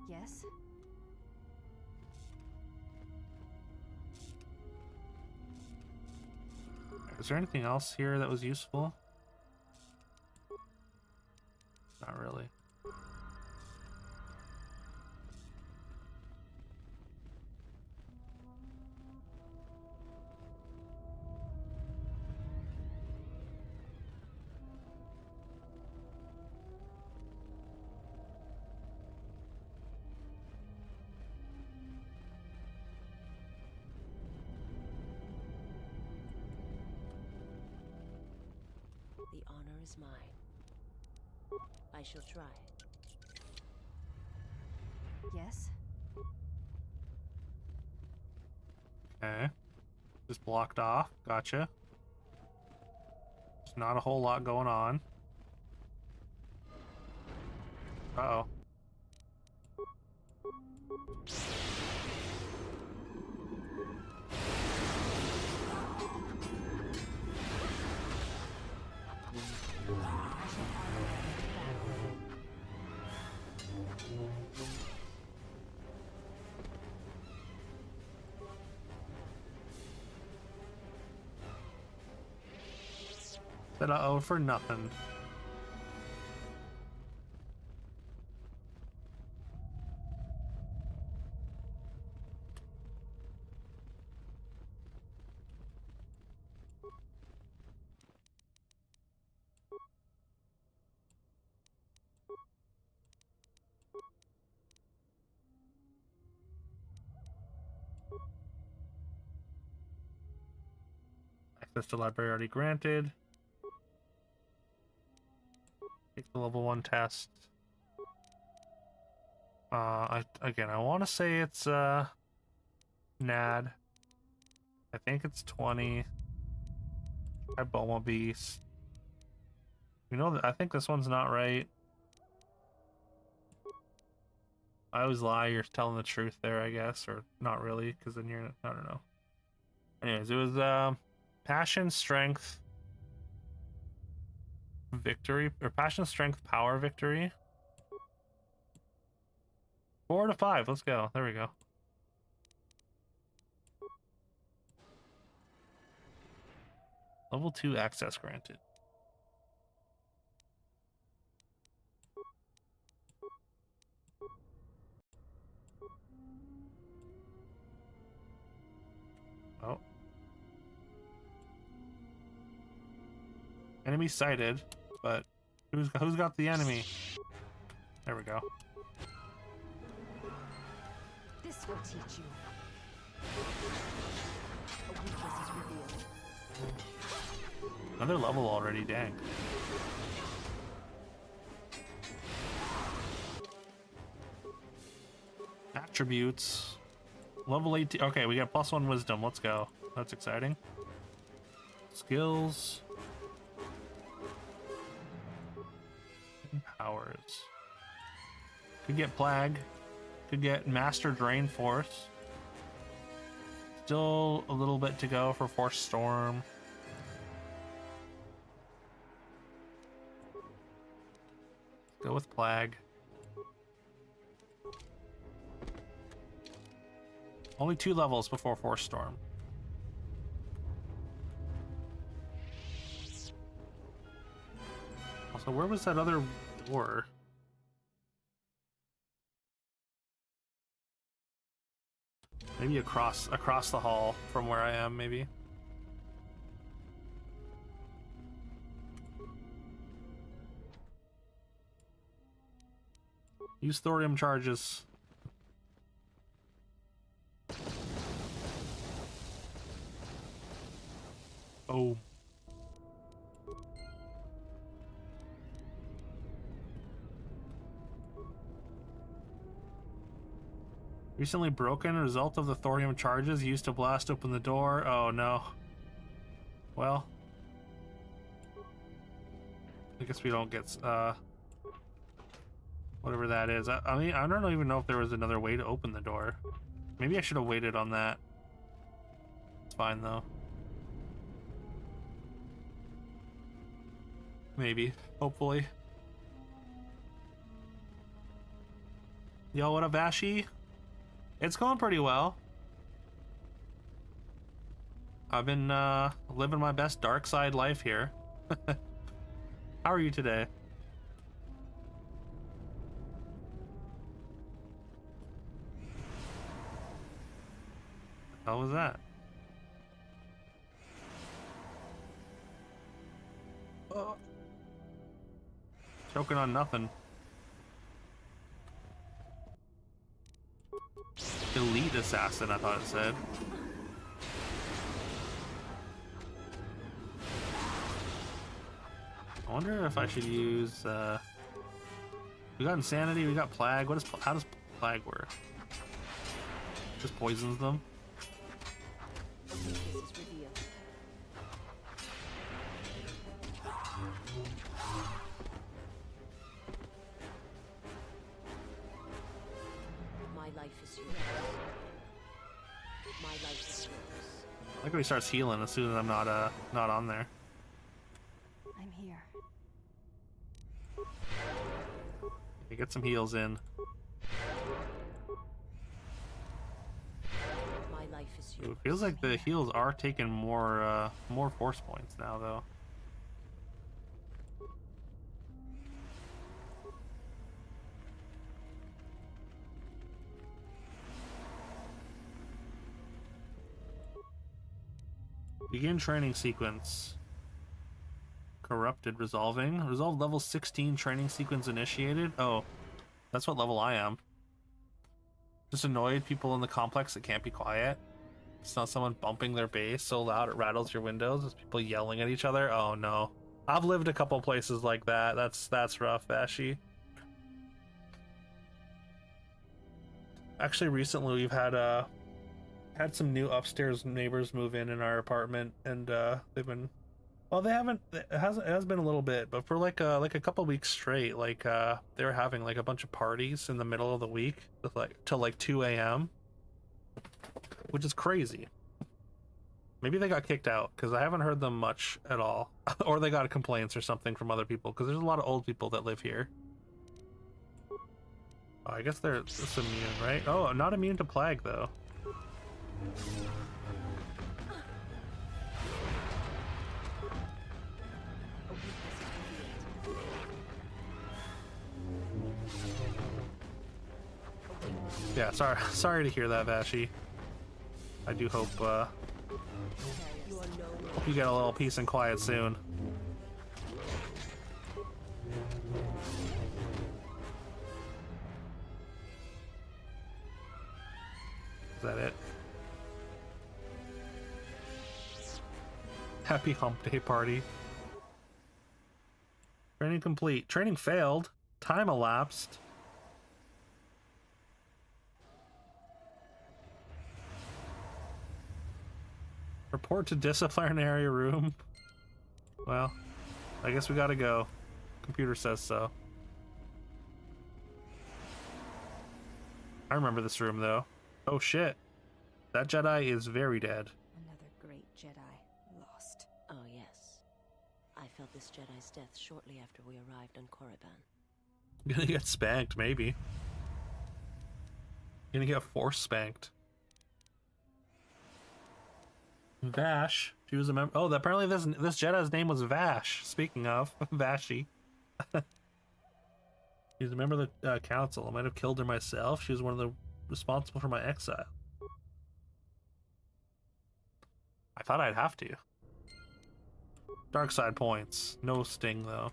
Yes? Is there anything else here that was useful? Not really. The honor is mine. I shall try. Yes? Okay. Just blocked off. Gotcha. There's not a whole lot going on. Uh-oh. Said uh-oh for nothing. Access to library already granted. Take the level 1 test. I want to say it's NAD. I think it's 20. I Boma Beast. You know that I think this one's not right. I always lie, you're telling the truth there, I guess, or not really, because then you're I don't know. Anyways, it was passion, strength, victory, or passion, strength, power, victory. 4 to 5, let's go. There we go. Level 2 access granted. Enemy sighted, but who's got the enemy? There we go. This will teach you. A weakness is revealed. Another level already, dang. Attributes. Level 18. Okay, we got +1 wisdom. Let's go. That's exciting. Skills. Powers. Could get Plague. Could get Master Drain Force. Still a little bit to go for Force Storm. Go with Plague. Only 2 levels before Force Storm. Also, where was that other door? Maybe across the hall from where I am, maybe. Use thorium charges. Oh. Recently broken, result of the thorium charges used to blast open the door. Oh no. Well, I guess we don't get whatever that is. I mean, I don't even know if there was another way to open the door. Maybe I should have waited on that. It's fine though. Maybe, hopefully. Yo, what up, Ashy? It's going pretty well. I've been living my best dark side life here. How are you today? How was that? Oh. Choking on nothing. Elite assassin, I thought it said. I wonder if I should use we got insanity, we got plague. How does plague work? Just poisons them. I like when he starts healing as soon as I'm not on there. I'm here. Okay, get some heals in. Ooh, it feels like the heals are taking more force points now, though. Begin training sequence. Corrupted resolving. Resolve level 16 training sequence initiated. Oh, that's what level I am. Just annoyed people in the complex that can't be quiet. It's not someone bumping their bass so loud it rattles your windows. It's people yelling at each other. Oh no. I've lived a couple places like that. That's rough, Ashy. Actually, recently we've had some new upstairs neighbors move in our apartment, and they've been, well, they haven't, it has been a little bit, but for like a couple weeks straight, like they were having like a bunch of parties in the middle of the week with like till like 2 a.m., which is crazy. Maybe they got kicked out because I haven't heard them much at all, or they got complaints or something from other people, because there's a lot of old people that live here. Oh, I guess they're just immune, right? Oh, not immune to plague though. Yeah, sorry to hear that, Vashi. I do hope you get a little peace and quiet soon. Is that it? Happy hump day party. Training complete. Training failed. Time elapsed. Report to disciplinary room. Well, I guess we gotta go. Computer says so. I remember this room though. Oh shit. That Jedi is very dead. Another great Jedi lost. Oh, yes. I felt this Jedi's death shortly after we arrived on Korriban. Gonna get spanked, maybe. Gonna get force spanked. Vash. She was a member. Oh, apparently this Jedi's name was Vash. Speaking of Vashi. She was a member of the council. I might have killed her myself. She was one of the responsible for my exile. I thought I'd have to. Dark side points. No sting though.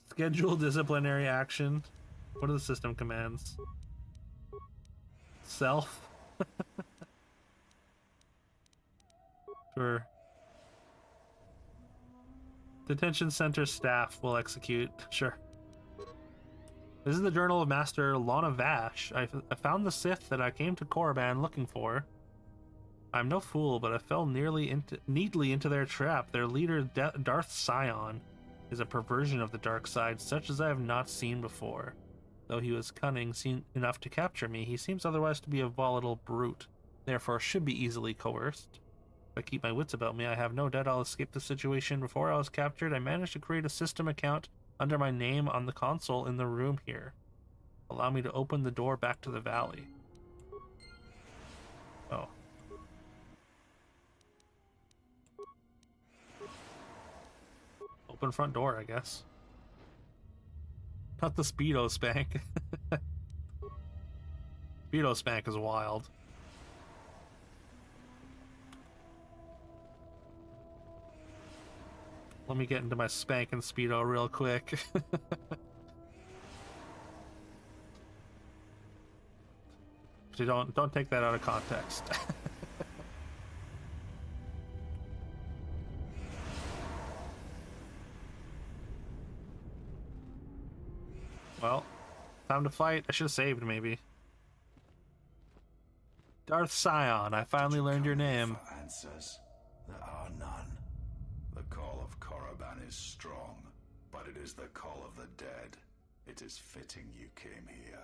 Schedule disciplinary action. What are the system commands? Self. Sure. Detention center staff will execute. Sure. This is the journal of Master Lana Vash. I found the Sith that I came to Korriban looking for. I'm no fool, but I fell neatly into their trap. Their leader, Darth Sion, is a perversion of the dark side, such as I have not seen before. Though he was cunning enough to capture me, he seems otherwise to be a volatile brute, therefore should be easily coerced. If I keep my wits about me, I have no doubt I'll escape the situation. Before I was captured, I managed to create a system account under my name on the console in the room here. Allow me to open the door back to the valley. Oh. Open front door, I guess. Not the Speedo spank. Speedo spank is wild. Let me get into my spank and Speedo real quick. So don't take that out of context. Well, time to fight. I should have saved, maybe. Darth Sion, I finally learned your name. For answers, there are none. The call of Korriban is strong, but it is the call of the dead. It is fitting you came here.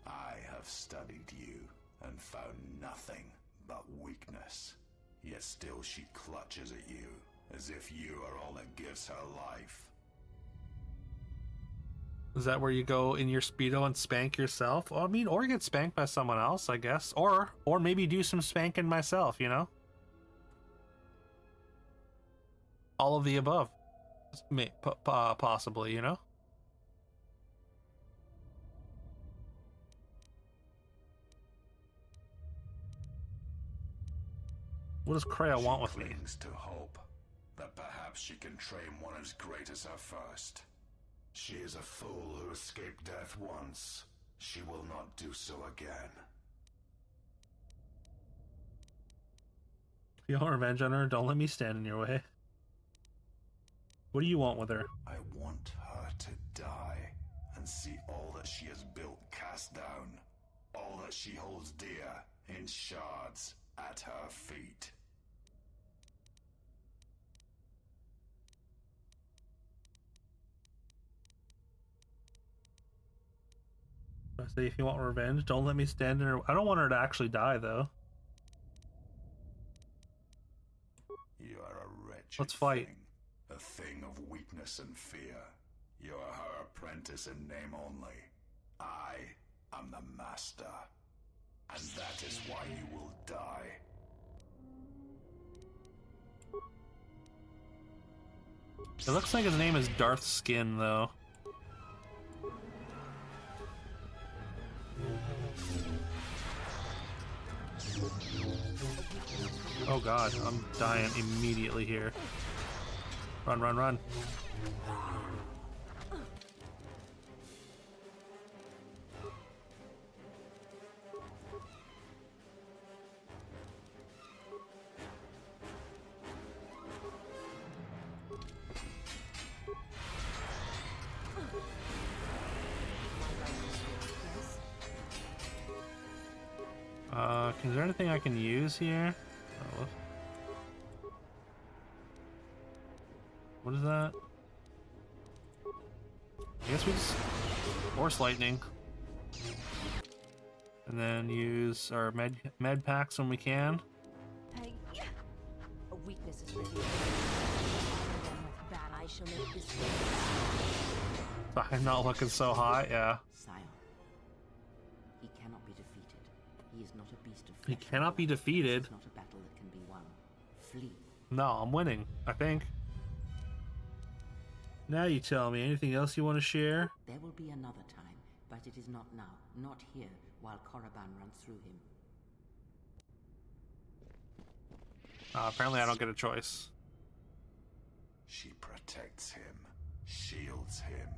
I have studied you and found nothing but weakness. Yet still she clutches at you, as if you are all that gives her life. Is that where you go in your Speedo and spank yourself? Well, I mean, or get spanked by someone else, I guess. Or maybe do some spanking myself, you know? All of the above. Possibly, you know? What does Kreia want with me? She clings to hope that perhaps she can train one as great as her first. She is a fool who escaped death once. She will not do so again. If you want revenge on her, don't let me stand in your way. What do you want with her? I want her to die and see all that she has built cast down. All that she holds dear in shards at her feet. I say, if you want revenge, don't let me stand in her. I don't want her to actually die, though. You are a wretched Let's fight. A thing of weakness and fear. You are her apprentice in name only. I am the master. And that is why you will die. It looks like his name is Darth Skin, though. Oh god, I'm dying immediately here. Run, run, run. Is there anything I can use here? Oh, what is that? I guess we just force lightning. And then use our med packs when we can. A weakness is revealed. Bad I shall make this I'm not looking so hot, yeah. Sire, he cannot be defeated. He is not a beast of He flesh. cannot be defeated. It's not a battle that can be won. Flee. No, I'm winning, I think. Now you tell me, anything else you want to share? There will be another time, but it is not now, not here, while Korriban runs through him. Apparently I don't get a choice. She protects him, shields him.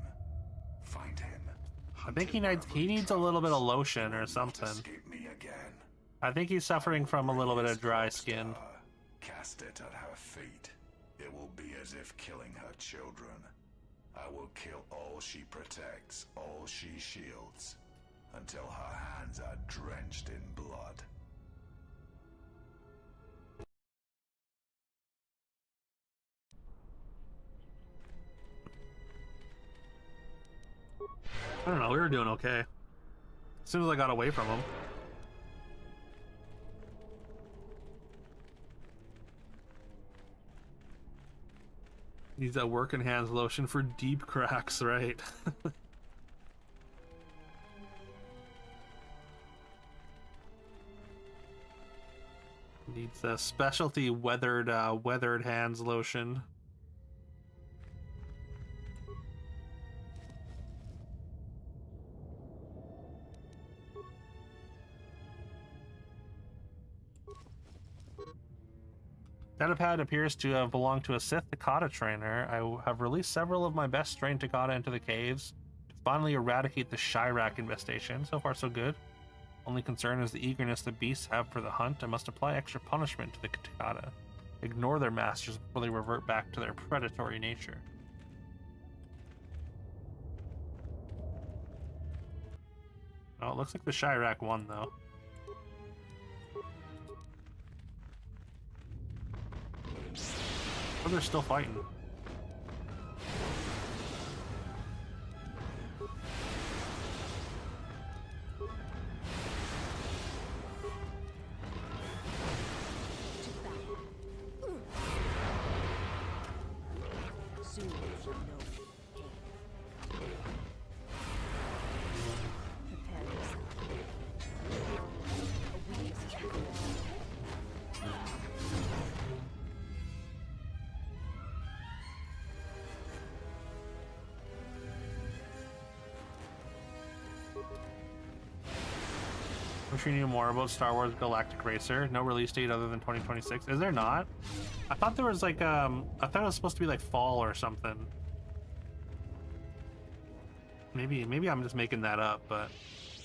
Find him. I think he needs a little bit of lotion or something. Me again. I think he's suffering from a little bit of dry skin. Cast it at her feet. It will be as if killing her children. I will kill all she protects, all she shields, until her hands are drenched in blood. I don't know, we were doing okay. As soon as I got away from him. Needs that working hands lotion for deep cracks, right? Needs a specialty weathered hands lotion. Datapad appears to have belonged to a Sith Takata trainer. I have released several of my best trained Takata into the caves to finally eradicate the Chirac infestation. So far, so good. Only concern is the eagerness the beasts have for the hunt. I must apply extra punishment to the Takata. Ignore their masters before they revert back to their predatory nature. Oh, it looks like the Chirac won, though. Oh, they're still fighting. Soon you shall know pain. Prepare yourself. A weakness is revealed. Wish we knew more about Star Wars Galactic Racer. No release date other than 2026. Is there not? I thought there was like I thought it was supposed to be like fall or something. Maybe I'm just making that up, but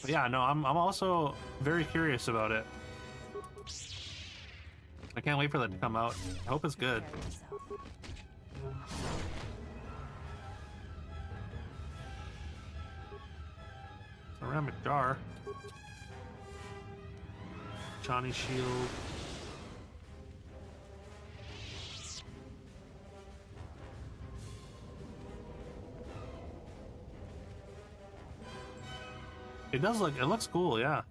yeah, no, I'm also very curious about it. I can't wait for that to come out. I hope it's good. Ceramic jar. Johnny Shield. It looks cool, yeah.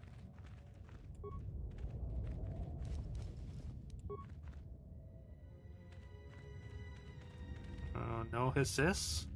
No assist.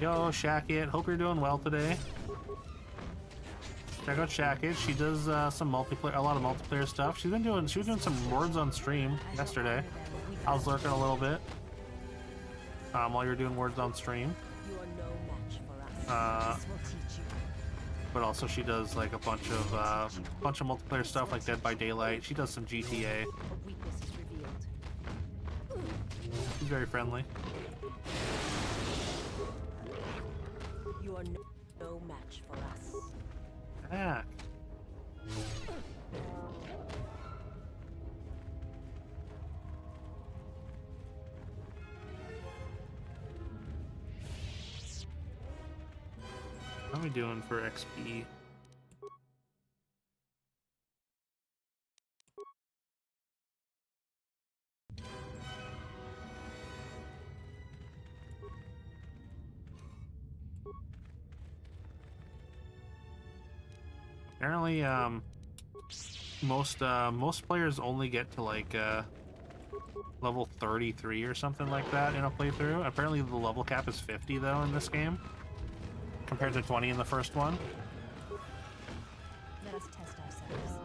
Yo, Shackit, hope you're doing well today. Check out Shackit. She does some multiplayer, a lot of multiplayer stuff. She was doing some words on stream yesterday. I was lurking a little bit while you were doing words on stream. You are no match for us. This will teach you. but also she does like a bunch of multiplayer stuff like Dead by Daylight. She does some GTA. A weakness is revealed. She's very friendly. You are no match for us. Ah. What are we doing for XP? Apparently, most players only get to like level 33 or something like that in a playthrough. Apparently, the level cap is 50 though in this game, compared to 20 in the first one. Let us test ourselves.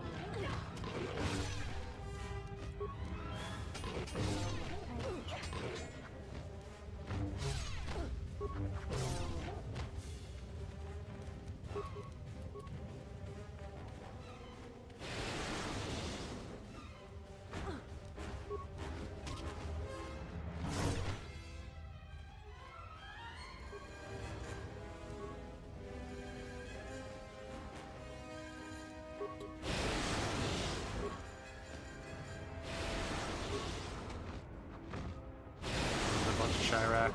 A bunch of Chirac.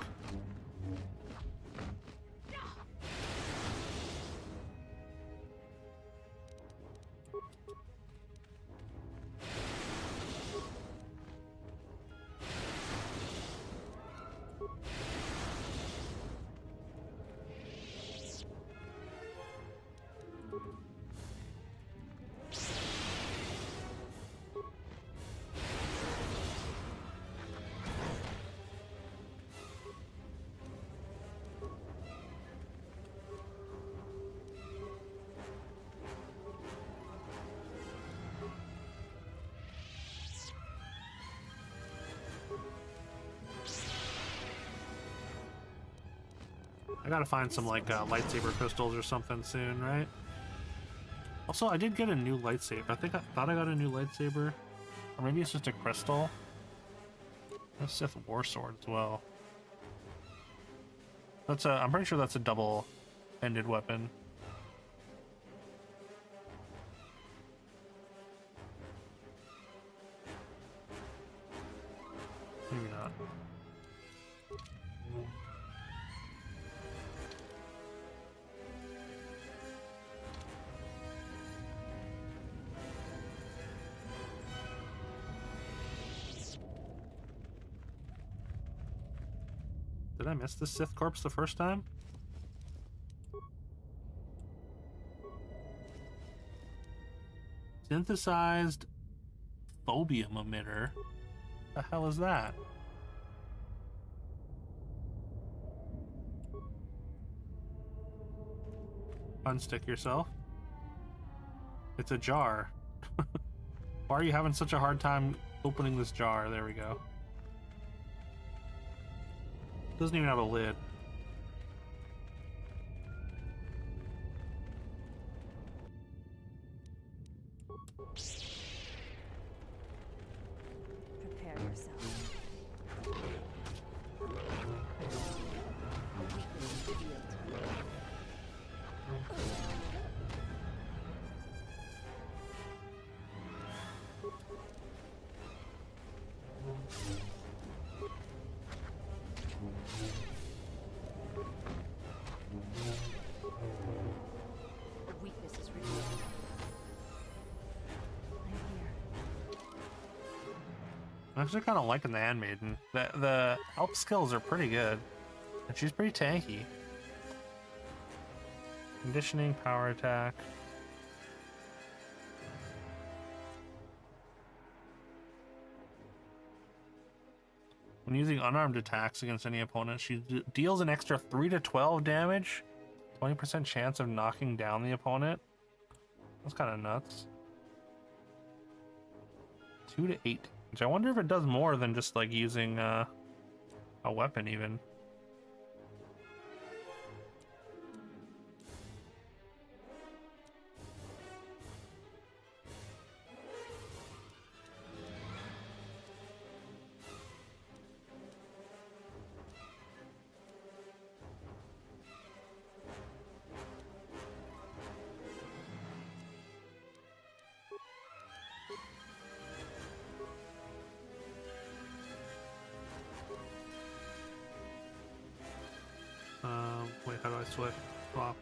I gotta find some like lightsaber crystals or something soon, right? Also, I did get a new lightsaber. I thought I got a new lightsaber, or maybe it's just a crystal. A Sith War Sword as well. That's a. I'm pretty sure that's a double-ended weapon. Maybe not. Did I miss the Sith corpse the first time? Synthesized phobium emitter. The hell is that? Unstick yourself. It's a jar. Why are you having such a hard time opening this jar? There we go. Doesn't even have a lid. Prepare yourself. A weakness is revealed. I'm actually kind of liking the Handmaiden. The help skills are pretty good, and she's pretty tanky. Conditioning, power attack. When using unarmed attacks against any opponent, she deals an extra 3 to 12 damage, 20% chance of knocking down the opponent. That's kind of nuts. 2 to 8 damage. I wonder if it does more than just like using a weapon even. switch swap.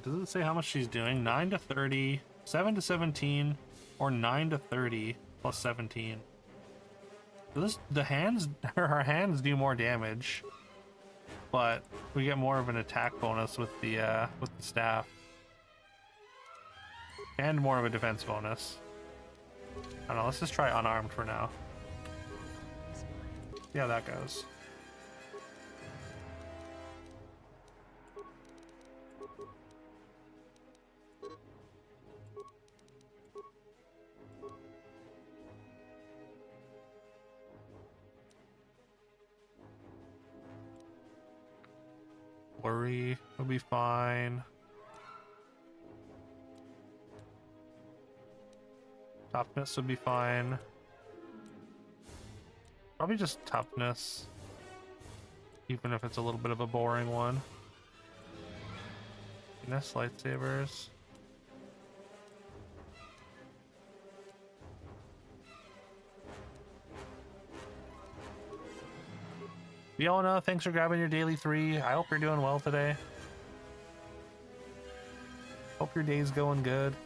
Does it say how much she's doing? 9 to 30, 7 to 17, or 9 to 30 plus 17. So the hands, her hands do more damage, but we get more of an attack bonus with the staff, and more of a defense bonus. I don't know. Let's just try unarmed for now. See how that goes. Worry will be fine. Toughness would be fine. Probably just toughness, even if it's a little bit of a boring one. Finesse lightsabers. Fiona, thanks for grabbing your daily 3. I hope you're doing well today. Hope your day's going good.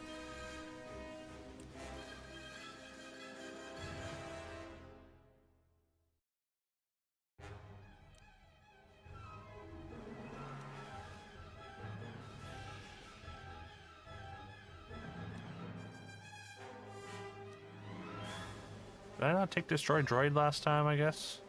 Did I not take Destroy Droid last time, I guess?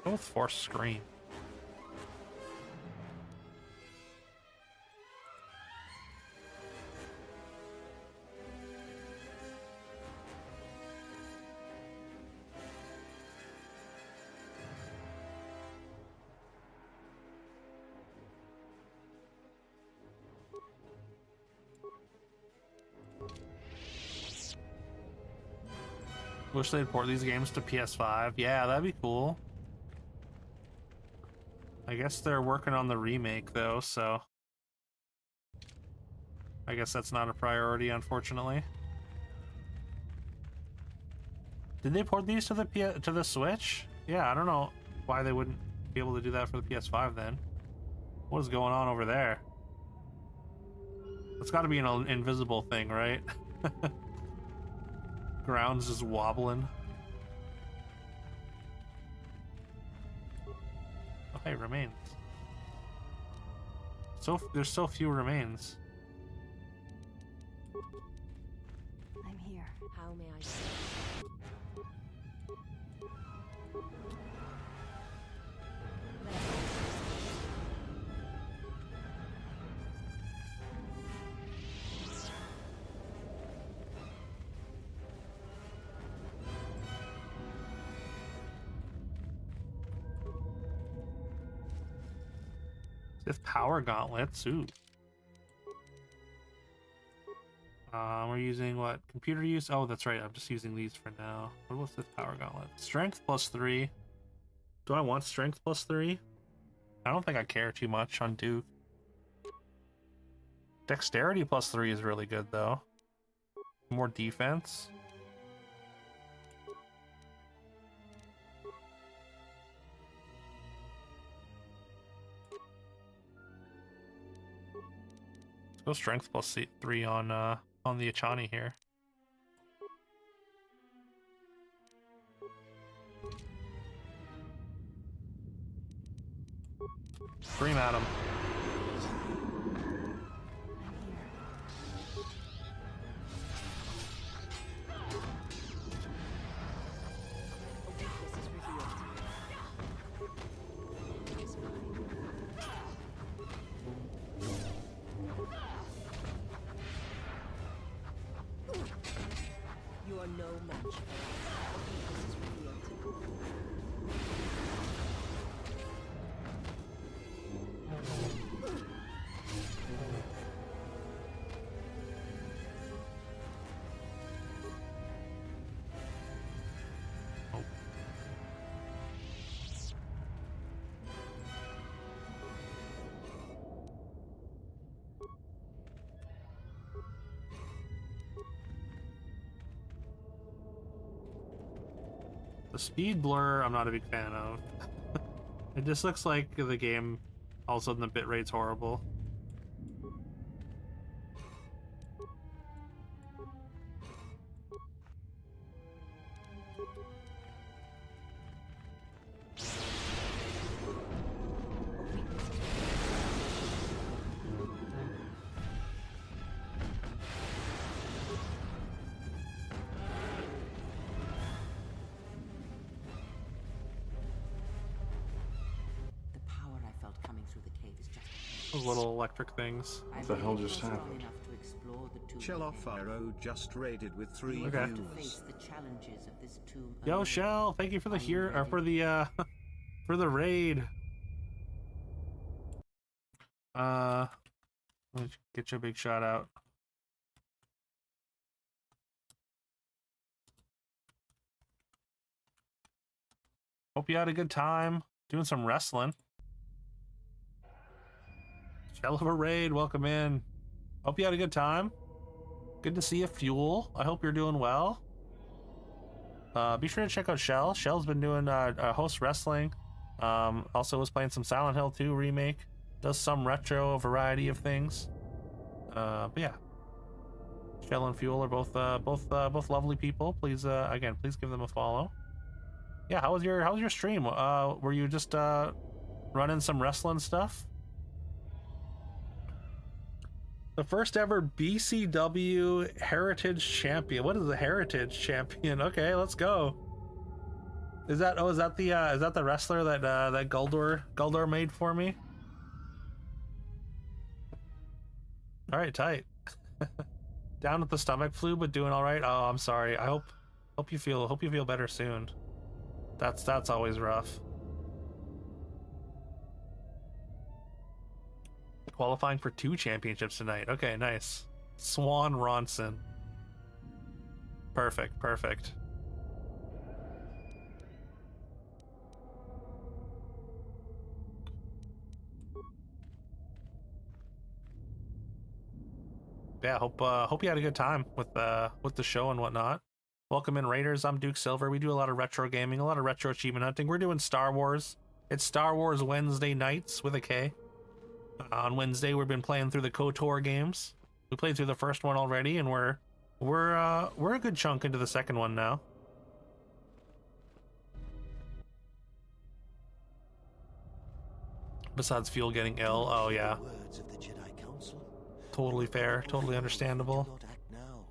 Go with Force Screen. Wish they'd port these games to PS5. Yeah, that'd be cool. I guess they're working on the remake though, so I guess that's not a priority, unfortunately. Did they port these to the Switch? Yeah, I don't know why they wouldn't be able to do that for the PS5 then. What is going on over there? It's got to be an invisible thing, right? Ground's just wobbling. Oh, hey, remains. There's so few remains. I'm here. How may I say? Sith Power Gauntlets, ooh. We're using what? Computer use? Oh, that's right, I'm just using these for now. What was Sith Power Gauntlet? Strength +3. Do I want Strength +3? I don't think I care too much on Duke. Dexterity +3 is really good, though. More defense. Go Strength +3 on the Achani here. Scream at him. You are no match. This is revealed. The speed blur, I'm not a big fan of. It just looks like the game, all of a sudden the bitrate's horrible. Those little electric things. What the hell just happened? Chellofaro just raided with 3 Okay. views. Yo, Shell, thank you for the for the raid. Let's get you a big shout out. Hope you had a good time doing some wrestling. Shell of a raid, welcome in. Hope you had a good time. Good to see you, Fuel. I hope you're doing well. Be sure to check out Shell. Shell's been doing host wrestling. Also was playing some Silent Hill 2 remake. Does some retro variety of things. But yeah, Shell and Fuel are both lovely people. Please again, please give them a follow. Yeah, how was your stream? Were you just running some wrestling stuff? The first ever BCW Heritage Champion. What is the Heritage Champion? Okay, let's go. Is that the wrestler that that KotOR made for me? All right, tight. Down with the stomach flu, but doing all right. Oh, I'm sorry. I hope you feel better soon. That's always rough. Qualifying for 2 championships tonight. Okay, nice. Swan Ronson. Perfect. Yeah, hope you had a good time with the show and whatnot. Welcome in, Raiders. I'm Duke Silver. We do a lot of retro gaming, a lot of retro achievement hunting. We're doing Star Wars. It's Star Wars Wednesday nights with a K. On Wednesday, we've been playing through the KotOR games. We played through the first one already, and we're a good chunk into the second one now. Besides Fuel getting ill, oh yeah. Totally fair, totally understandable. Now.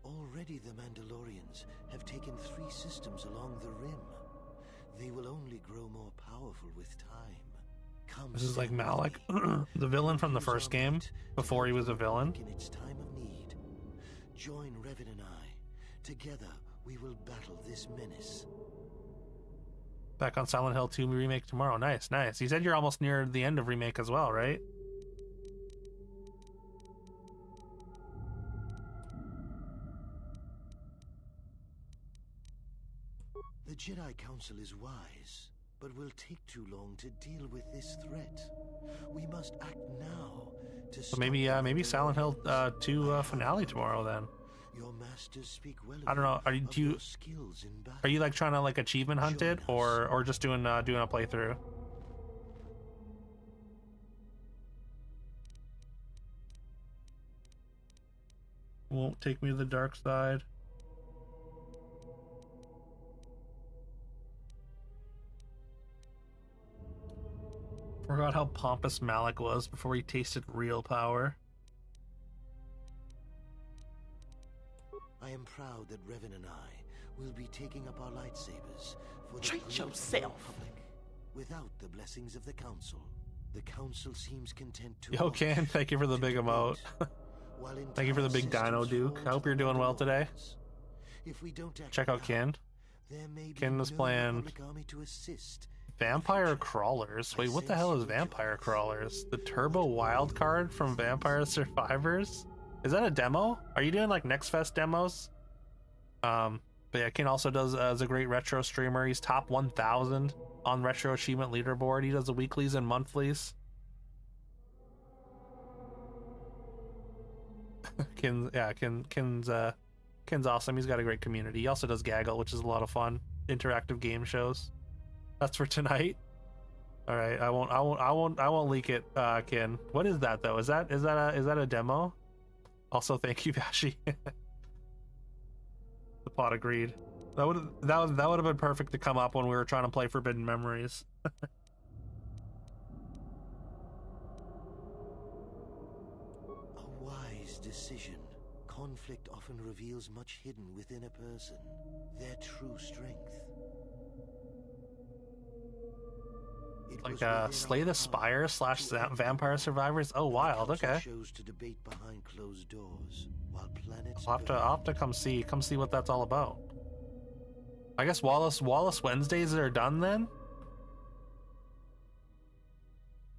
Already the Mandalorians have taken 3 systems along the rim. They will only grow more powerful with time. This is like Malik, the villain from the first game, before he was a villain. In its time of need. Join Revan and I. Together we will battle this menace. Back on Silent Hill 2 remake tomorrow. Nice. You said you're almost near the end of remake as well, right? The Jedi Council is wise, but will take too long to deal with this threat. We must act now to So maybe Silent Hill 2 finale tomorrow then. Your masters speak well I don't know. Are you like trying to like achievement hunt it, or just doing a playthrough? Won't take me to the dark side. Forgot how pompous Malik was before he tasted real power. I am proud that Revan and I will be taking up our lightsabers for the Treat good of the yourself. Republic. Without the blessings of the Council seems content to Yo, Ken, thank you for the big emote. Thank you for the big dino, Duke. I hope you're doing well today. If we don't act Check out Ken. there may be Ken was no playing Republic army to assist. Vampire Crawlers. Wait, what the hell is Vampire Crawlers? The Turbo Wildcard from Vampire Survivors? Is that a demo? Are you doing like Next Fest demos? But yeah, Ken also does as a great retro streamer. He's top 1,000 on Retro Achievement Leaderboard. He does the weeklies and monthlies. Ken's awesome. He's got a great community. He also does Gaggle, which is a lot of fun. interactive game shows. That's for tonight. All right, I won't leak it, Kin. What is that though? Is that a demo? Also, thank you, Bashi. The pot agreed. That would have been perfect to come up when we were trying to play Forbidden Memories. A wise decision. Conflict often reveals much hidden within a person, their true strength. Like Slay the Spire / Vampire Survivors. Oh, wild. Okay. Chose to debate behind closed doors, while planets I'll have to come see what that's all about. I guess Wallace Wednesdays are done then.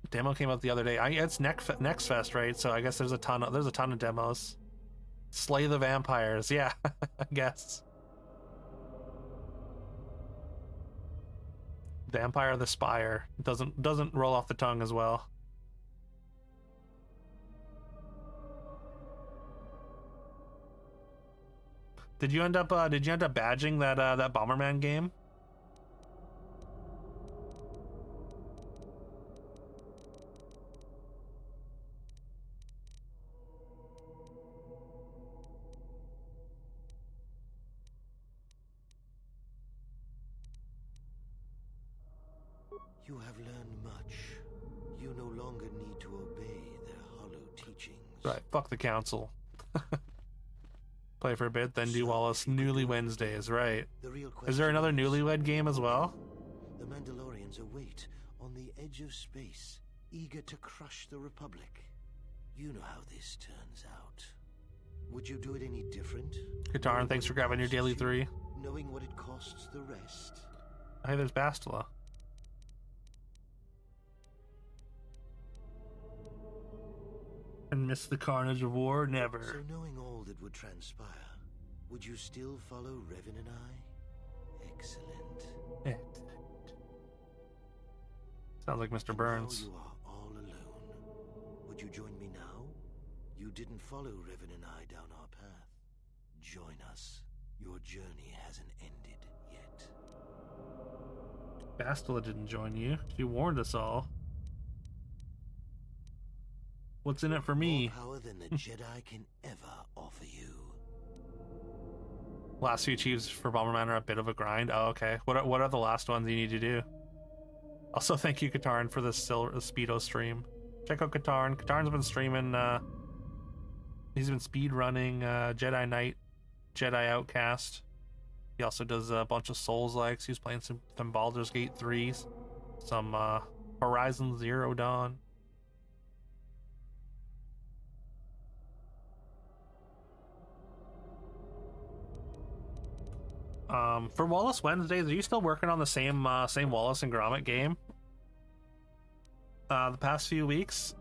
Demo came out the other day. It's Next Fest, right? So I guess there's a ton of demos. Slay the Vampires. Yeah, I guess. Vampire the Spire doesn't roll off the tongue as well. Did you end up badging that Bomberman game? You have learned much. You no longer need to obey their hollow teachings. Right, fuck the council. Play for a bit, then do Wallace Newly Wednesdays, right. Is there another Newlywed game as well? The Mandalorians await on the edge of space, eager to crush the Republic. You know how this turns out. Would you do it any different? Katarn, thanks for grabbing your daily 3. Knowing what it costs the rest? Hey, there's Bastila. And miss the carnage of war? Never. So knowing all that would transpire, would you still follow Revan and I? Excellent. Sounds like Mr. Burns. Now you are all alone. Would you join me now? You didn't follow Revan and I down our path. Join us. Your journey hasn't ended yet. Bastila didn't join you. She warned us all. What's in it for me? More power than the Jedi can ever offer you. Last few achieves for Bomberman are a bit of a grind. Oh, okay. What are the last ones you need to do? Also, thank you, Katarn, for this Speedo stream. Check out Katarn. Katarn's been streaming. He's been speed running Jedi Knight, Jedi Outcast. He also does a bunch of Souls likes. He's playing some Baldur's Gate 3s, some Horizon Zero Dawn. For Wallace Wednesdays, are you still working on the same Wallace and Gromit game? The past few weeks.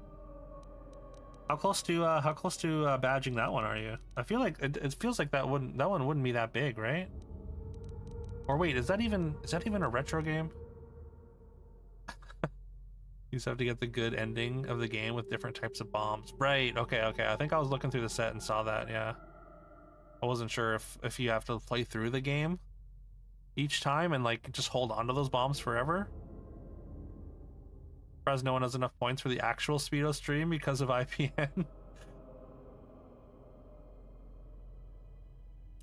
How close to badging that one are you? I feel like it feels like that one wouldn't be that big, right? Or wait, is that even a retro game? You just have to get the good ending of the game with different types of bombs. Right, okay. I think I was looking through the set and saw that, yeah. I wasn't sure if you have to play through the game each time and like just hold on to those bombs forever. Surprised no one has enough points for the actual Speedo stream because of IPN.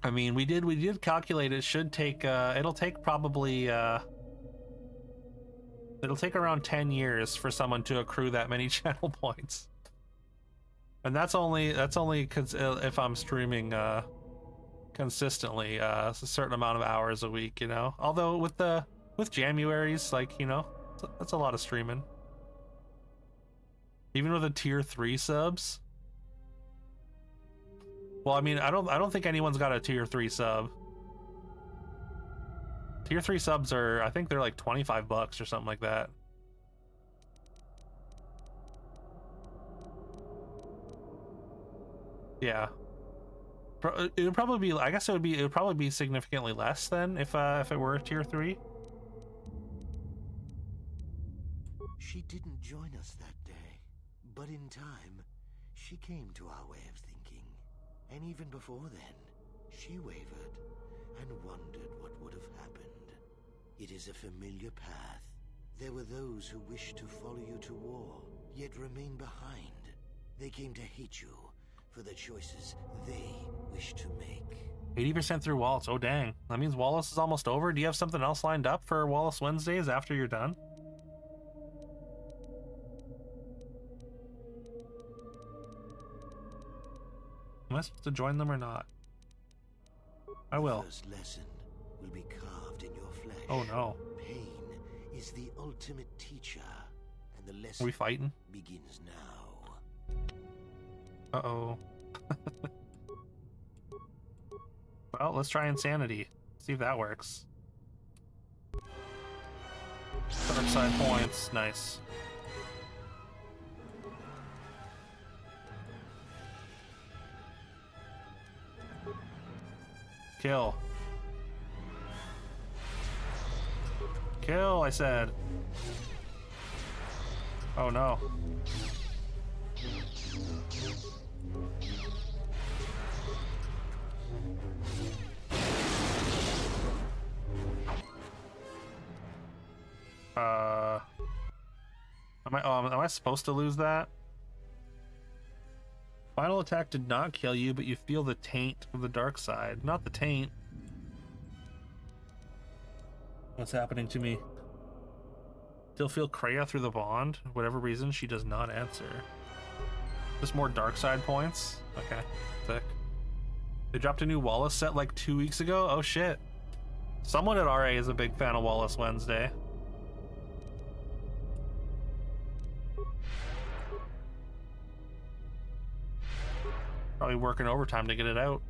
I mean, we did calculate it should take it'll take probably it'll take around 10 years for someone to accrue that many channel points. And that's only cause if I'm streaming consistently a certain amount of hours a week, you know. Although with Jamuary's, like, you know, that's a lot of streaming. Even with the tier 3 subs. Well, I mean, I don't think anyone's got a tier 3 sub. Tier 3 subs are, I think they're like $25 or something like that. Yeah. It would probably be, I guess it would probably be significantly less then if it were tier 3. She didn't join us that day, but in time, she came to our way of thinking. And even before then, she wavered and wondered what would have happened. It is a familiar path. There were those who wished to follow you to war, yet remain behind. They came to hate you for the choices they wish to make. 80% through Wallace. Oh, dang. That means Wallace is almost over. Do you have something else lined up for Wallace Wednesdays after you're done? Am I supposed to join them or not? I will. The first lesson will be carved in your flesh. Oh, no. Pain is the ultimate teacher, and the lesson Are we fighting? begins now. Uh-oh. Well, let's try Insanity. See if that works. Dark side points. Nice. Kill. Kill, I said. Oh no. Am I supposed to lose that? Final attack did not kill you, but you feel the taint of the dark side. Not the taint. What's happening to me? Still feel Kreia through the bond. Whatever reason, she does not answer. Just more dark side points. Okay, sick. They dropped a new Wallace set like 2 weeks ago. Oh shit. Someone at RA is a big fan of Wallace Wednesday. Probably working overtime to get it out.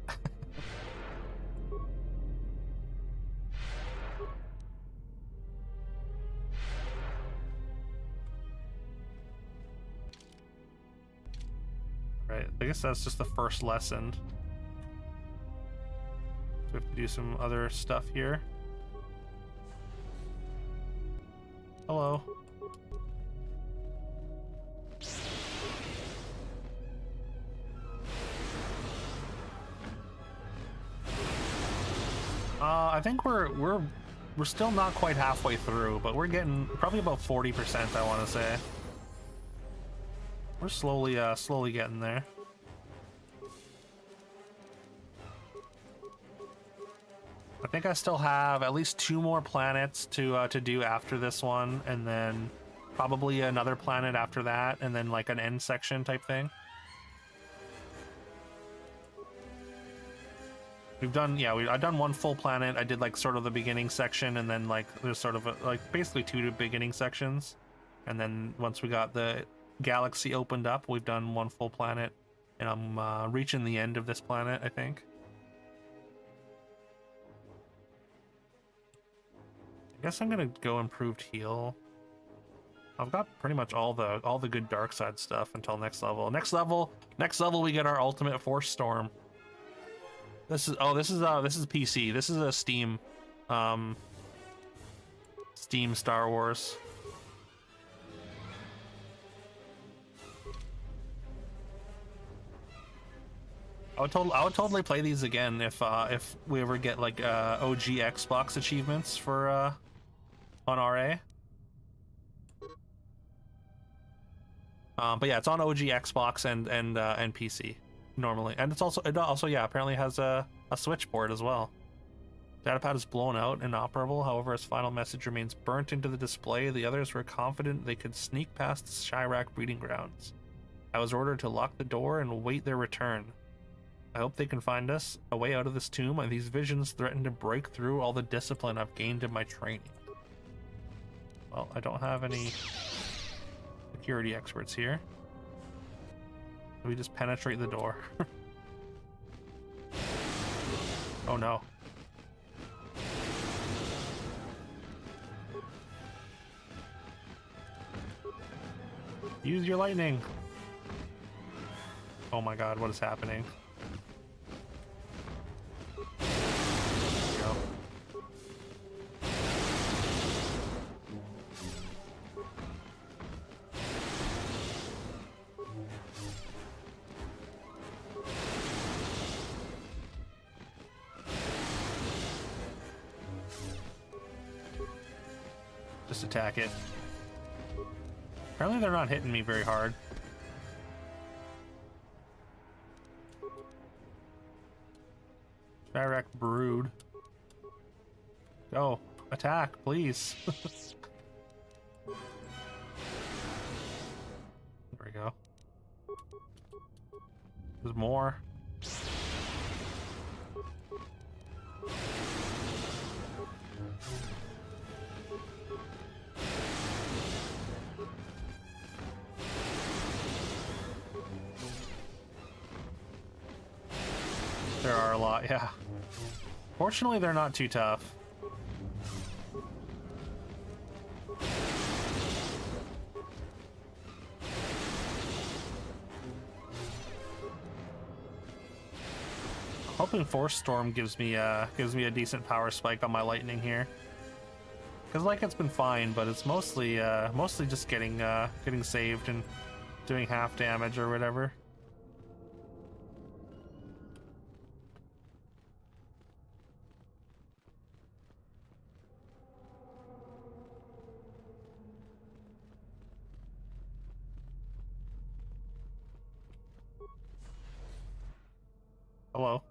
Right, I guess that's just the first lesson. We have to do some other stuff here. Hello. I think we're still not quite halfway through, but we're getting probably about 40%, I want to say. We're slowly getting there. I think I still have at least 2 more planets to do after this one, and then probably another planet after that, and then like an end section type thing. We've done, yeah, I've done 1 full planet. I did like sort of the beginning section, and then like there's sort of like basically 2 beginning sections, and then once we got the galaxy opened up, we've done 1 full planet, and I'm reaching the end of this planet, I think. I guess I'm gonna go improved heal. I've got pretty much all the good dark side stuff until next level. Next level we get our ultimate force storm. This is PC. This is a Steam Star Wars. I would totally play these again if we ever get like OG Xbox achievements for on RA. But yeah, it's on OG Xbox and PC normally, and it also yeah, apparently has a switchboard as well. Datapad is blown out, inoperable. However, his final message remains burnt into the display. The others were confident they could sneak past the Chirac breeding grounds. I was ordered to lock the door and await their return. I hope they can find us a way out of this tomb, and these visions threaten to break through all the discipline I've gained in my training. Well, I don't have any security experts here. We just penetrate the door. Oh no. Use your lightning. Oh my god, what is happening? Just attack it. Apparently they're not hitting me very hard. Direct Brood. Go. Attack, please. There we go. There's more. There are a lot, yeah. Fortunately, they're not too tough. Hoping Force Storm gives me a decent power spike on my lightning here. Cause like it's been fine, but it's mostly just getting saved and doing half damage or whatever. Hello.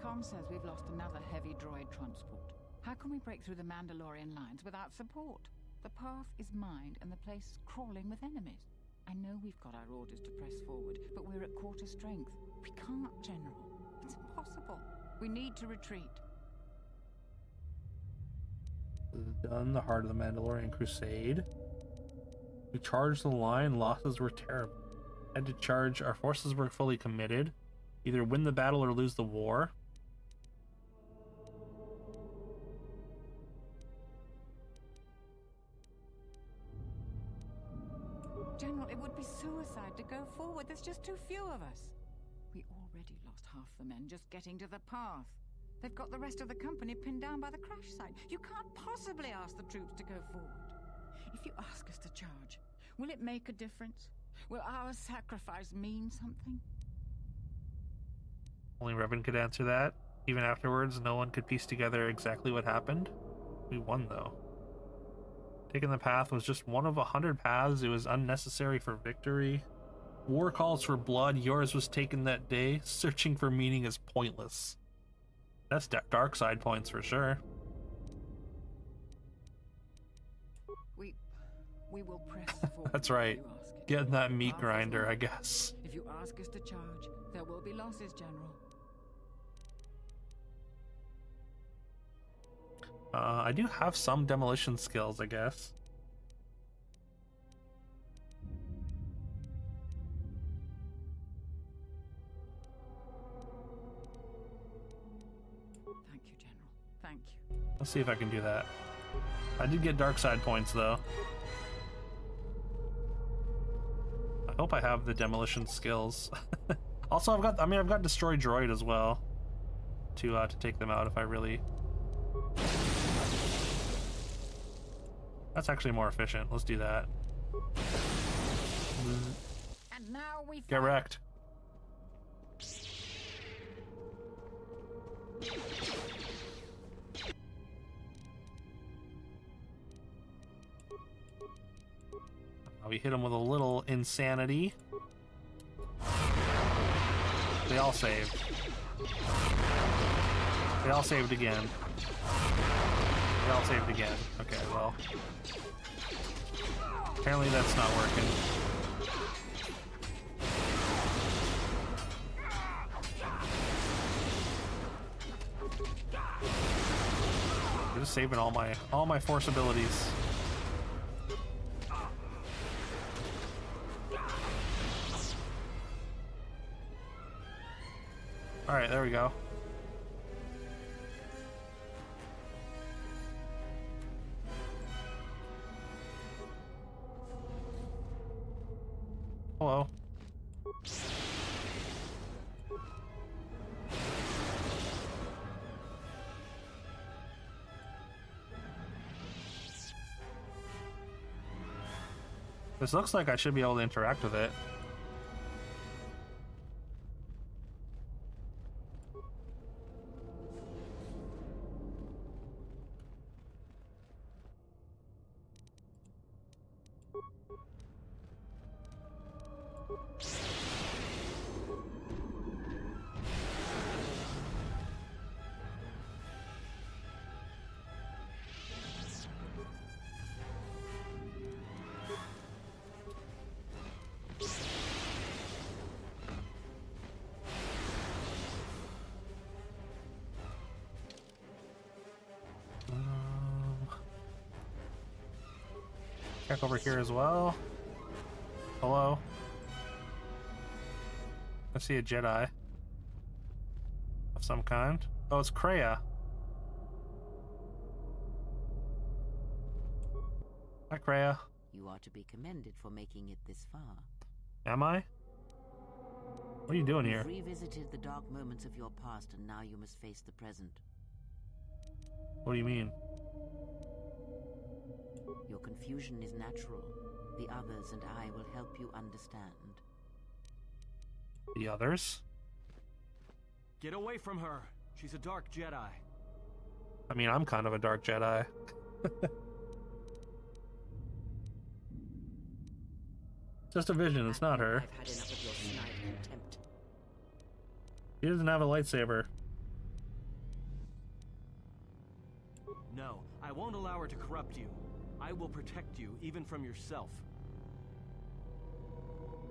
Com says we've lost another heavy droid transport. How can we break through the Mandalorian lines without support? The path is mined and the place is crawling with enemies. I know we've got our orders to press forward, but we're at quarter strength. We can't, General. It's impossible. We need to retreat. Done the heart of the Mandalorian Crusade. We charged the line, losses were terrible. Had to charge, our forces were fully committed. Either win the battle or lose the war. General, it would be suicide to go forward. There's just too few of us. We already lost half the men just getting to the path. They've got the rest of the company pinned down by the crash site. You can't possibly ask the troops to go forward. If you ask us to charge, will it make a difference? Will our sacrifice mean something? Only Revan could answer that. Even afterwards, no one could piece together exactly what happened. We won, though. Taking the path was just one of 100 paths. It was unnecessary for victory. War calls for blood. Yours was taken that day. Searching for meaning is pointless. That's dark side points for sure. We will press forward. That's right. Getting that meat grinder, I guess. If you ask us to charge, there will be losses, General. I do have some demolition skills, I guess. Thank you, General. Thank you. Let's see if I can do that. I did get dark side points, though. I hope I have the demolition skills. Also, I've got destroy droid as well to take them out if I really. That's actually more efficient. Let's do that. And now we get wrecked. We hit him with a little insanity. They all saved. They all saved again. They all saved again. Okay, well. Apparently that's not working. I'm just saving all my force abilities. Alright, there we go. Hello. This looks like I should be able to interact with it. Check over here as well. Hello. I see a Jedi of some kind. Oh, it's Kreia. Hi, Kreia. You are to be commended for making it this far. Am I? What are you doing here? You've revisited the dark moments of your past, and now you must face the present. What do you mean? Your confusion is natural. The others and I will help you understand. The others? Get away from her. She's a dark Jedi. I mean, I'm kind of a dark Jedi. Just a vision, it's not her. I've had enough of your snide contempt. She doesn't have a lightsaber. No, I won't allow her to corrupt you. I will protect you, even from yourself.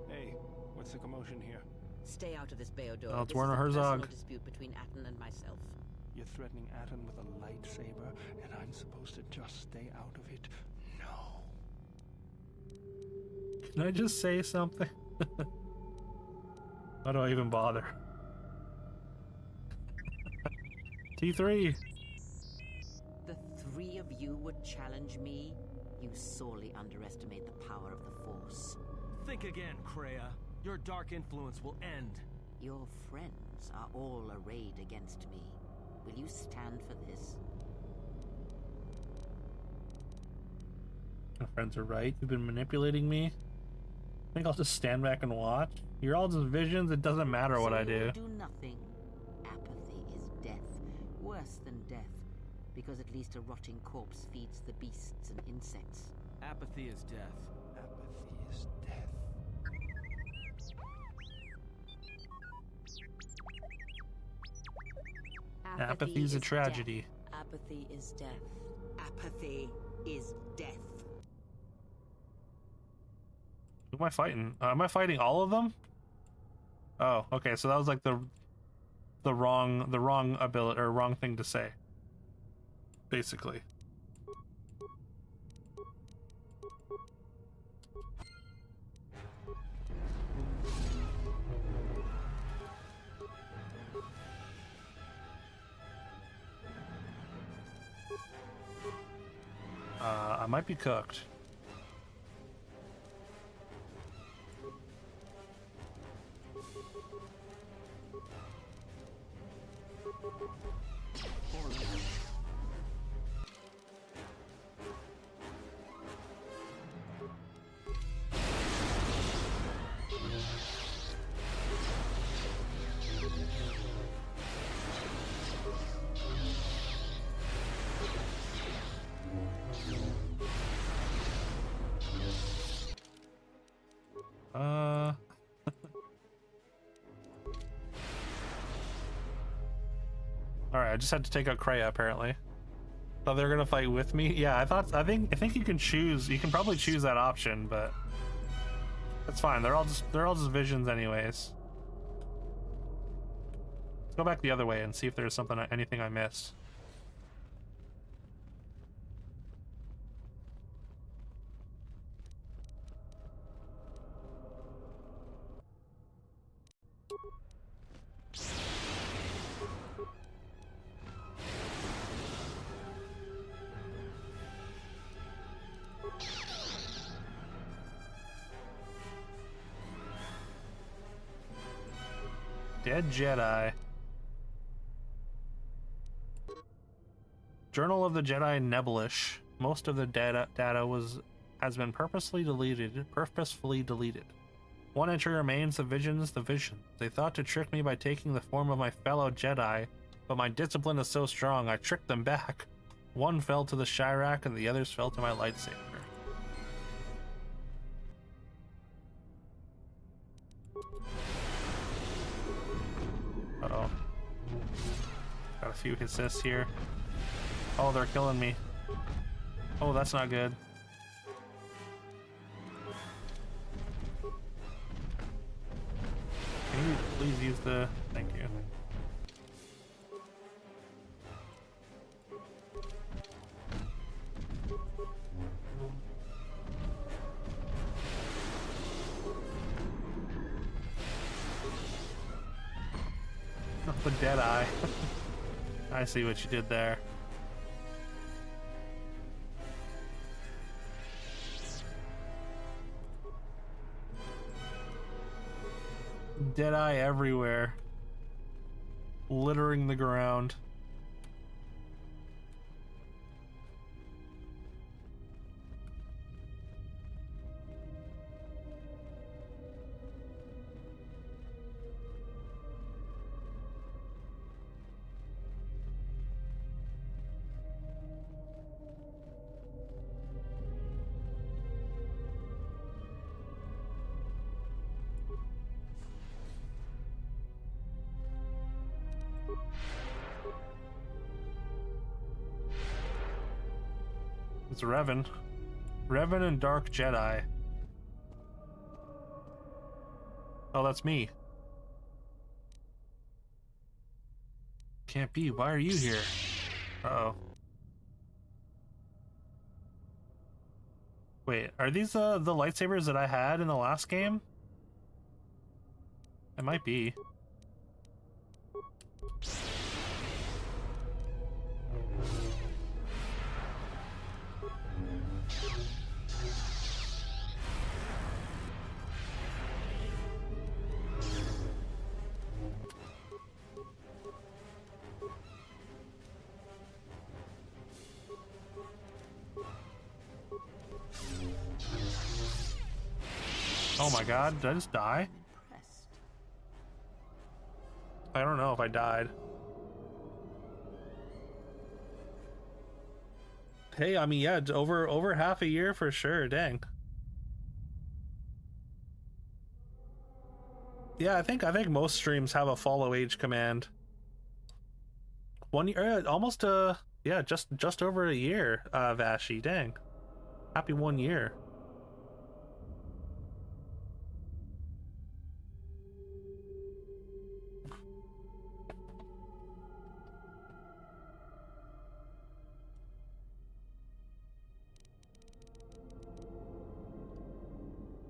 Hey, what's the commotion here? Stay out of this, Beodor. Oh, it's This Werner is a Herzog. personal dispute between Atten and myself. You're threatening Atten with a lightsaber, and I'm supposed to just stay out of it? No. Can I just say something? Why do I even bother? T3! The three of you would challenge me? You sorely underestimate the power of the Force. Think again, Kreia. Your dark influence will end. Your friends are all arrayed against me. Will you stand for this? My friends are right. You've been manipulating me. I think I'll just stand back and watch. You're all just visions. It doesn't matter what I do. Do nothing. Apathy is death. Worse than death. Because at least a rotting corpse feeds the beasts and insects. Apathy is death. Apathy is death. Apathy's a tragedy. Apathy is death. Apathy is death. Who am I fighting? Am I fighting all of them? Oh, okay. So that was like the wrong ability or wrong thing to say. Basically. I might be cooked. Alright, I just had to take out Kreia apparently. Thought they were gonna fight with me. Yeah, I think you can choose. You can probably choose that option, but that's fine. They're all just visions anyways. Let's go back the other way and see if there's anything I missed. Dead Jedi. Journal of the Jedi Nebulous. Most of the data has been purposefully deleted. One entry remains: the visions. They thought to trick me by taking the form of my fellow Jedi, but my discipline is so strong, I tricked them back. One fell to the Chirac and the others fell to my lightsaber. Got a few assists here. Oh, they're killing me. Oh, that's not good. Can you please use the... Thank you. The dead eye. I see what you did there. Dead eye everywhere. Littering the ground. It's Revan. Revan and Dark Jedi. Oh, that's me. Can't be. Why are you here? Uh-oh. Wait, are these the lightsabers that I had in the last game? It might be. Oh my god, did I just die? I don't know if I died. Hey, I mean, yeah, it's over half a year for sure, dang. Yeah, I think most streams have a follow age command. 1 year, almost yeah, just over a year, Vashi, dang. Happy 1 year.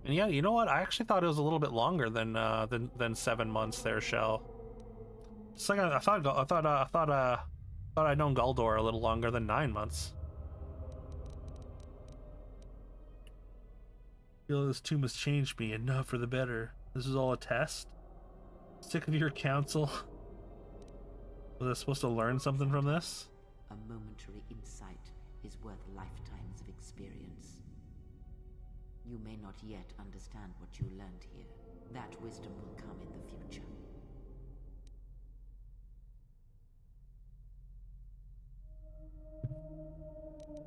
And yeah, you know what? I actually thought it was a little bit longer than 7 months there, Shell. It's like I thought I'd known KotOR a little longer than 9 months. I feel this tomb has changed me, and not for the better. This is all a test? Sick of your counsel? Was I supposed to learn something from this? A momentary insight is worth lifetimes of experience. You may not yet understand what you learned here. That wisdom will come in the future.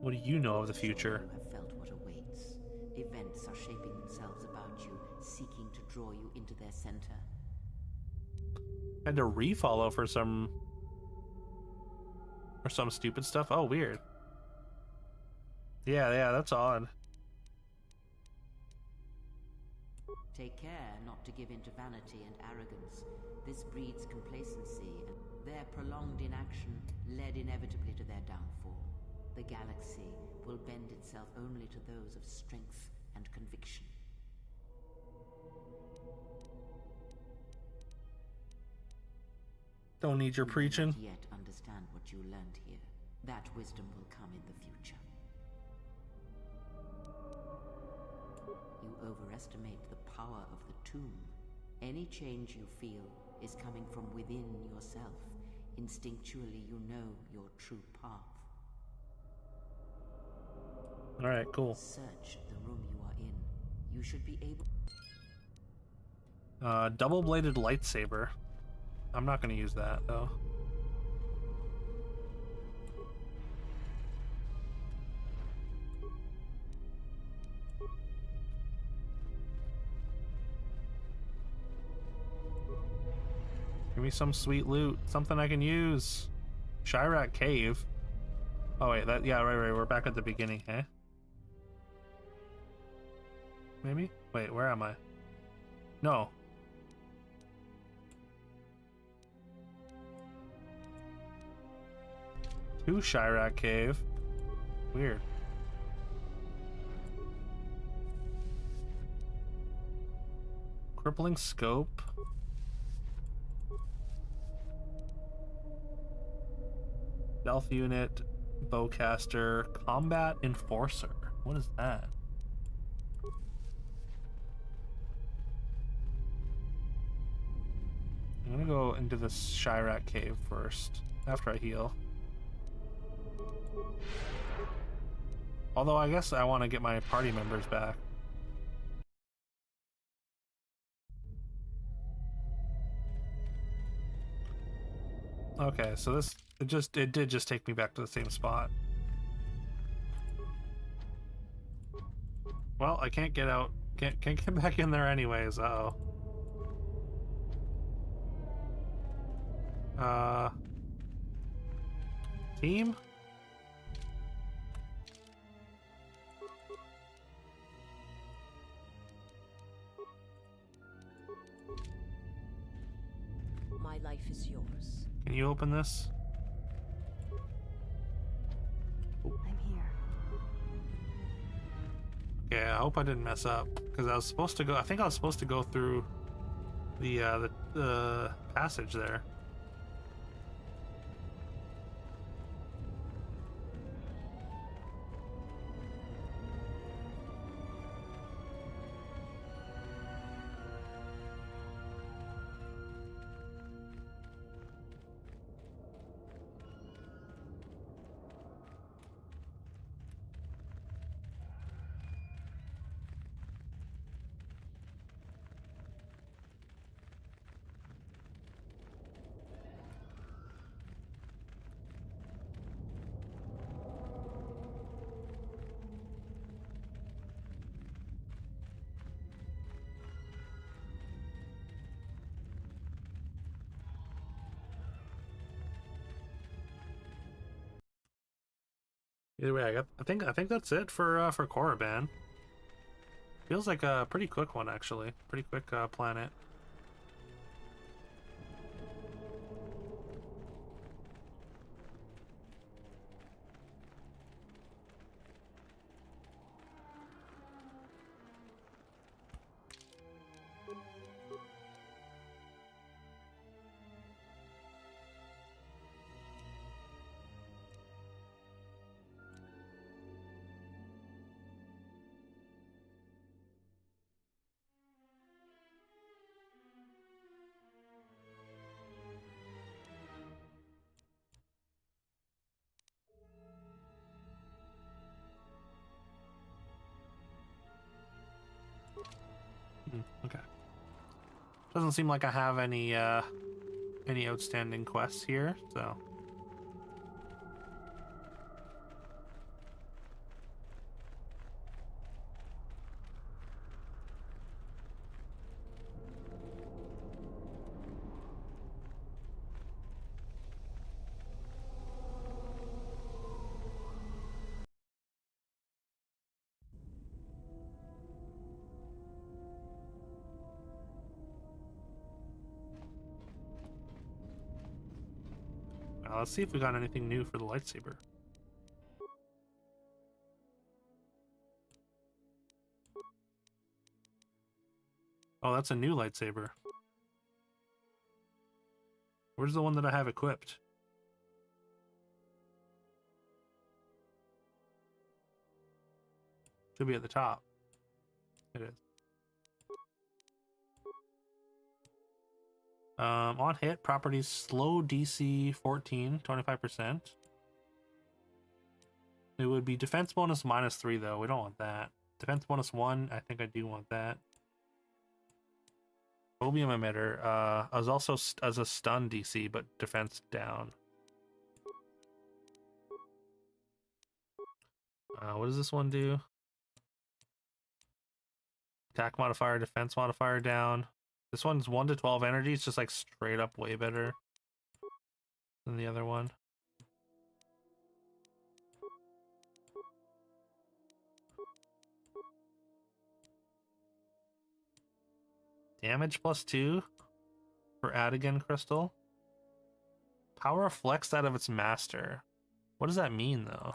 What do you know of the future? You have felt what awaits. Events are shaping themselves about you, seeking to draw you into their center. I had to refollow for some stupid stuff. Oh, weird. Yeah, that's odd. Take care not to give in to vanity and arrogance. This breeds complacency, and their prolonged inaction led inevitably to their downfall. The galaxy will bend itself only to those of strength and conviction. Don't need your preaching. You may not yet understand what you learned here. That wisdom will come in the future. You overestimate the power of the tomb. Any change you feel is coming from within yourself. Instinctually, you know your true path. Alright, cool. Search the room you are in. You should be able... Double-bladed lightsaber. I'm not gonna use that, though. Give me some sweet loot. Something I can use. Chirac Cave. Oh wait, yeah, right. We're back at the beginning, eh? Maybe? Wait, where am I? No. To Chirac Cave. Weird. Crippling scope. Stealth unit, bowcaster, combat enforcer. What is that? I'm gonna go into this Chirac cave first, after I heal. Although I guess I want to get my party members back. Okay, so this it did just take me back to the same spot. Well, I can't get out. Can't get back in there anyways. Uh-oh. Team? My life is yours. Can you open this? I'm here. Okay, I hope I didn't mess up because I was supposed to go. I think I was supposed to go through the passage there. Either way, I think that's it for Korriban. Feels like a pretty quick one actually. Pretty quick planet. Okay. Doesn't seem like I have any outstanding quests here, so. Let's see if we got anything new for the lightsaber. Oh, that's a new lightsaber. Where's the one that I have equipped? Should be at the top. It is. On hit, properties slow DC 14, 25%. It would be defense bonus -3 though. We don't want that. Defense bonus 1, I think I do want that. Obium emitter, as also as a stun DC, but defense down. What does this one do? Attack modifier, defense modifier down. This one's 1 to 12 energy. It's just like straight up way better than the other one. Damage +2 for Adigan Crystal. Power reflects that of its master. What does that mean, though?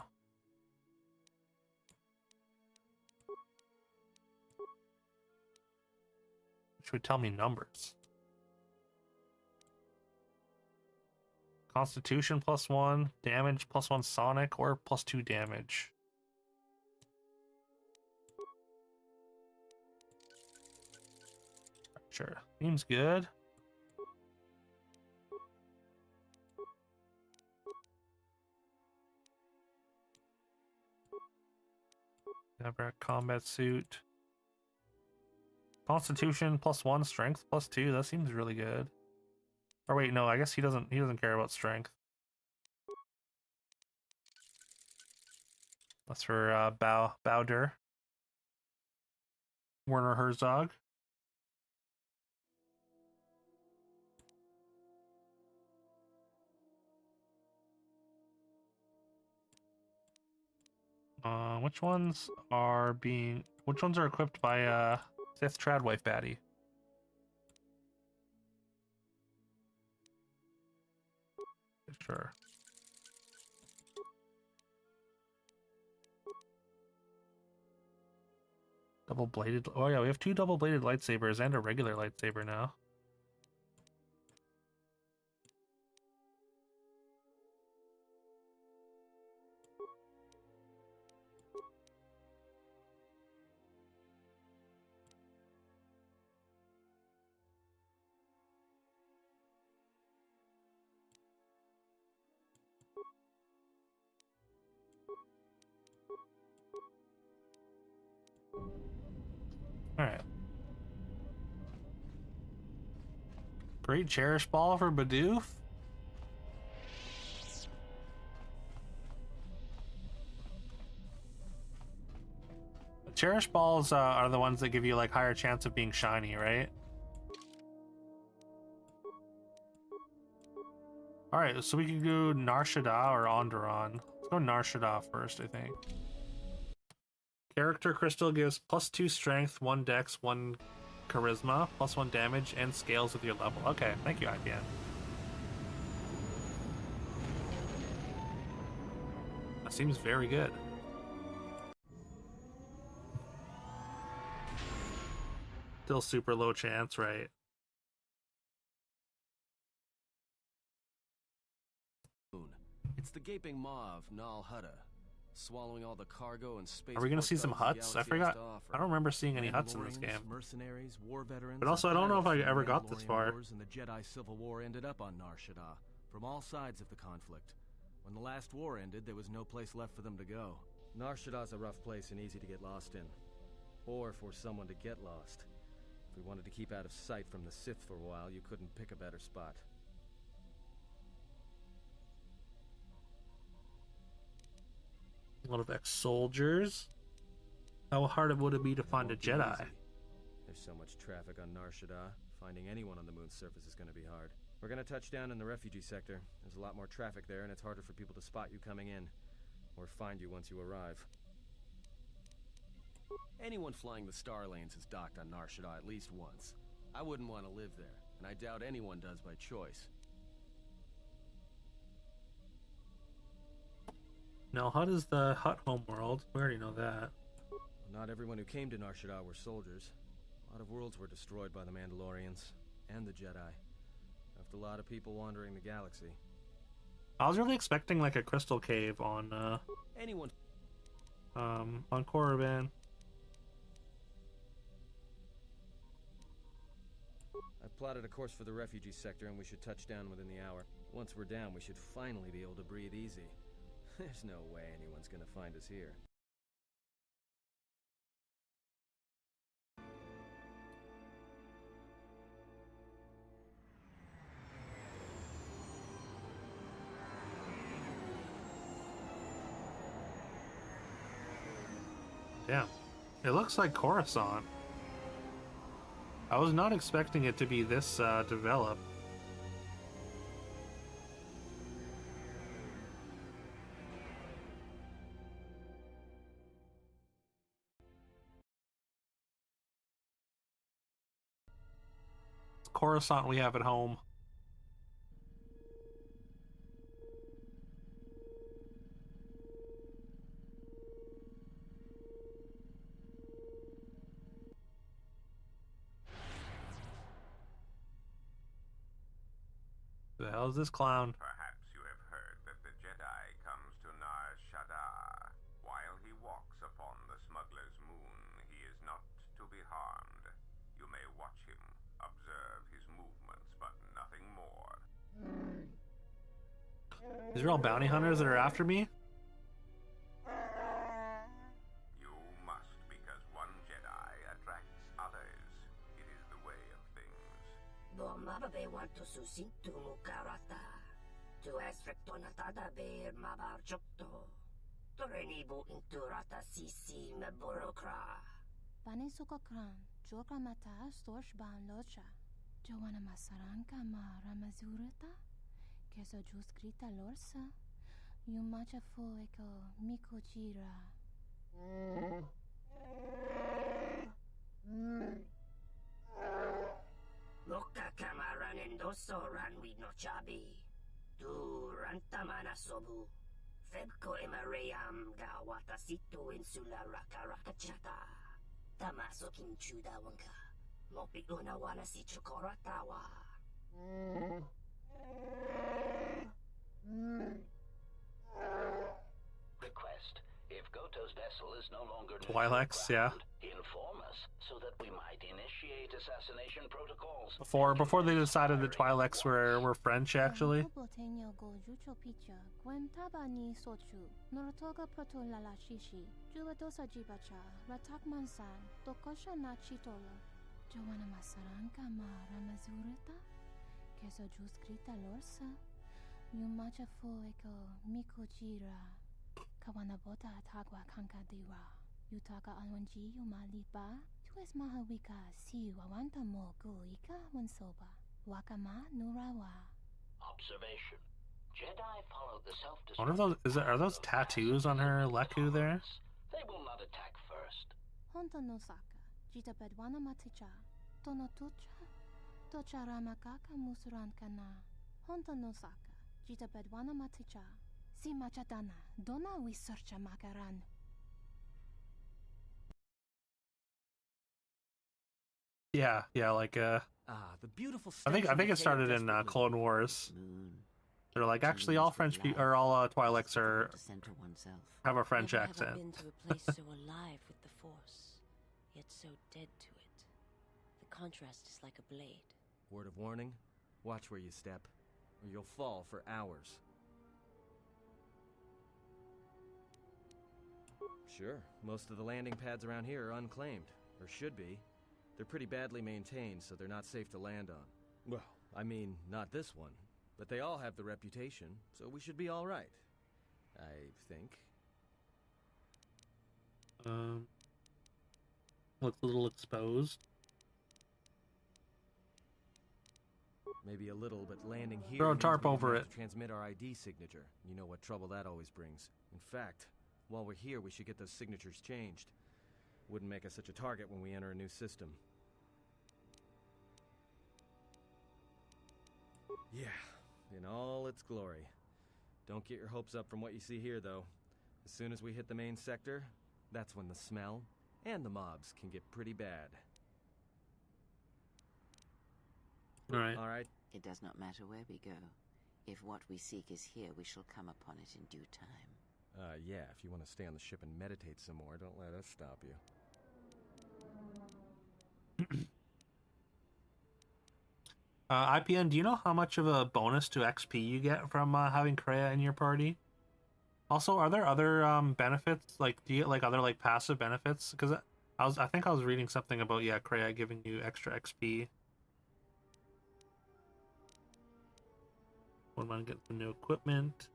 Which would tell me numbers. Constitution +1, damage +1 sonic, or +2 damage. Sure, seems good. Never a combat suit. Constitution +1, strength +2. That seems really good. Or wait, no, I guess he doesn't care about strength. That's for Bowder. Werner Herzog. Which ones are equipped by Sith Tradwife baddie? Sure. Double-bladed. Oh yeah, we have 2 double-bladed lightsabers and a regular lightsaber now. Alright. Great Cherish Ball for Bidoof. Cherish Balls are the ones that give you like higher chance of being shiny, right? Alright, so we can go Nar Shaddaa or Onderon. Let's go Nar Shaddaa first, I think. Character Crystal gives +2 strength, 1 dex, 1 charisma, +1 damage, and scales with your level. Okay, thank you, IPN. That seems very good. Still super low chance, right? It's the gaping maw of Nal Hutta, swallowing all the cargo and space. Are we gonna see some huts? I forgot. I don't remember seeing any huts in this game. Mercenaries, war veterans, but also, I don't know if I ever got this far. And the Jedi Civil War ended up on Nar Shaddaa from all sides of the conflict. When the last war ended, there was no place left for them to go. Nar Shaddaa's a rough place and easy to get lost in, or for someone to get lost. If we wanted to keep out of sight from the Sith for a while, you couldn't pick a better spot. A lot of ex-soldiers. How hard would it be to find a Jedi? There's so much traffic on Nar Shaddaa. Finding anyone on the moon's surface is going to be hard. We're going to touch down in the refugee sector. There's a lot more traffic there, and it's harder for people to spot you coming in, or find you once you arrive. Anyone flying the Star Lanes has docked on Nar Shaddaa at least once. I wouldn't want to live there, and I doubt anyone does by choice. Now, Hutt is the Hutt homeworld. We already know that. Not everyone who came to Nar Shaddaa were soldiers. A lot of worlds were destroyed by the Mandalorians and the Jedi. Left a lot of people wandering the galaxy. I was really expecting like a crystal cave on Korriban. I've plotted a course for the refugee sector, and we should touch down within the hour. Once we're down, we should finally be able to breathe easy. There's no way anyone's gonna find us here. Damn. It looks like Coruscant. I was not expecting it to be this developed. Coruscant we have at home? Who the hell is this clown? Perhaps you have heard that the Jedi comes to Nar Shaddaa. While he walks upon the smuggler's moon, he is not to be harmed. You may watch him, observe his movements, but nothing more. These are all bounty hunters that are after me? You must, because one Jedi attracts others. It is the way of things. Mababe want to susintu mukarata. Tu esrecto natada beer mabar jokto. Torenibu inturata sisi meborokra. Bani sukokran, joka mata storch ban locha. Joana masaranka ma ramazurata. Keso juskrita lorsa. Yumacha foeko mikojira. Loka kamaran endoso ranwi no chabi. Tu rantamana sobu. Febko emaream ga watasitu insula raka raka chata. Tamaso kinchuda wanka. Mopi una wana si chokoratawa. Request. If KotOR's vessel is no longer Twi'leks, yeah. inform us so that we might initiate assassination protocols. Before they decided that Twi'leks were French, actually. Botenyo go jucho picha. Gwen tabani sochu. Norotoga proto lala shishi. Juwadosa jibacha. Ratak mansan. Tokosha na chitola. Joana masaranka ma ramazurita. Keso juskrita lorsa. Yumacha foeko mikojira. Kawanabota atagwa kankadira. Yutaka alwanji yumaliba. Tues mahawika si wawanta mo guika wansoba. Wakama nurawa. Observation. Jedi follow the self-destruct. I wonder if are those tattoos on her Leku there? They will not attack first. Honta no saka. Jita bedwana maticha. Tono tucha. Tocha ramakaka musurankana. Honta no saka. Jita bedwana maticha. Si machadana. Dona we searcha makaran. Yeah, like the beautiful. I think it started in Clone Wars. They're like, actually, all French people or all Twi'leks have a French accent. Never been to a place so alive with the Force, yet so dead to it. The contrast is like a blade. Word of warning: watch where you step, or you'll fall for hours. Sure, most of the landing pads around here are unclaimed, or should be. They're pretty badly maintained, so they're not safe to land on. Well, I mean, not this one. But they all have the reputation, so we should be all right. I think. Looks a little exposed. Maybe a little, but landing here Throw a means tarp we over have it. to transmit our ID signature. You know what trouble that always brings. In fact, while we're here, we should get those signatures changed. Wouldn't make us such a target when we enter a new system. Yeah, in all its glory. Don't get your hopes up from what you see here, though. As soon as we hit the main sector, that's when the smell and the mobs can get pretty bad. All right. It does not matter where we go. If what we seek is here, we shall come upon it in due time. Yeah, if you want to stay on the ship and meditate some more, don't let us stop you. IPN, do you know how much of a bonus to XP you get from having Kreia in your party? Also, are there other benefits? Like, do you get like other like passive benefits? Because I think I was reading something about Kreia giving you extra XP. Wouldn't mind getting some new equipment.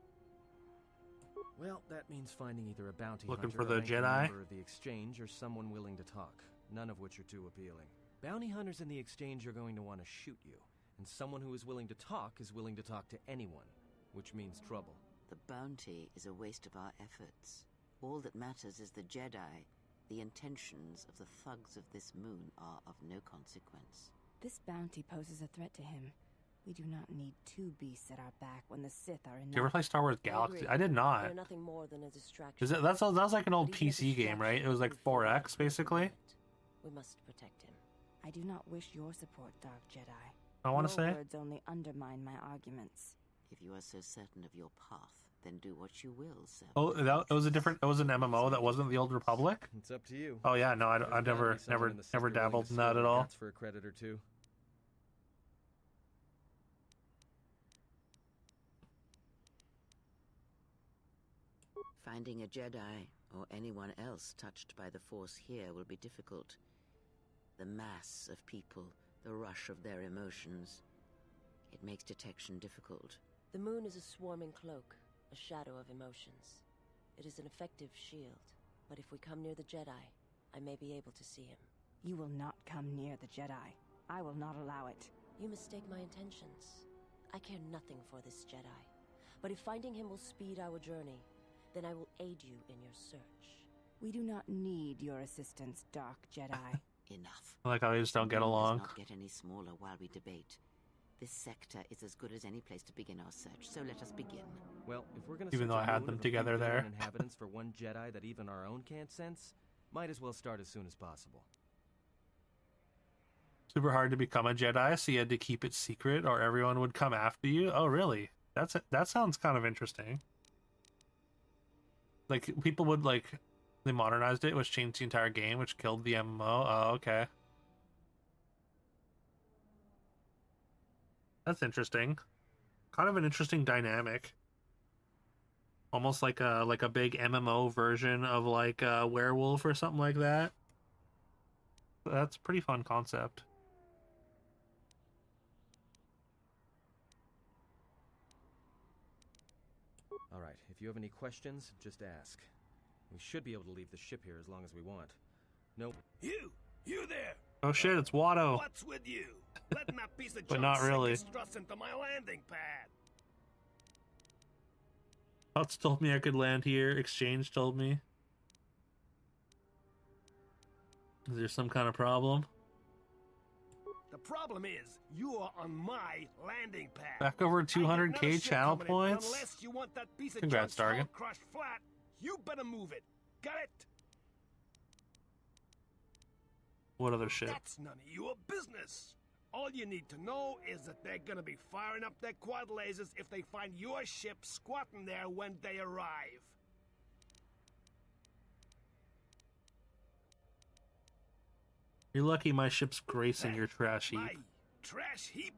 Well, that means finding either a bounty Looking hunter, for the a ranking Jedi? member of the Exchange, or someone willing to talk. None of which are too appealing. Bounty hunters in the Exchange are going to want to shoot you, and someone who is willing to talk to anyone, which means trouble. The bounty is a waste of our efforts. All that matters is the Jedi. The intentions of the thugs of this moon are of no consequence. This bounty poses a threat to him. We do not need two beasts at our back when the Sith are enough. Did you ever play Star Wars Galaxy? I did They're not. nothing more than a distraction. Is it that was like an old PC game, right? It was like 4X basically. We must protect him. I do not wish your support, Dark Jedi. I want to say. Your words only undermine my arguments. If you are so certain of your path, then do what you will, sir. Oh, that was a different. It was an MMO that wasn't the Old Republic. It's up to you. Oh yeah, no, I never dabbled in that at all. For a credit or two. Finding a Jedi, or anyone else touched by the Force here, will be difficult. The mass of people, the rush of their emotions. It makes detection difficult. The moon is a swarming cloak, a shadow of emotions. It is an effective shield, but if we come near the Jedi, I may be able to see him. You will not come near the Jedi. I will not allow it. You mistake my intentions. I care nothing for this Jedi. But if finding him will speed our journey, then I will aid you in your search. We do not need your assistance, Dark Jedi. Enough. I like how they just don't get along. Does not get any smaller while we debate. This sector is as good as any place to begin our search, so let us begin. Well, if we're gonna Even though I had them together there. Inhabitants for one Jedi that even our own can't sense, might as well start as soon as possible. Super hard to become a Jedi, so you had to keep it secret, or everyone would come after you. Oh, really? That sounds kind of interesting. Like people would they modernized it, which changed the entire game, which killed the MMO. Oh, okay. That's interesting. Kind of an interesting dynamic. Almost like a big MMO version of like a werewolf or something like that. That's a pretty fun concept. Alright, if you have any questions, just ask. We should be able to leave the ship here as long as we want. No. You there! Oh shit, it's Watto. What's with you? Letting that piece of But junk not sink really. his struts into my landing pad. Hutz told me I could land here. Exchange told me. Is there some kind of problem? The problem is, you are on my landing pad. Back over I got another 200k ship channel coming in, points. Unless you want that piece of Congrats, junk Target. crushed flat, you better move it. Got it? What other shit? That's none of your business. All you need to know is that they're gonna be firing up their quad lasers if they find your ship squatting there when they arrive. You're lucky my ship's gracing your trash heap. My trash heap?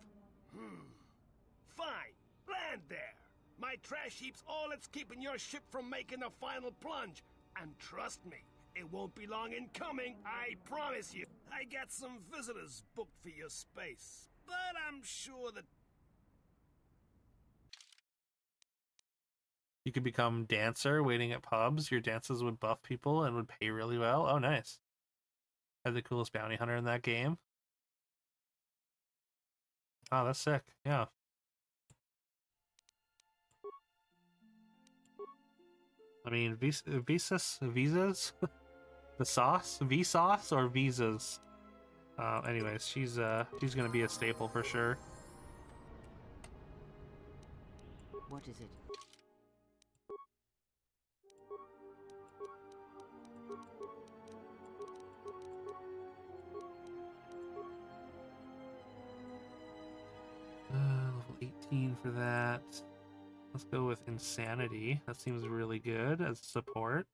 Fine, land there. My trash heap's all that's keeping your ship from making a final plunge. And trust me, it won't be long in coming, I promise you. I got some visitors booked for your space, but I'm sure that... You could become dancer waiting at pubs. Your dances would buff people and would pay really well. Oh, nice. Had the coolest bounty hunter in that game. Oh, that's sick. Yeah. I mean, visas? The sauce? Vsauce or visas? Anyways, she's gonna be a staple for sure. What is it? Level 18 for that. Let's go with Insanity. That seems really good as support.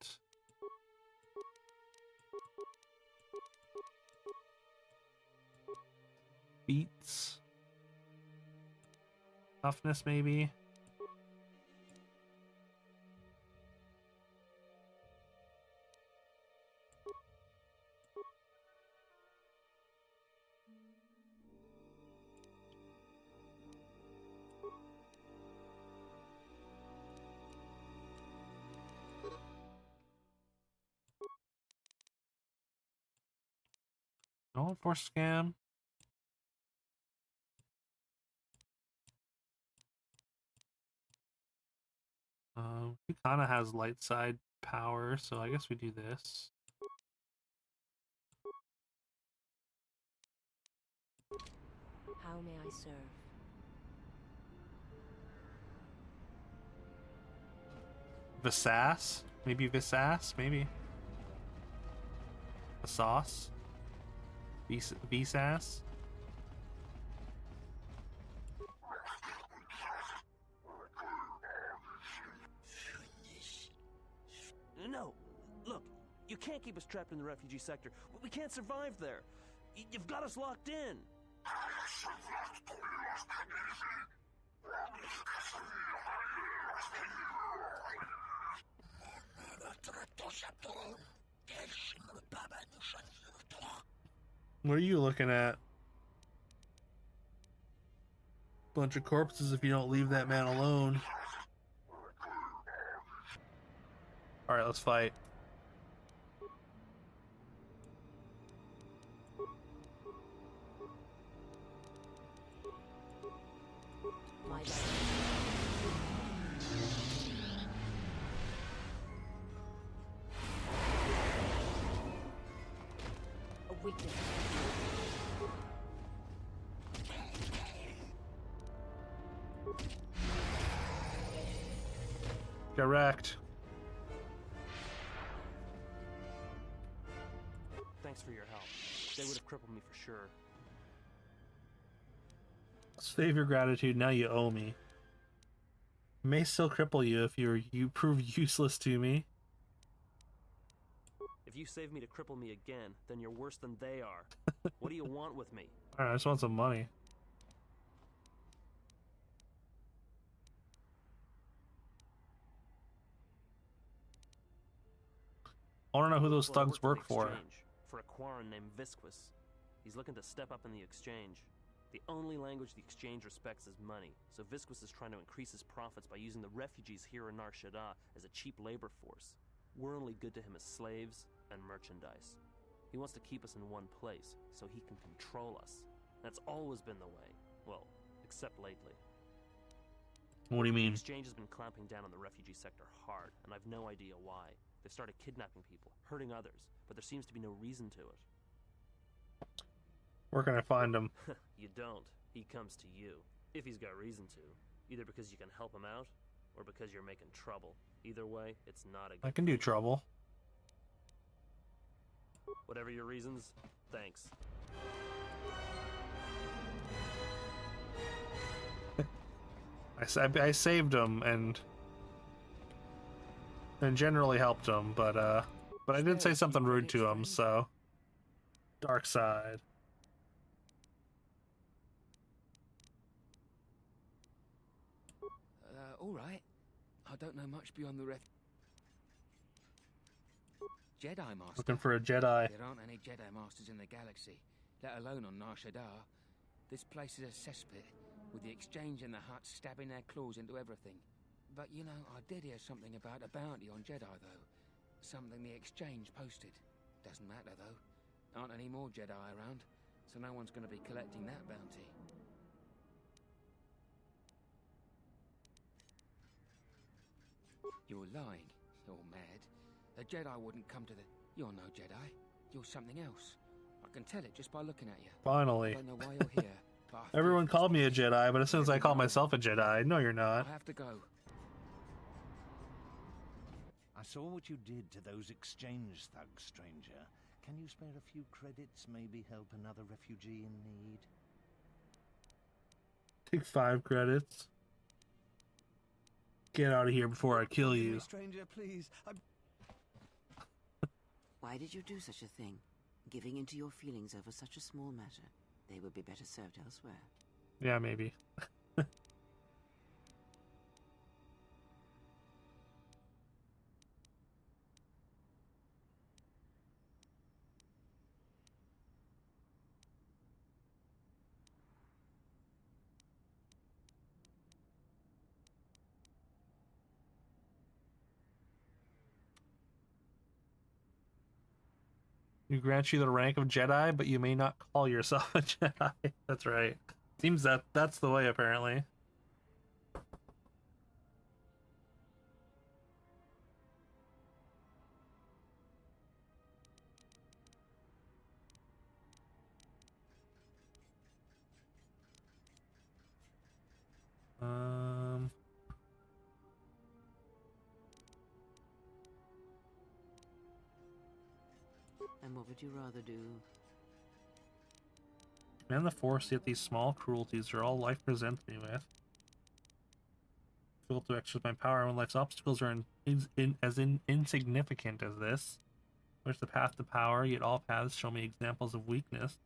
Beats. Toughness, maybe. No for scam. He kind of has light side power, so I guess we do this. How may I serve? Visas? Maybe Visas? Maybe. A sauce? Visas? No, look, you can't keep us trapped in the refugee sector. We can't survive there. You've got us locked in. What are you looking at? Bunch of corpses if you don't leave that man alone. Alright, let's fight. My bad. A weakness. Get wrecked. Thanks for your help. They would have crippled me for sure. Save your gratitude, now you owe me. May still cripple you if you prove useless to me. If you save me to cripple me again, then you're worse than they are. What do you want with me? Alright, I just want some money. I want to know who those thugs work for. For a Quarren named Visquis. He's looking to step up in the exchange. The only language the exchange respects is money, so Visquis is trying to increase his profits by using the refugees here in Nar Shaddaa as a cheap labor force. We're only good to him as slaves and merchandise. He wants to keep us in one place, so he can control us. That's always been the way. Well, except lately. What do you mean? The exchange has been clamping down on the refugee sector hard, and I've no idea why. They've started kidnapping people, hurting others, but there seems to be no reason to it. Where can I find him? You don't. He comes to you. If he's got reason to. Either because you can help him out, or because you're making trouble. Either way, it's not a good I can do trouble. Whatever your reasons, thanks. I saved him and generally helped him, but I did say something rude to him, so dark side. All right. I don't know much beyond the Jedi Master. Looking for a Jedi. There aren't any Jedi Masters in the galaxy, let alone on Nar Shaddaa. This place is a cesspit, with the exchange and the Hutts stabbing their claws into everything. But you know, I did hear something about a bounty on Jedi, though. Something the exchange posted. Doesn't matter, though. Aren't any more Jedi around, so no one's going to be collecting that bounty. You're lying. You're mad. A Jedi wouldn't come to the... You're no Jedi. You're something else. I can tell it just by looking at you. Finally. I don't know why you're here, but I Everyone called me a Jedi, but as soon as I call myself a Jedi, no, you're not. I have to go. I saw what you did to those exchange thugs, stranger. Can you spare a few credits, maybe help another refugee in need? Take 5 credits. Get out of here before I kill you. Stranger, please. Why did you do such a thing? Giving into your feelings over such a small matter. They would be better served elsewhere. Yeah, maybe. You grant you the rank of Jedi, but you may not call yourself a Jedi. That's right. Seems that's the way, apparently. And what would you rather do? Command the Force, yet these small cruelties are all life presents me with. Difficult to exercise my power when life's obstacles are insignificant as this. Where's the path to power, yet all paths show me examples of weakness.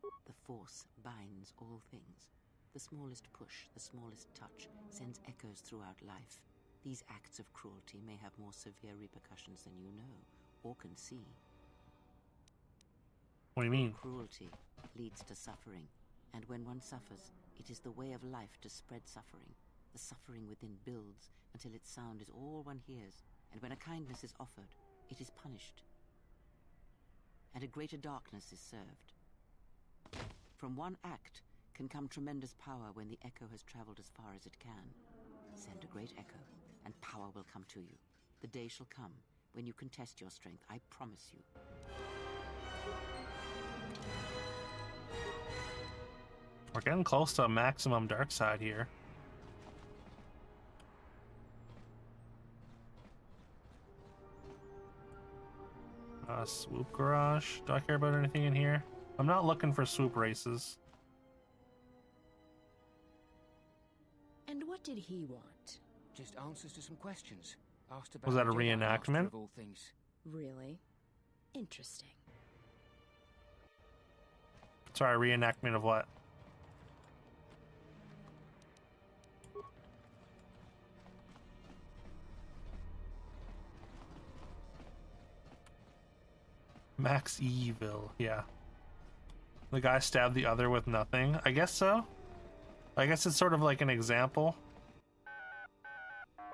The Force binds all things. The smallest push, the smallest touch, sends echoes throughout life. These acts of cruelty may have more severe repercussions than you know, or can see. What do you mean? Cruelty leads to suffering, and when one suffers, it is the way of life to spread suffering. The suffering within builds until its sound is all one hears, and when a kindness is offered, it is punished, and a greater darkness is served. From one act can come tremendous power when the echo has traveled as far as it can. Send a great echo, and power will come to you. The day shall come when you can test your strength, I promise you. We're getting close to maximum dark side here. Swoop garage. Do I care about anything in here? I'm not looking for swoop races. And what did he want? Just answers to some questions. Asked about Was that a the Jedi Master reenactment? of all things. Really? Interesting. Sorry, reenactment of what? Max Evil, yeah. The guy stabbed the other with nothing. I guess so. I guess it's sort of like an example.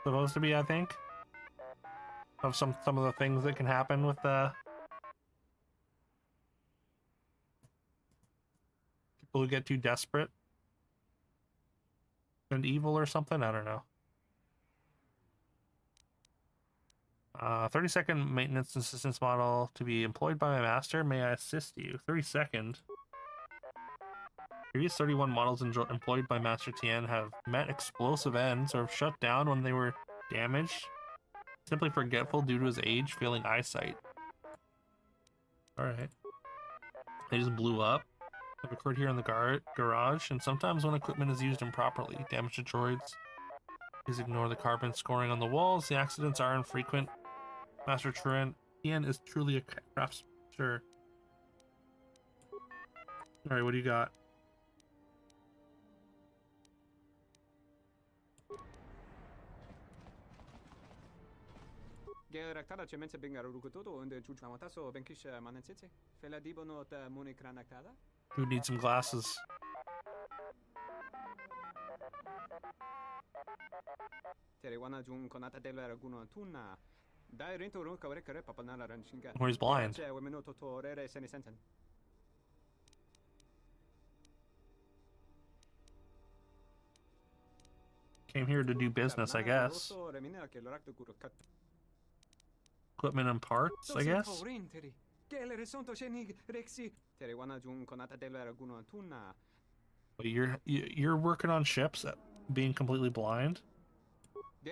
Supposed to be, I think. Of some of the things that can happen with people who get too desperate and evil or something. I don't know. 30-second maintenance assistance model to be employed by my master. May I assist you? 30-second. Previous 31 models employed by Master Tien have met explosive ends or have shut down when they were damaged. Simply forgetful due to his age, failing eyesight. Alright. They just blew up. Have occurred here in the garage, and sometimes when equipment is used improperly. Damage to droids. Please ignore the carbon scoring on the walls. The accidents are infrequent. Master Tien is truly a craftsman. Alright, what do you got? Who needs some glasses? Or he's blind. Came here to do business, I guess. Equipment and parts, I guess. But you're working on ships, being completely blind. You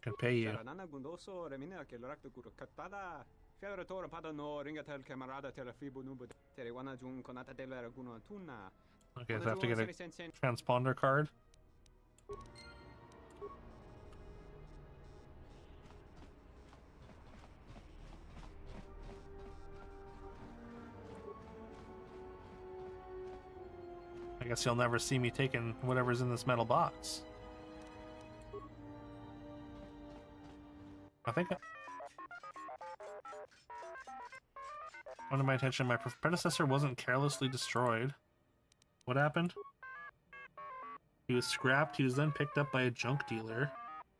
can pay you. Okay, so I have to get a transponder card. I guess you'll never see me taking whatever's in this metal box. I think under my attention, my predecessor wasn't carelessly destroyed. What happened? He was scrapped. He was then picked up by a junk dealer,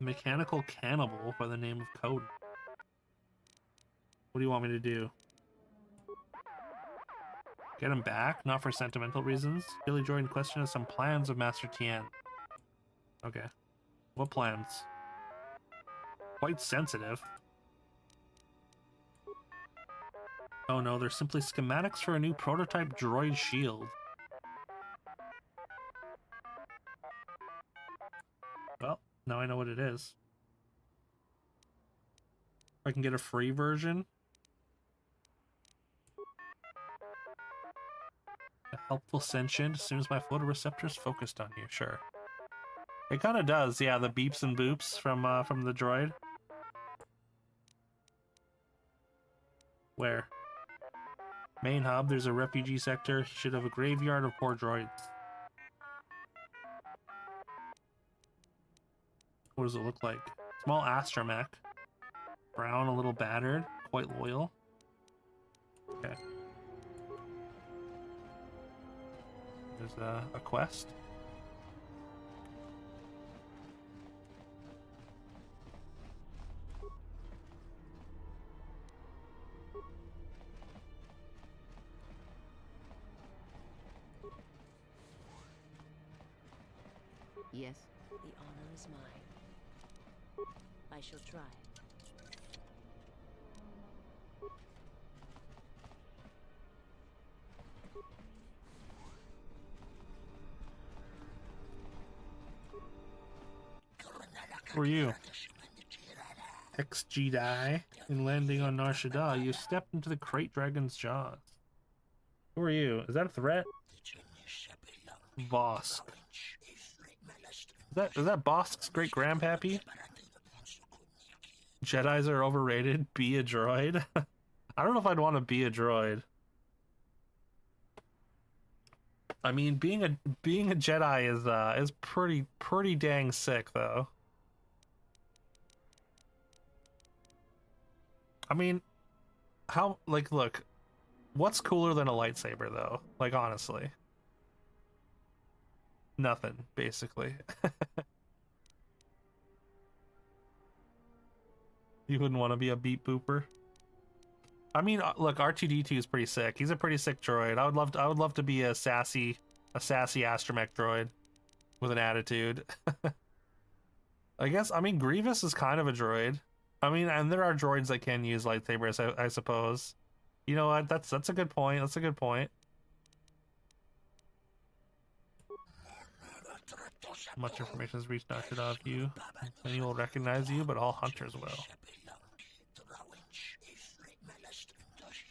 a mechanical cannibal by the name of KotOR. What do you want me to do? Get him back? Not for sentimental reasons? Billy Jordan questioned some plans of Master Tien. Okay. What plans? Quite sensitive. Oh no, they're simply schematics for a new prototype droid shield. Well, now I know what it is. I can get a free version. A helpful sentient as soon as my photoreceptors focused on you. Sure. It kind of does, yeah. The beeps and boops from the droid. Where? Main hub. There's a refugee sector. Should have a graveyard of poor droids. What does it look like? Small astromech. Brown, a little battered. Quite loyal. Okay. There's a quest. Yes. The honor is mine. I shall try. Who are you? Ex-Jedi. In landing on Nar Shaddaa, you stepped into the Crate Dragon's jaws. Who are you? Is that a threat? Bosk. Is that Bosk's great grandpappy? Jedis are overrated. Be a droid. I don't know if I'd want to be a droid. I mean, being a Jedi is pretty dang sick though. I mean, look, what's cooler than a lightsaber though? Like honestly. Nothing, basically. You wouldn't want to be a beep booper. I mean, look, R2-D2 is pretty sick. He's a pretty sick droid. I would love to be a sassy astromech droid with an attitude. I guess. I mean, Grievous is kind of a droid. I mean, and there are droids that can use lightsabers, I suppose. You know what? That's a good point. That's a good point. Much information has reached Nar Shaddaa of you. Many will recognize you, but all hunters will.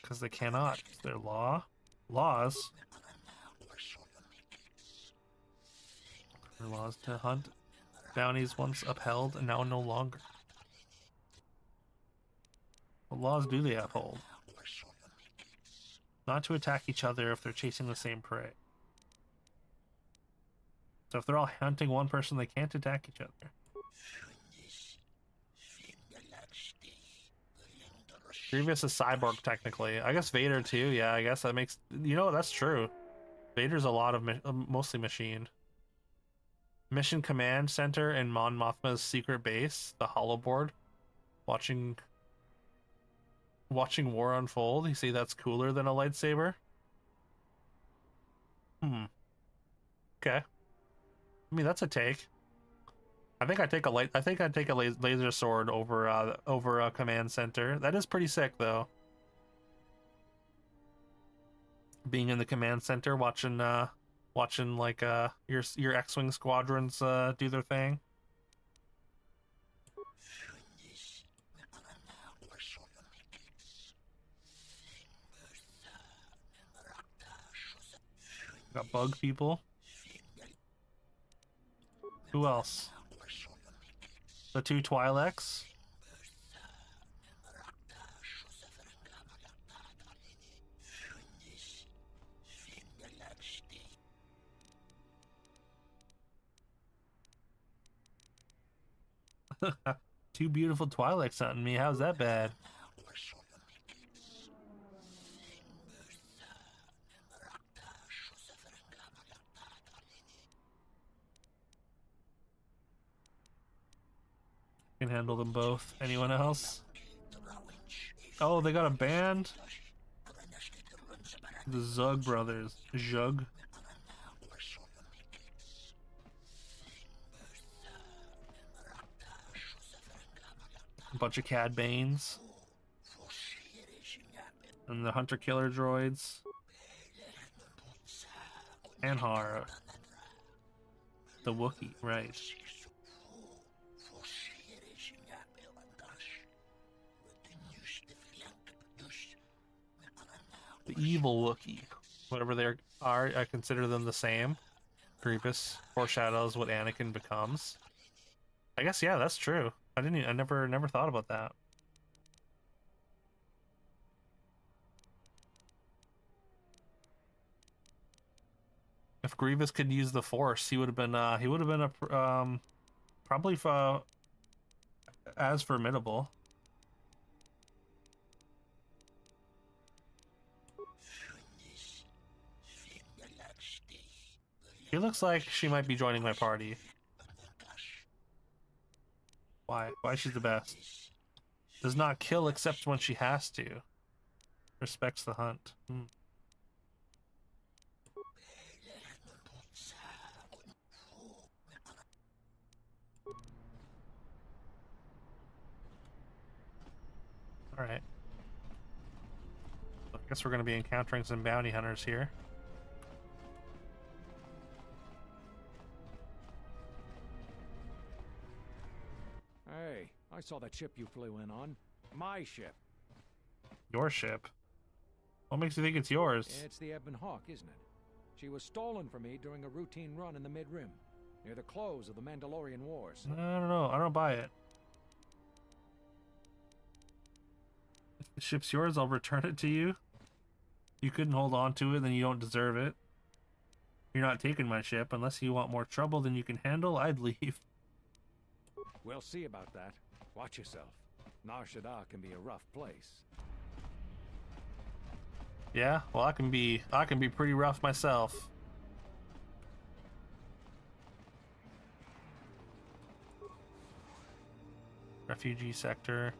Because they cannot. It's their laws. Their laws to hunt. Bounties once upheld and now no longer. What laws do they uphold? Not to attack each other if they're chasing the same prey. So if they're all hunting one person, they can't attack each other. Grievous is cyborg technically. I guess Vader too. Yeah, I guess that makes. You know, that's true. Vader's a lot of mostly machine. Mission Command Center in Mon Mothma's secret base, the holoboard. Watching war unfold. You see, that's cooler than a lightsaber. Okay. I mean, that's a take. I think I'd take a laser sword over a command center. That is pretty sick, though. Being in the command center, watching like your X-wing squadrons do their thing. Got bug people. Who else? The two Twi'leks. Two beautiful Twi'leks hunting me. How's that bad? Can handle them both. Anyone else? Oh, they got a band? The Zug brothers. Zhug. A bunch of Cad Banes. And the hunter-killer droids. And Hara. The Wookiee, right. The evil Wookiee. Whatever they are, I consider them the same. Grievous foreshadows what Anakin becomes. I guess, yeah, that's true. I never thought about that. If Grievous could use the Force, he would have been a probably as formidable. She looks like she might be joining my party. Why? Why she's the best? Does not kill except when she has to. Respects the hunt. Alright. I guess we're going to be encountering some bounty hunters here. Hey, I saw that ship you flew in on. My ship. Your ship? What makes you think it's yours? It's the Ebon Hawk, isn't it? She was stolen from me during a routine run in the Mid-Rim, near the close of the Mandalorian Wars. I don't know. I don't buy it. If the ship's yours, I'll return it to you. You couldn't hold on to it, then you don't deserve it. You're not taking my ship. Unless you want more trouble than you can handle, I'd leave. We'll see about that. Watch yourself. Nar Shaddaa can be a rough place. Yeah, well, I can be pretty rough myself. Refugee sector.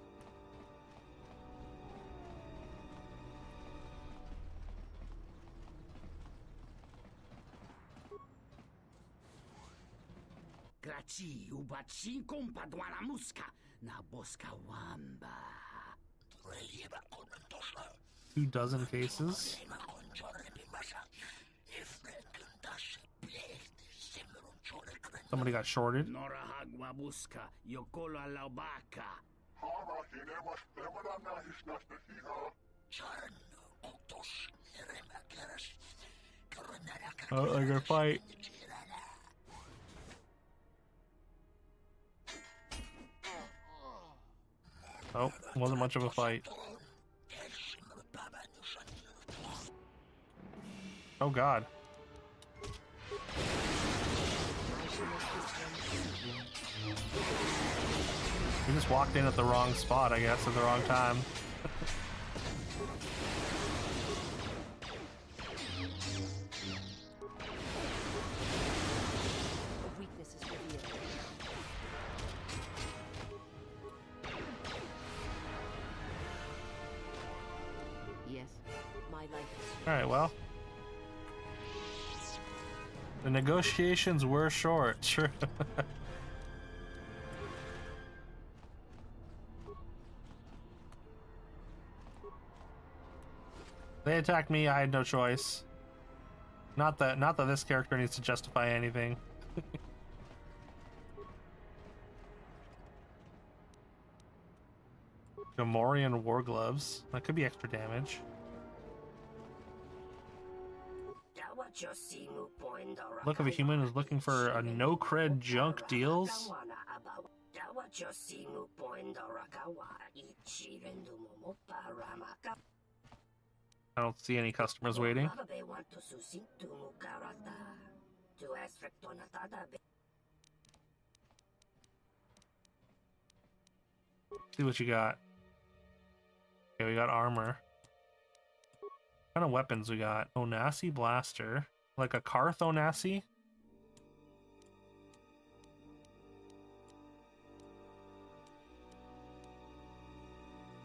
Graci ubaci kompadwana muska na boska wamba. 24 cases. Somebody got shorted. Norahagwa buska yokola laubaka. Oh, they're gonna fight. Oh, wasn't much of a fight. Oh God. We just walked in at the wrong spot, I guess, at the wrong time. Alright, well. The negotiations were short, sure. They attacked me, I had no choice. Not that this character needs to justify anything. Jamuary and war gloves. That could be extra damage. Look of a human is looking for a no-cred junk deals. I don't see any customers waiting. See what you got. Okay, we got armor. What kind of weapons we got? Onasi blaster. Like a Karth Onasi?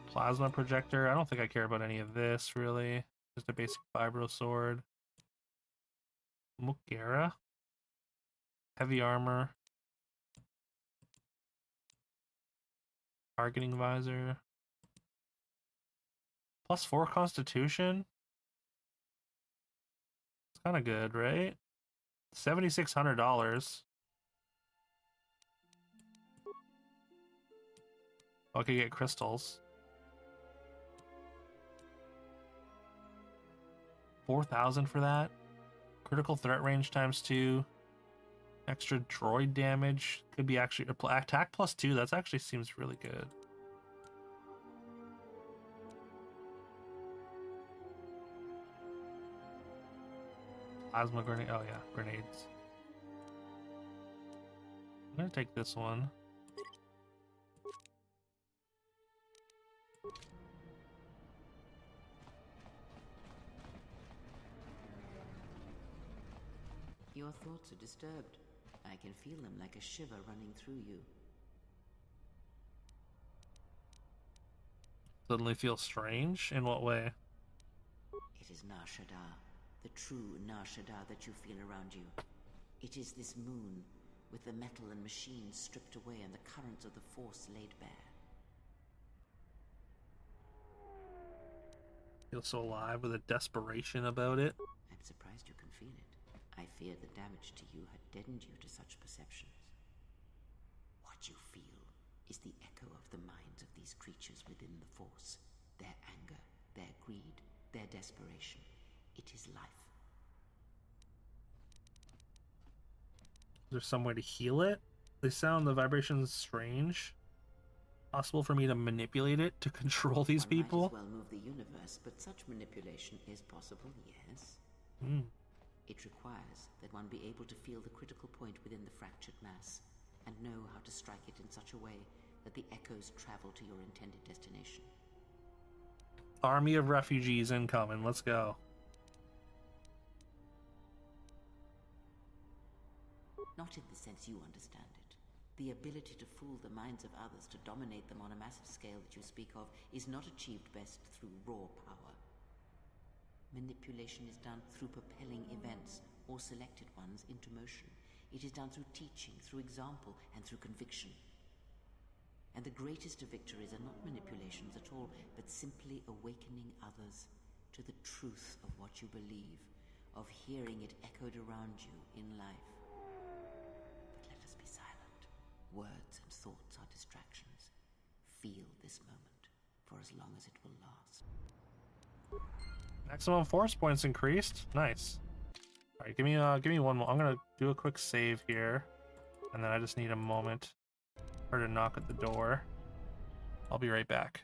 Plasma projector. I don't think I care about any of this, really. Just a basic vibro sword. Mukera. Heavy armor. Targeting visor. +4 Constitution. It's kind of good, right? $7,600. I could get crystals. 4,000 for that. Critical threat range ×2. Extra droid damage. Could be actually attack +2. That actually seems really good. Plasma grenade. Oh yeah, grenades. I'm gonna take this one. Your thoughts are disturbed. I can feel them like a shiver running through you. Suddenly feel strange? In what way? It is Nar Shaddaa, the true Nar Shaddaa that you feel around you. It is this moon, with the metal and machines stripped away and the currents of the Force laid bare. Feel so alive with a desperation about it. I'm surprised you can feel it. I feared the damage to you had deadened you to such perceptions. What you feel is the echo of the minds of these creatures within the Force. Their anger, their greed, their desperation. It is life. Is there some way to heal it? They sound, the vibrations strange. Possible for me to manipulate it to control these people? One might as well move the universe, but such manipulation is possible, yes. It requires that one be able to feel the critical point within the fractured mass, and know how to strike it in such a way that the echoes travel to your intended destination. Army of refugees incoming, let's go. Not in the sense you understand it. The ability to fool the minds of others, to dominate them on a massive scale that you speak of, is not achieved best through raw power. Manipulation is done through propelling events, or selected ones, into motion. It is done through teaching, through example, and through conviction. And the greatest of victories are not manipulations at all, but simply awakening others to the truth of what you believe, of hearing it echoed around you in life. But let us be silent. Words and thoughts are distractions. Feel this moment, for as long as it will last. Maximum force points increased. Nice. All right, give me one more. I'm gonna do a quick save here, and then I just need a moment for her to knock at the door. I'll be right back.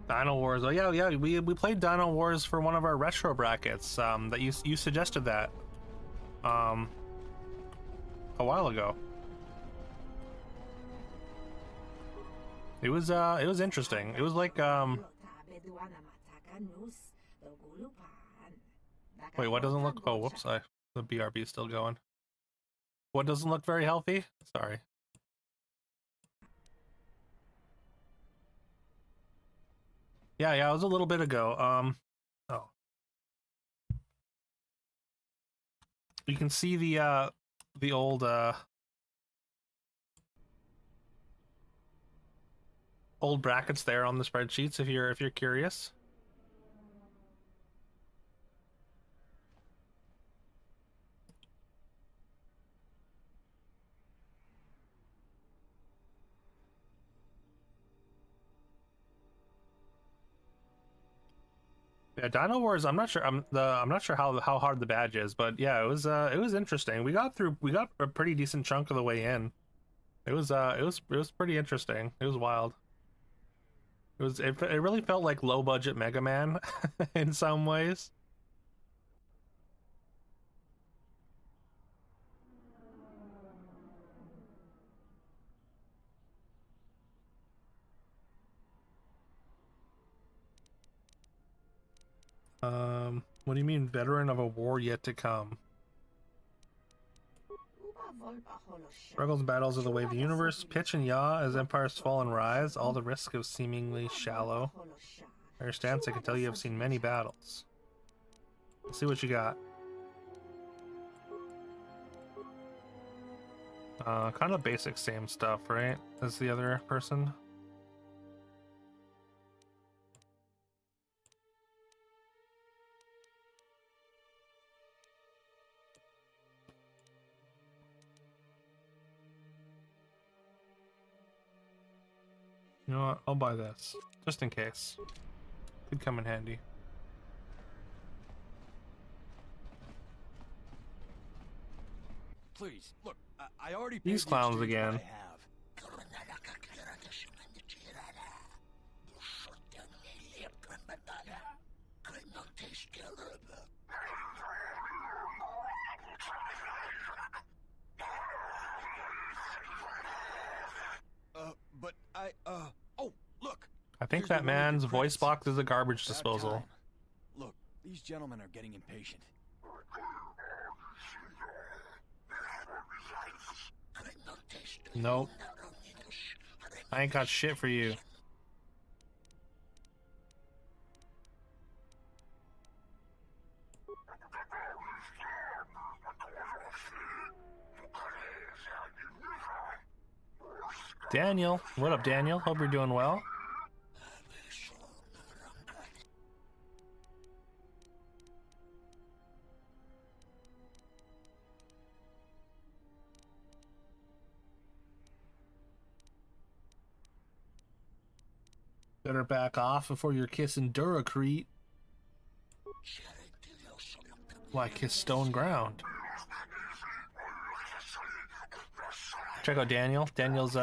Dino Wars. Oh yeah, we played Dino Wars for one of our retro brackets. That you suggested that a while ago. It was interesting. It was like wait, what doesn't look? Oh, whoops! The BRB is still going. What doesn't look very healthy? Sorry. Yeah, it was a little bit ago. Oh. You can see the old old brackets there on the spreadsheets if you're curious. Yeah, Dino Wars. I'm not sure. I'm not sure how hard the badge is, but yeah, it was interesting. We got a pretty decent chunk of the way in. It was pretty interesting. It was wild. It really felt like low budget Mega Man in some ways. What do you mean, veteran of a war yet to come? Struggles and battles of the way of the universe, pitch and yaw as empires fall and rise, all the risk of seemingly shallow. I understand, so I can tell you I've seen many battles. Let's see what you got. Kind of basic same stuff, right? As the other person. You know what? I'll buy this. Just in case. Could come in handy. Please, look, I already These clowns again. But oh, look. I think that man's voice box is a garbage disposal. Look, these gentlemen are getting impatient. Nope. I ain't got shit for you. Daniel, what up, Daniel? Hope you're doing well. Better back off before you're kissing Duracrete. Why kiss stone ground? Check out Daniel. Daniel's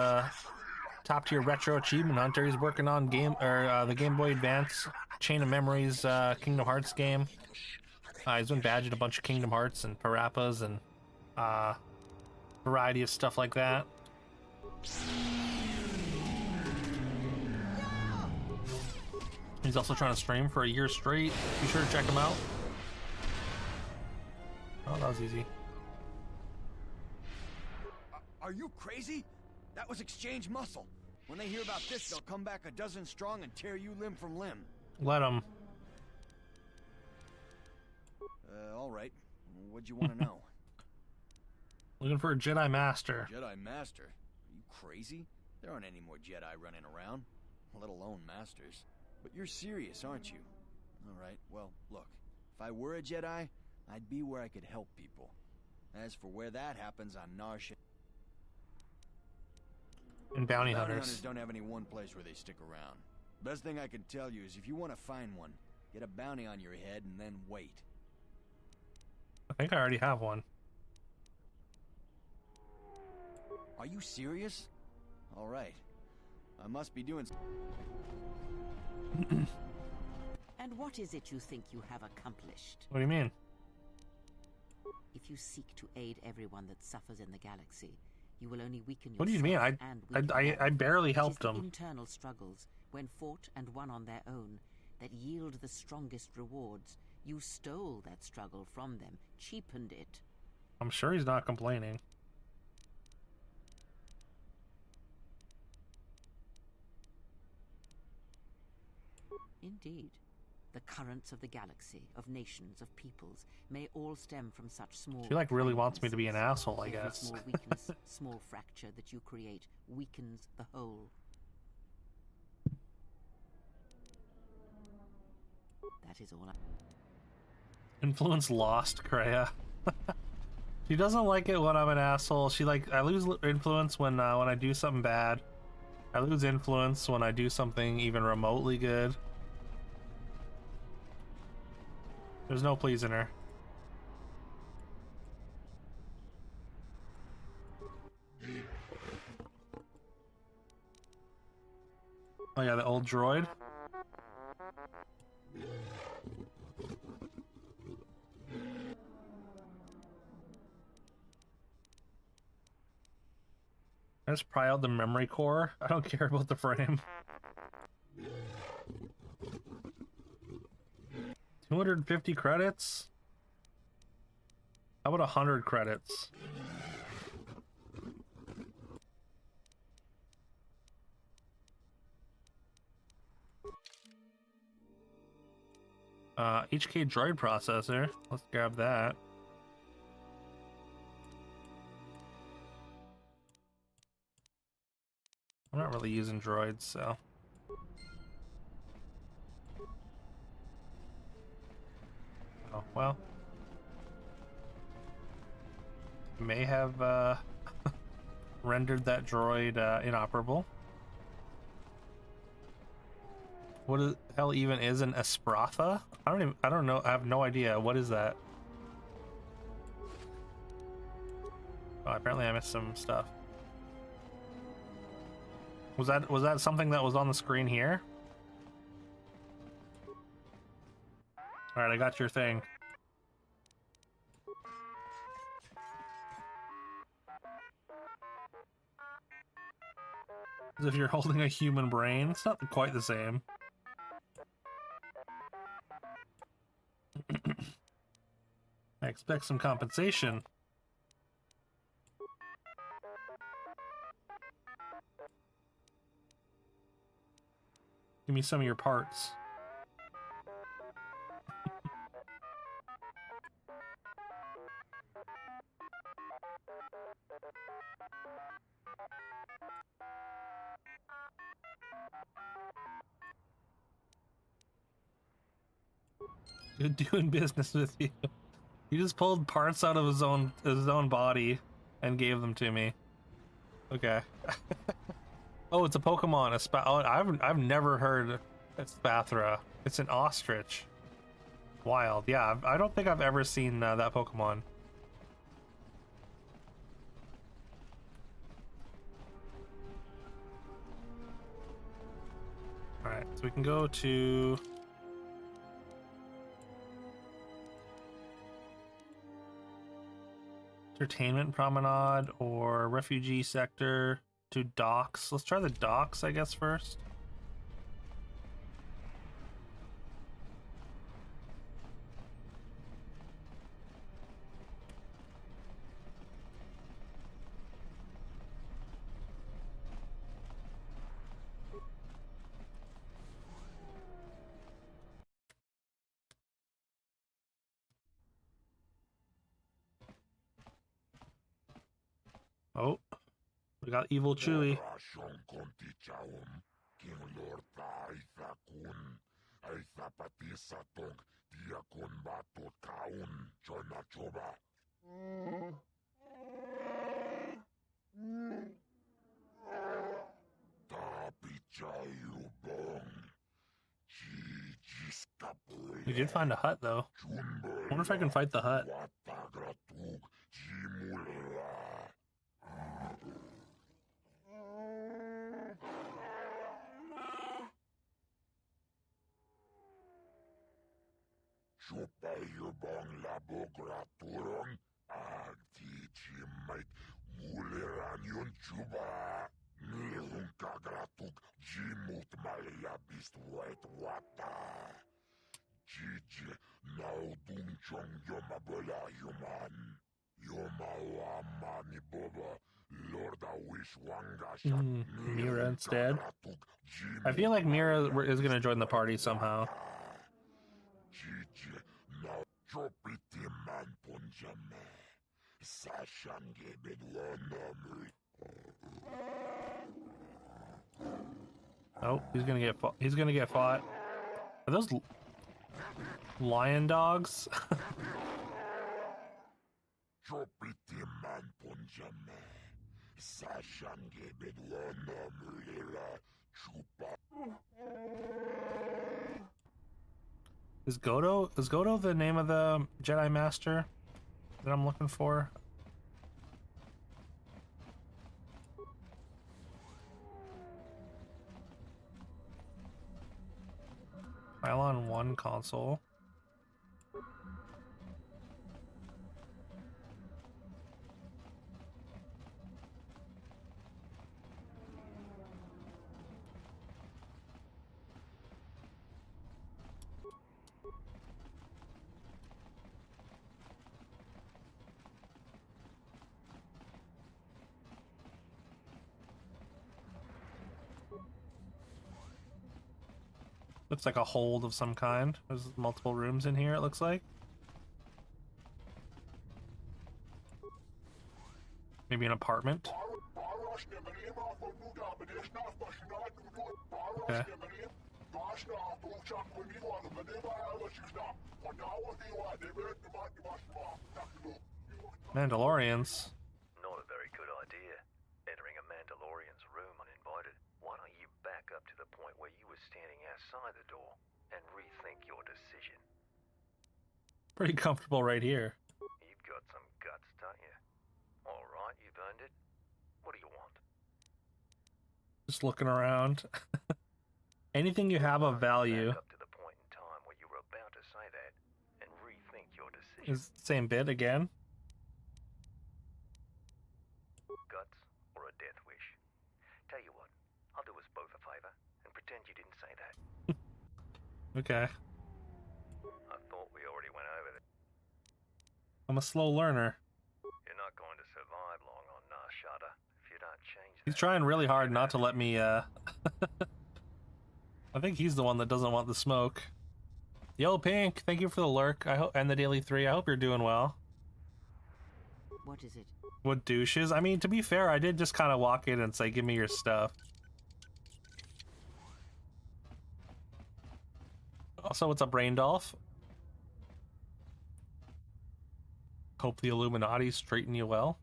top tier retro achievement hunter. He's working on the Game Boy Advance Chain of Memories Kingdom Hearts game. He's been badged a bunch of Kingdom Hearts and Parappas and variety of stuff like that. He's also trying to stream for a year straight. Be sure to check him out. Oh, that was easy. Are you crazy? That was exchange muscle. When they hear about this, they'll come back a dozen strong and tear you limb from limb. Let them. All right. What'd you want to know? Looking for a Jedi Master. Jedi Master? Are you crazy? There aren't any more Jedi running around, let alone Masters. But you're serious, aren't you? All right, well, look. If I were a Jedi, I'd be where I could help people. As for where that happens on Nar Shaddaa... And bounty hunters. Bounty hunters don't have any one place where they stick around. Best thing I can tell you is if you want to find one, get a bounty on your head and then wait. I think I already have one. Are you serious? All right. I must be doing... And what is it you think you have accomplished? What do you mean? If you seek to aid everyone that suffers in the galaxy, you will only weaken yourself. What do you mean? I barely helped them. Internal struggles, when fought and won on their own, that yield the strongest rewards. You stole that struggle from them, cheapened it. I'm sure he's not complaining. Indeed. The currents of the galaxy, of nations, of peoples, may all stem from such small... She, like, really wants me to be an asshole, I guess. Every small weakness, small fracture that you create weakens the whole. That is all I... Influence lost, Kreia. She doesn't like it when I'm an asshole. She, like, I lose influence when I do something bad. I lose influence when I do something even remotely good. There's no pleasing her. Oh yeah, the old droid. I just pry out the memory core. I don't care about the frame. 250 credits? How about 100 credits? HK droid processor. Let's grab that. I'm not really using droids, so. Oh, well. May have rendered that droid inoperable. What the hell even is an Espratha? I don't know. I have no idea. What is that? Oh, apparently I missed some stuff. Was that something that was on the screen here? All right, I got your thing. As if you're holding a human brain. It's not quite the same. I expect some compensation. Give me some of your parts. Good doing business with you. He just pulled parts out of his own body and gave them to me. Okay. Oh, it's a Pokemon. I've never heard Spathra. It's an ostrich. Wild. Yeah, I don't think I've ever seen that Pokemon. Alright, so we can go to... Entertainment Promenade or Refugee Sector to docks. Let's try the docks, I guess, first. Oh, we got Evil Chewy. We did find a hut, though. I wonder if I can fight the hut. Chupayubong labograturong agtichimait muleranyon chuba. Nihun kagratuk jimut maliyabist wet wata. Jiji naudung chong yomabala yuman. Yomawamani boba. Lorda wish wangasha. Mira instead. I feel like Mira is gonna join the party somehow. Jiji now chopiti man punjame. Sashange bedwanamri. Oh, he's gonna get fought. Are those lion dogs? Chopiti man punjame. Sashange bedwanamri chupa. Is Goto the name of the Jedi Master that I'm looking for? Pylon 1 console. Looks like a hold of some kind. There's multiple rooms in here, it looks like. Maybe an apartment. Okay. Mandalorians. Not a very good idea, entering a Mandalorian's room uninvited. Why don't you back up to the point where you were standing outside the door and rethink your decision? Pretty comfortable right here. You've got some guts, don't you? All right, you've earned it. What do you want? Just looking around. Anything you have of value. Back up to the point in time where you were about to say that and rethink your decision. Is the same bit again? Guts or a death wish? Tell you what, I'll do us both a favor and pretend you didn't say that. Okay. I thought we already went over it. I'm a slow learner. You're not going to survive long on Nar Shaddaa if you don't change that. He's trying really hard not to let me, I think he's the one that doesn't want the smoke. Yo, Pink, thank you for the lurk. I hope, and the daily 3. I hope you're doing well. What is it? What douches? I mean, to be fair, I did just kind of walk in and say, give me your stuff. Also, what's up, Braindolph? Hope the Illuminati's treating you well.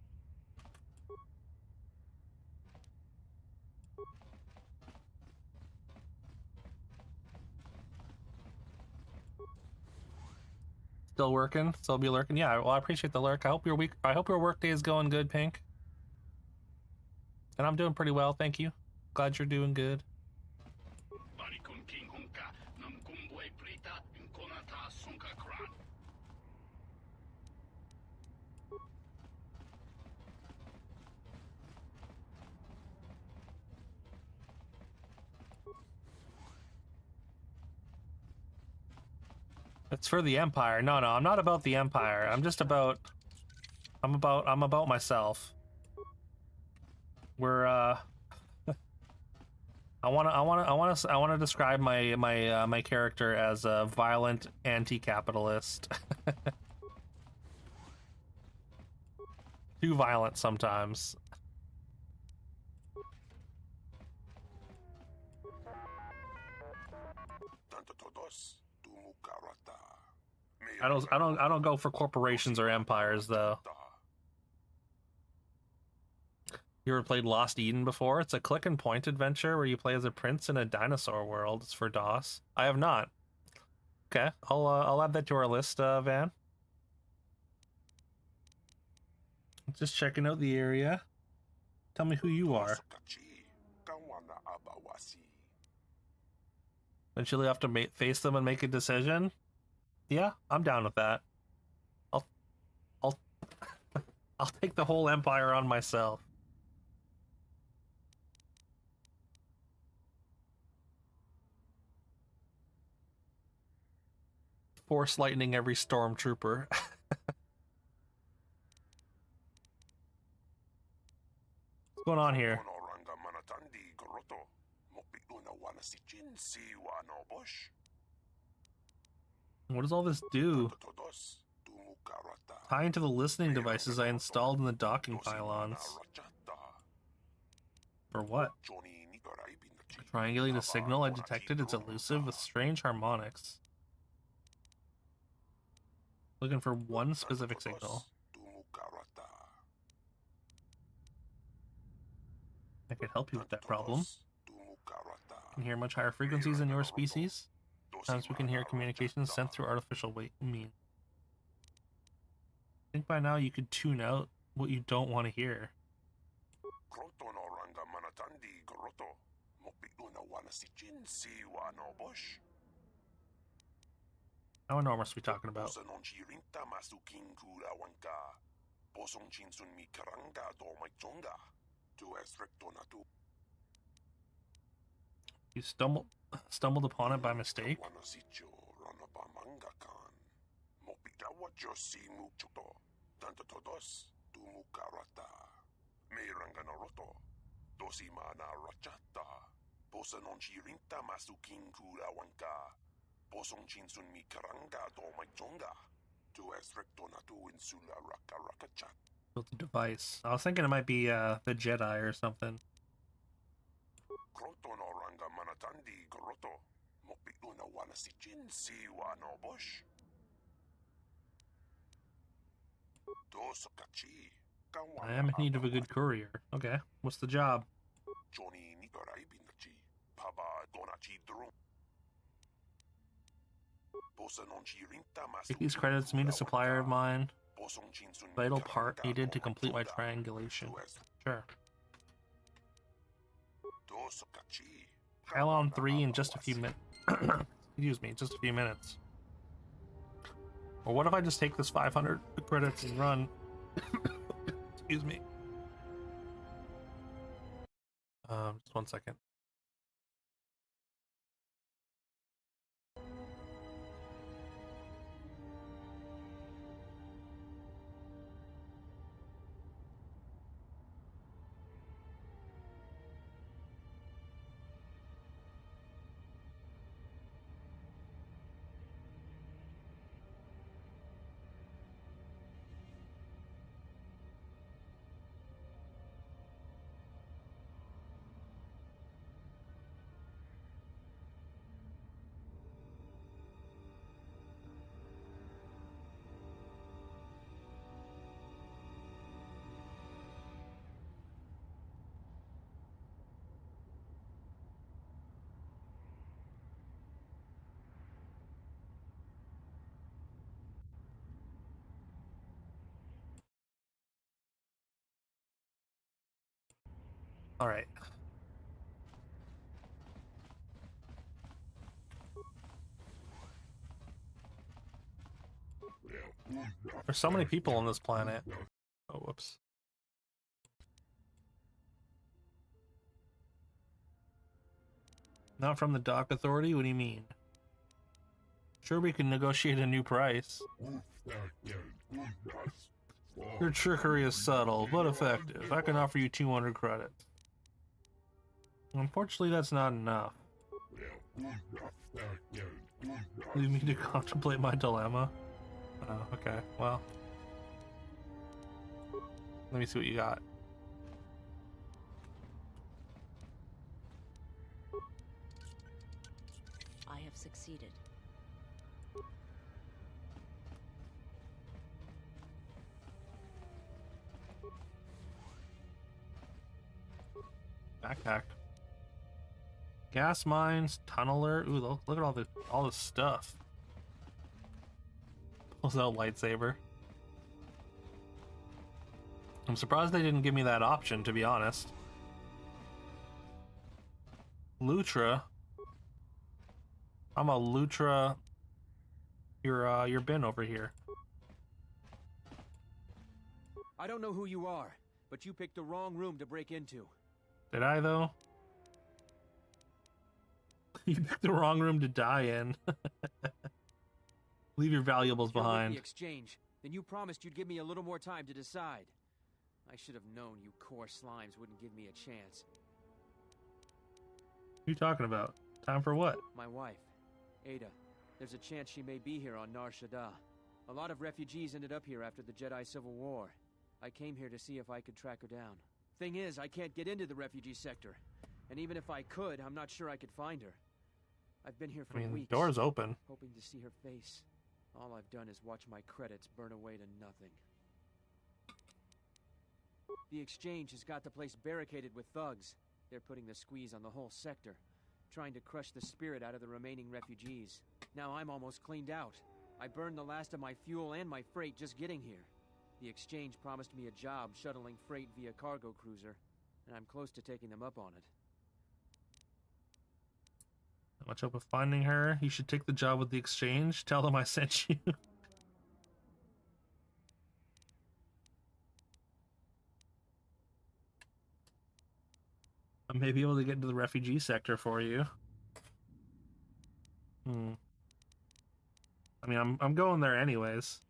Still working? Still be lurking? Yeah, well, I appreciate the lurk. I hope your work day is going good, Pink. And I'm doing pretty well, thank you. Glad you're doing good. It's for the Empire. No, I'm not about the Empire. I'm just about I'm about myself. We're I want to describe my character as a violent anti-capitalist. Too violent sometimes. I don't go for corporations or empires though. You ever played Lost Eden before? It's a click and point adventure where you play as a prince in a dinosaur world. It's for DOS. I have not. Okay, I'll add that to our list, Van. Just checking out the area. Tell me who you are. Eventually, you have to face them and make a decision. Yeah, I'm down with that. I'll I'll take the whole empire on myself. Force lightning every stormtrooper. What's going on here? What does all this do? Tie into the listening devices I installed in the docking pylons. For what? Triangulating the signal I detected is elusive with strange harmonics. Looking for one specific signal. I could help you with that problem. Can hear much higher frequencies than your species. Sometimes we can hear communications sent through artificial means. I think by now you could tune out what you don't want to hear. How enormous are we talking about? You stumbled upon it by mistake? Built a device. I was thinking it might be the Jedi or something. I am in need of a good courier. Okay, what's the job? Take these credits, meet a supplier of mine. Vital part needed to complete my triangulation. Sure. Pylon 3 in just a few minutes. Excuse me, just a few minutes. Or what if I just take this 500 credits and run? Excuse me. Just 1 second. All right. There's so many people on this planet. Oh, whoops. Not from the Dock Authority? What do you mean? Sure, we can negotiate a new price. Your trickery is subtle, but effective. I can offer you 200 credits. Unfortunately, that's not enough. Leave me to contemplate my dilemma. Oh, okay, well. Let me see what you got. I have succeeded. Backpack. Gas mines, tunneler. Ooh, look at all this stuff. Pulls out lightsaber. I'm surprised they didn't give me that option, to be honest. Lutra. I'm a Lutra your bin over here. I don't know who you are, but you picked the wrong room to break into. Did I though? You picked the wrong room to die in. Leave your valuables If you're with behind. the exchange, then you promised you'd give me a little more time to decide. I should have known you core slimes wouldn't give me a chance. What are you talking about? Time for what? My wife, Ada. There's a chance she may be here on Nar Shaddaa. A lot of refugees ended up here after the Jedi Civil War. I came here to see if I could track her down. Thing is, I can't get into the refugee sector. And even if I could, I'm not sure I could find her. I've been here for weeks. The door's open. Hoping to see her face. All I've done is watch my credits burn away to nothing. The exchange has got the place barricaded with thugs. They're putting the squeeze on the whole sector, trying to crush the spirit out of the remaining refugees. Now I'm almost cleaned out. I burned the last of my fuel and my freight just getting here. The exchange promised me a job shuttling freight via cargo cruiser, and I'm close to taking them up on it. Not much hope of finding her. You should take the job with the exchange. Tell them I sent you. I may be able to get into the refugee sector for you. I mean, I'm going there anyways,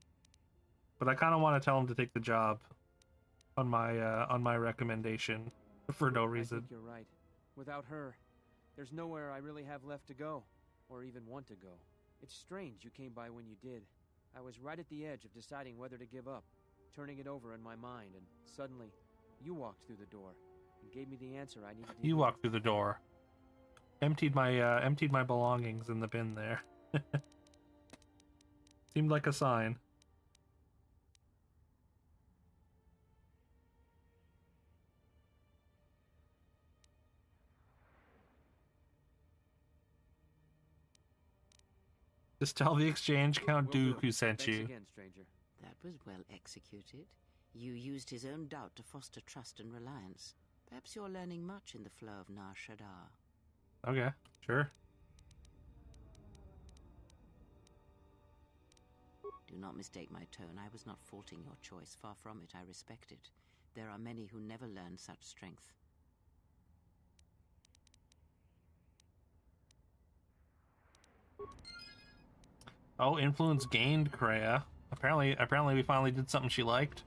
but I kind of want to tell him to take the job on my recommendation for no reason. I think you're right. Without her, there's nowhere I really have left to go, or even want to go. It's strange you came by when you did. I was right at the edge of deciding whether to give up, turning it over in my mind, and suddenly, you walked through the door and gave me the answer I needed to You walked through the door. Emptied my belongings in the bin there. Seemed like a sign. Just tell the exchange Count Dooku sent Thanks you. again, stranger. That was well executed. You used his own doubt to foster trust and reliance. Perhaps you're learning much in the flow of Nar Shaddaa. Okay, sure. Do not mistake my tone. I was not faulting your choice. Far from it, I respect it. There are many who never learn such strength. Oh, influence gained, Kreia. Apparently we finally did something she liked.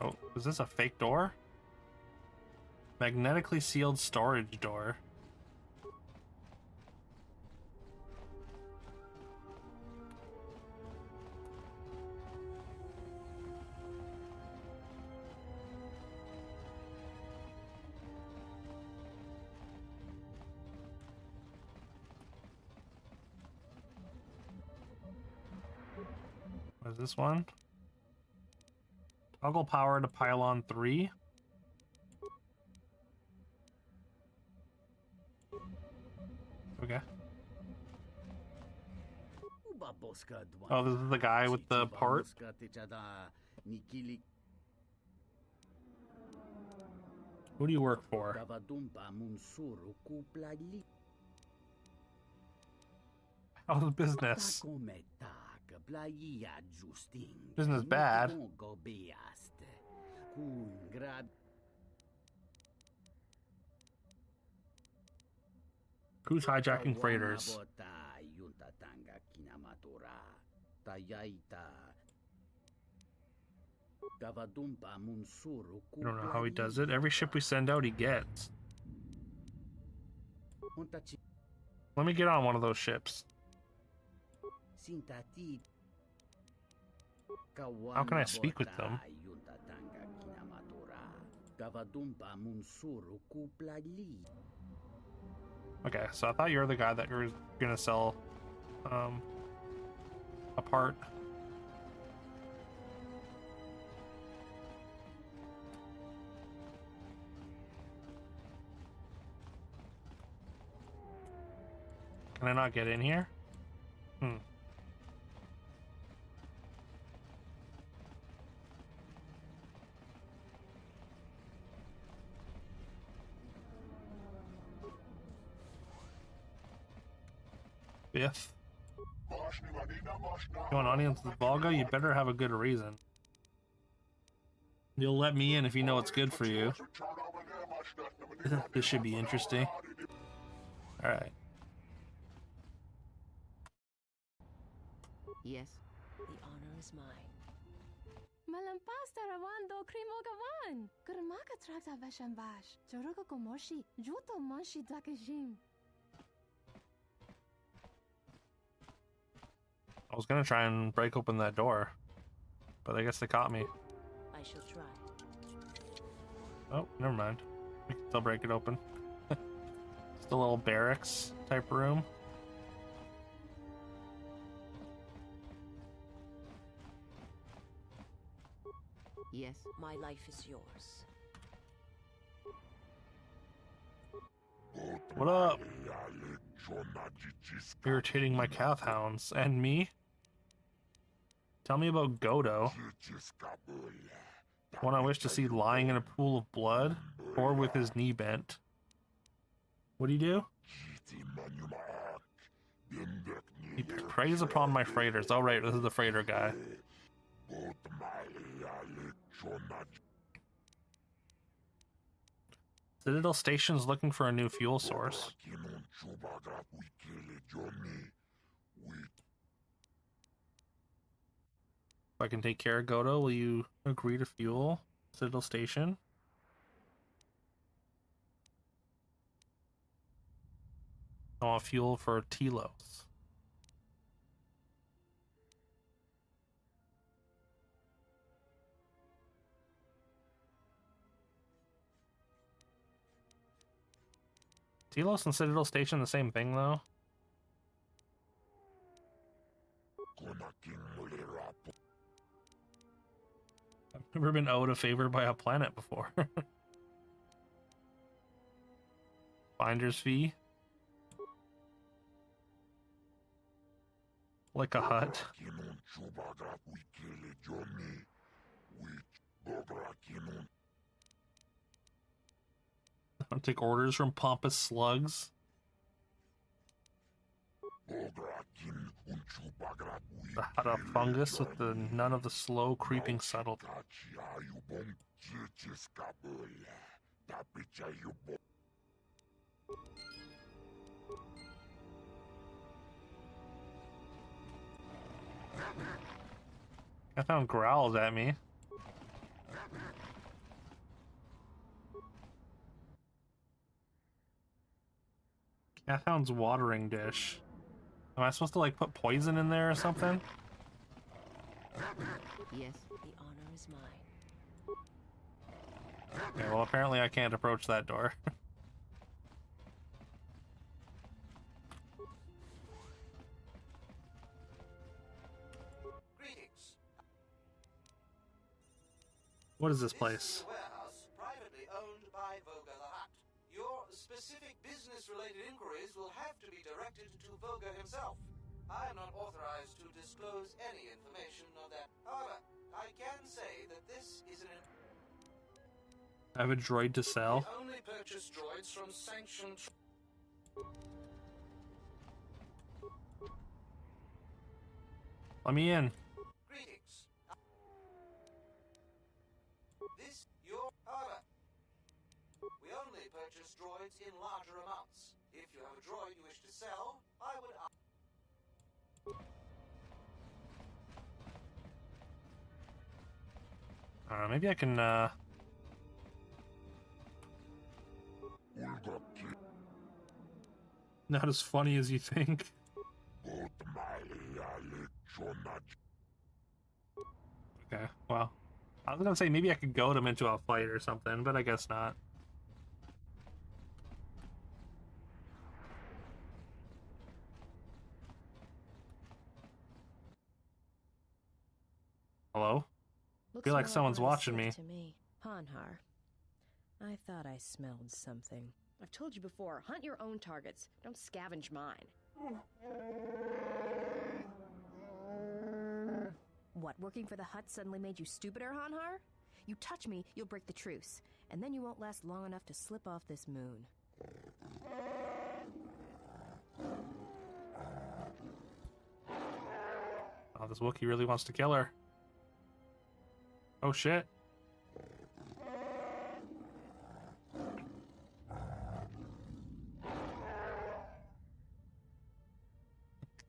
Oh, is this a fake door? Magnetically sealed storage door. What is this one? Toggle power to pylon 3. Okay. Oh, this is the guy with the part? Who do you work for? How's business? Business bad. Who's hijacking freighters? I don't know how he does it. Every ship we send out, he gets. Let me get on one of those ships. How can I speak with them? Okay, so I thought you were the guy that was gonna sell a part. Can I not get in here? Biff. You want audience with Volga? You better have a good reason. You'll let me in if you know what's good for you. This should be interesting. Alright. Yes. The honor is mine. Malampas tarawando krimo gawan. Kurmaka trakta veshambash. Joruga gomoshi. Juto monshi dakajim. I was gonna try and break open that door, but I guess they caught me. I shall try. Oh, never mind. We can still break it open. Just a little barracks type room. Yes. My life is yours. What up? Irritating my calf hounds. And me? Tell me about Godo. One I wish to see lying in a pool of blood, or with his knee bent. What do you do? He preys upon my freighters. Oh right, this is the freighter guy. Citadel Station's looking for a new fuel source. If I can take care of Godo, will you agree to fuel Citadel Station? I want fuel for Telos. Telos and Citadel Station the same thing, though? I've never been owed a favor by a planet before. Finder's fee? Like a hut. I'll take orders from pompous slugs. The hut of fungus with the none of the slow creeping subtlety. I found growls at me. Cathound's watering dish. Am I supposed to like put poison in there or something? Yes. The honor is mine. Okay, well apparently I can't approach that door. Greetings. What is this place? Warehouse privately owned by Voga the Hutt. Your specific business-related inquiries will have to be directed to Voga himself. I am not authorized to disclose any information of that. However, I can say that this is an... I have a droid to sell. We only purchase droids from sanctioned... Let me in. Greetings. This, your... However, we only purchase droids in larger amounts. If you have a droid you wish to sell, I would... Maybe I can, Not as funny as you think. Okay, well. I was gonna say maybe I could goad him into a fight or something, but I guess not. Hello? Looks Feel like more someone's what I watching me. saved to me. Hanhar. I thought I smelled something. I've told you before, hunt your own targets. Don't scavenge mine. What, working for the Hutt suddenly made you stupider, Hanhar? You touch me, you'll break the truce. And then you won't last long enough to slip off this moon. Oh, this Wookiee really wants to kill her. Oh shit.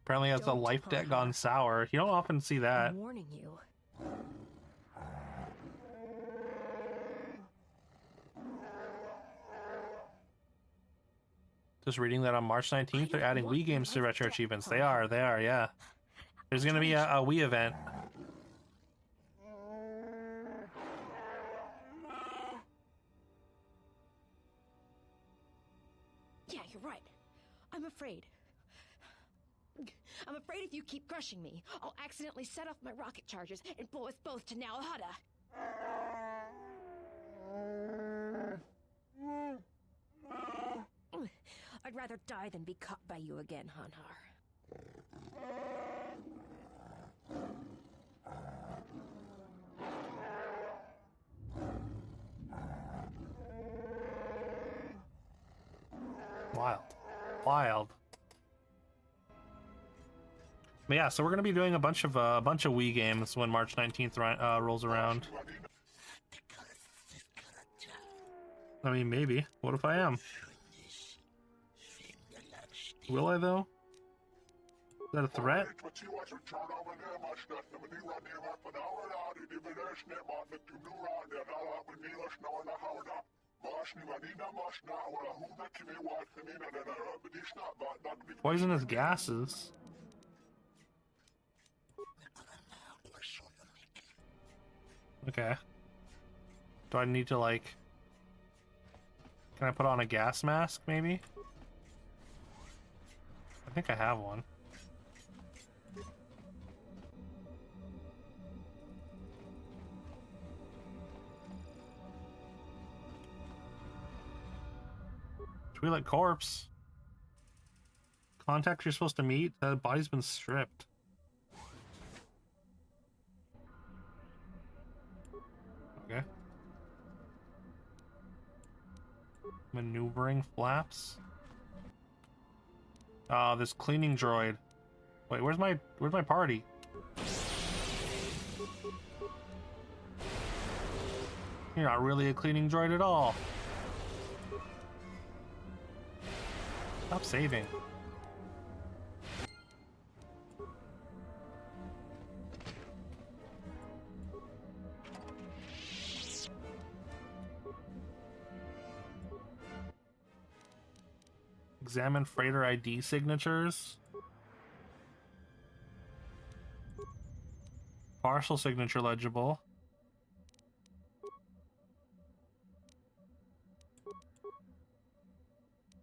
Apparently has the Don't, life deck Han-Har. gone sour. You don't often see that. I'm warning you. Just reading that on March 19th, they're adding Wii games to retro achievements. They are, yeah. There's gonna be a Wii event. Yeah, you're right. I'm afraid. I'm afraid if you keep crushing me, I'll accidentally set off my rocket charges and blow us both to Nalhada. I'd rather die than be caught by you again, Han-Har. Wild. But yeah, so we're gonna be doing a bunch of Wii games when March 19th rolls around. I mean, maybe. What if I am? Will I though? Is that a threat? Poisonous gases. Okay. Do I need to, like... Can I put on a gas mask, maybe? I think I have one. Twi'lek corpse. Contact you're supposed to meet? The body's been stripped. Okay. Maneuvering flaps. This cleaning droid. Wait, where's my party? You're not really a cleaning droid at all. Stop saving. Examine freighter ID signatures. Partial signature legible.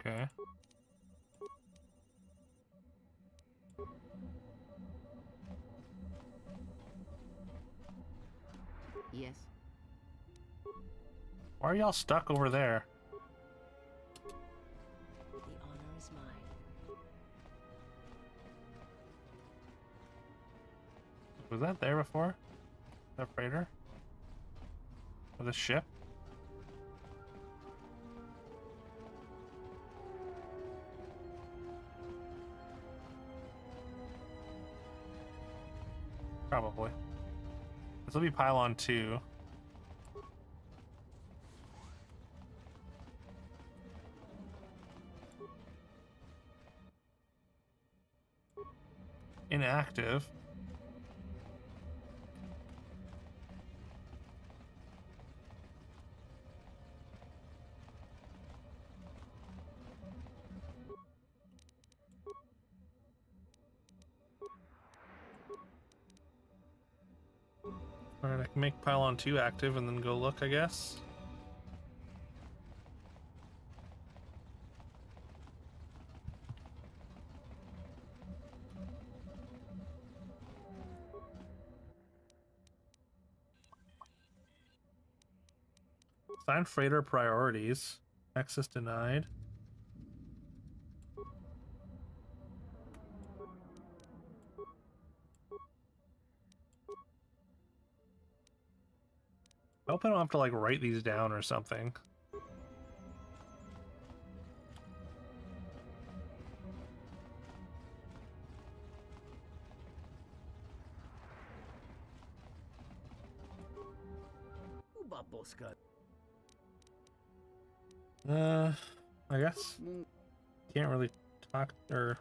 Okay. Yes. Why are y'all stuck over there? The honor is mine. Was that there before? That freighter? Or the ship? Probably. This will be pylon 2. Inactive. Alright, I can make pylon 2 active and then go look, I guess. Assign freighter priorities. Access denied. I hope I don't have to like write these down or something. I guess can't really talk or.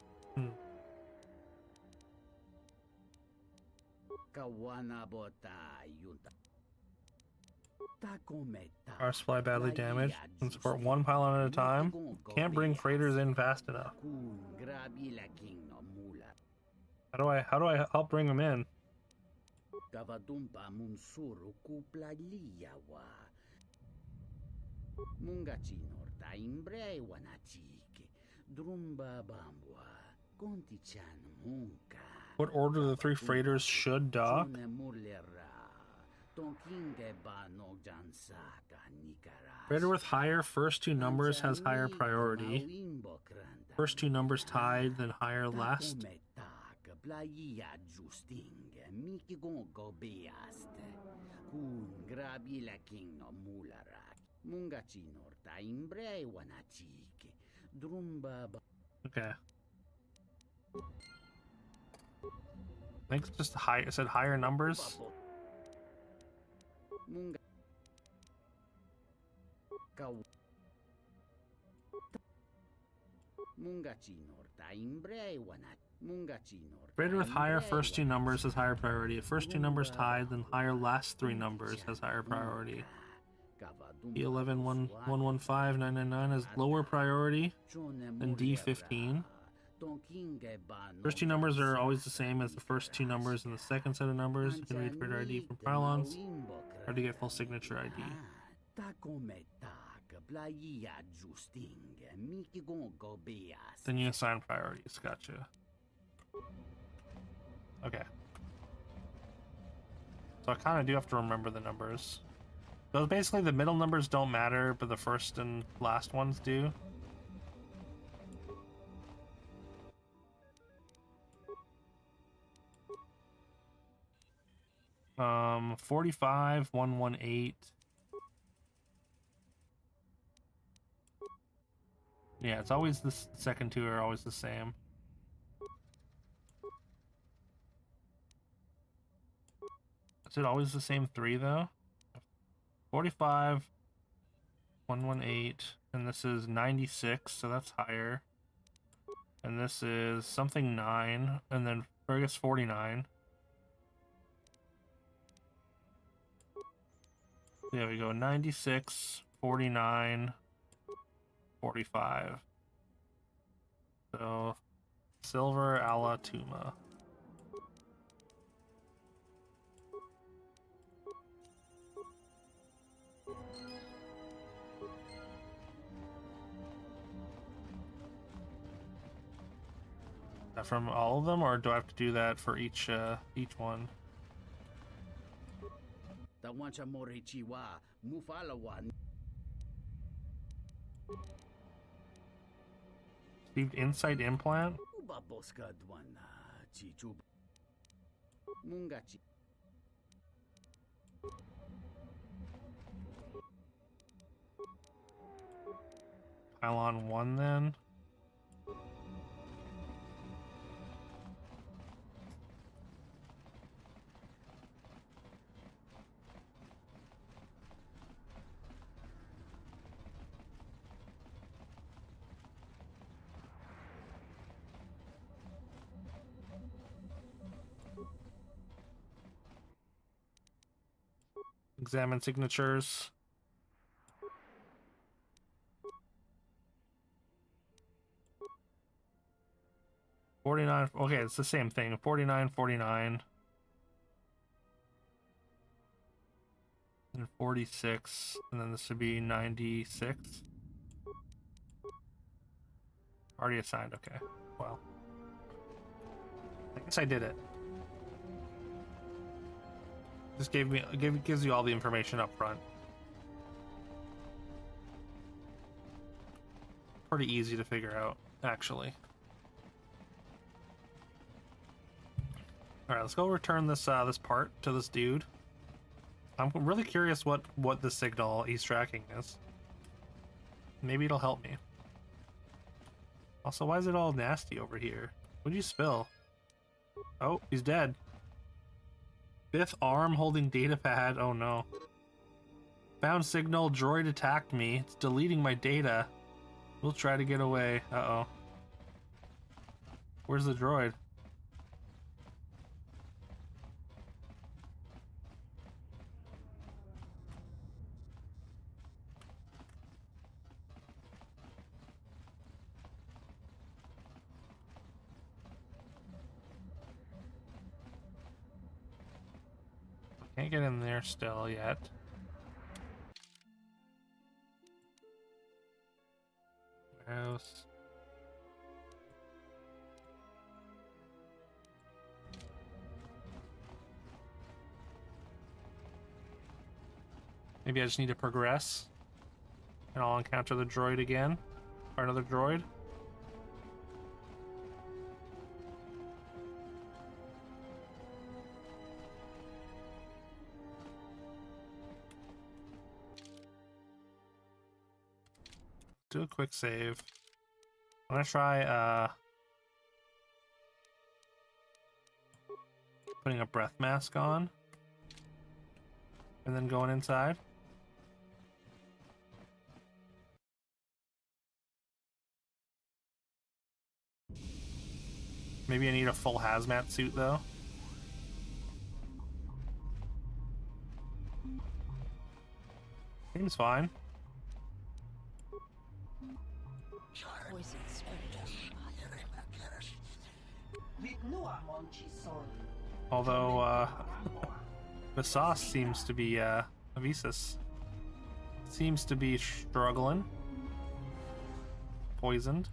Power supply badly damaged. Can support one pylon at a time. Can't bring freighters in fast enough. How do I help bring them in? What order the 3 freighters should dock? Freighter with higher first 2 numbers has higher priority. First 2 numbers tied, then higher last. Okay. I think it's just high. It said higher numbers. Freighter with higher first 2 numbers has higher priority. If first 2 numbers tied, then higher last 3 numbers has higher priority. D11 115 999 has lower priority than D15. First 2 numbers are always the same as the first 2 numbers in the second set of numbers. You can read freighter ID from pylons. Hard to get full signature ID. Then you assign priorities. Gotcha. Okay. So I kind of do have to remember the numbers. So basically the middle numbers don't matter, but the first and last ones do. 45 118. Yeah, it's always the second 2 are always the same. Is it always the same 3 though? 45 118, and this is 96, so that's higher. And this is something 9, and then I guess 49. There we go, 96, 49, 45. So, silver a la Tuma. From all of them, or do I have to do that for each one? Received insight implant? Pylon 1 then? Examine signatures. $49. Okay, it's the same thing. $49, $49. And $46. And then this would be $96. Already assigned. Okay. Well, I guess I did it. Just gives you all the information up front. Pretty easy to figure out, actually. All right, let's go return this this part to this dude. I'm really curious what the signal he's tracking is. Maybe it'll help me. Also, why is it all nasty over here? What'd you spill? Oh, he's dead. 5th arm holding data pad. Oh no. Found signal, droid attacked me. It's deleting my data. We'll try to get away. Uh-oh. Where's the droid? Can't get in there still yet. House. Maybe I just need to progress and I'll encounter the droid again. Or another droid. Do a quick save. I'm gonna try putting a breath mask on and then going inside. Maybe I need a full hazmat suit though. Seems fine. Although, the sauce seems to be, Avisus seems to be struggling. Poisoned.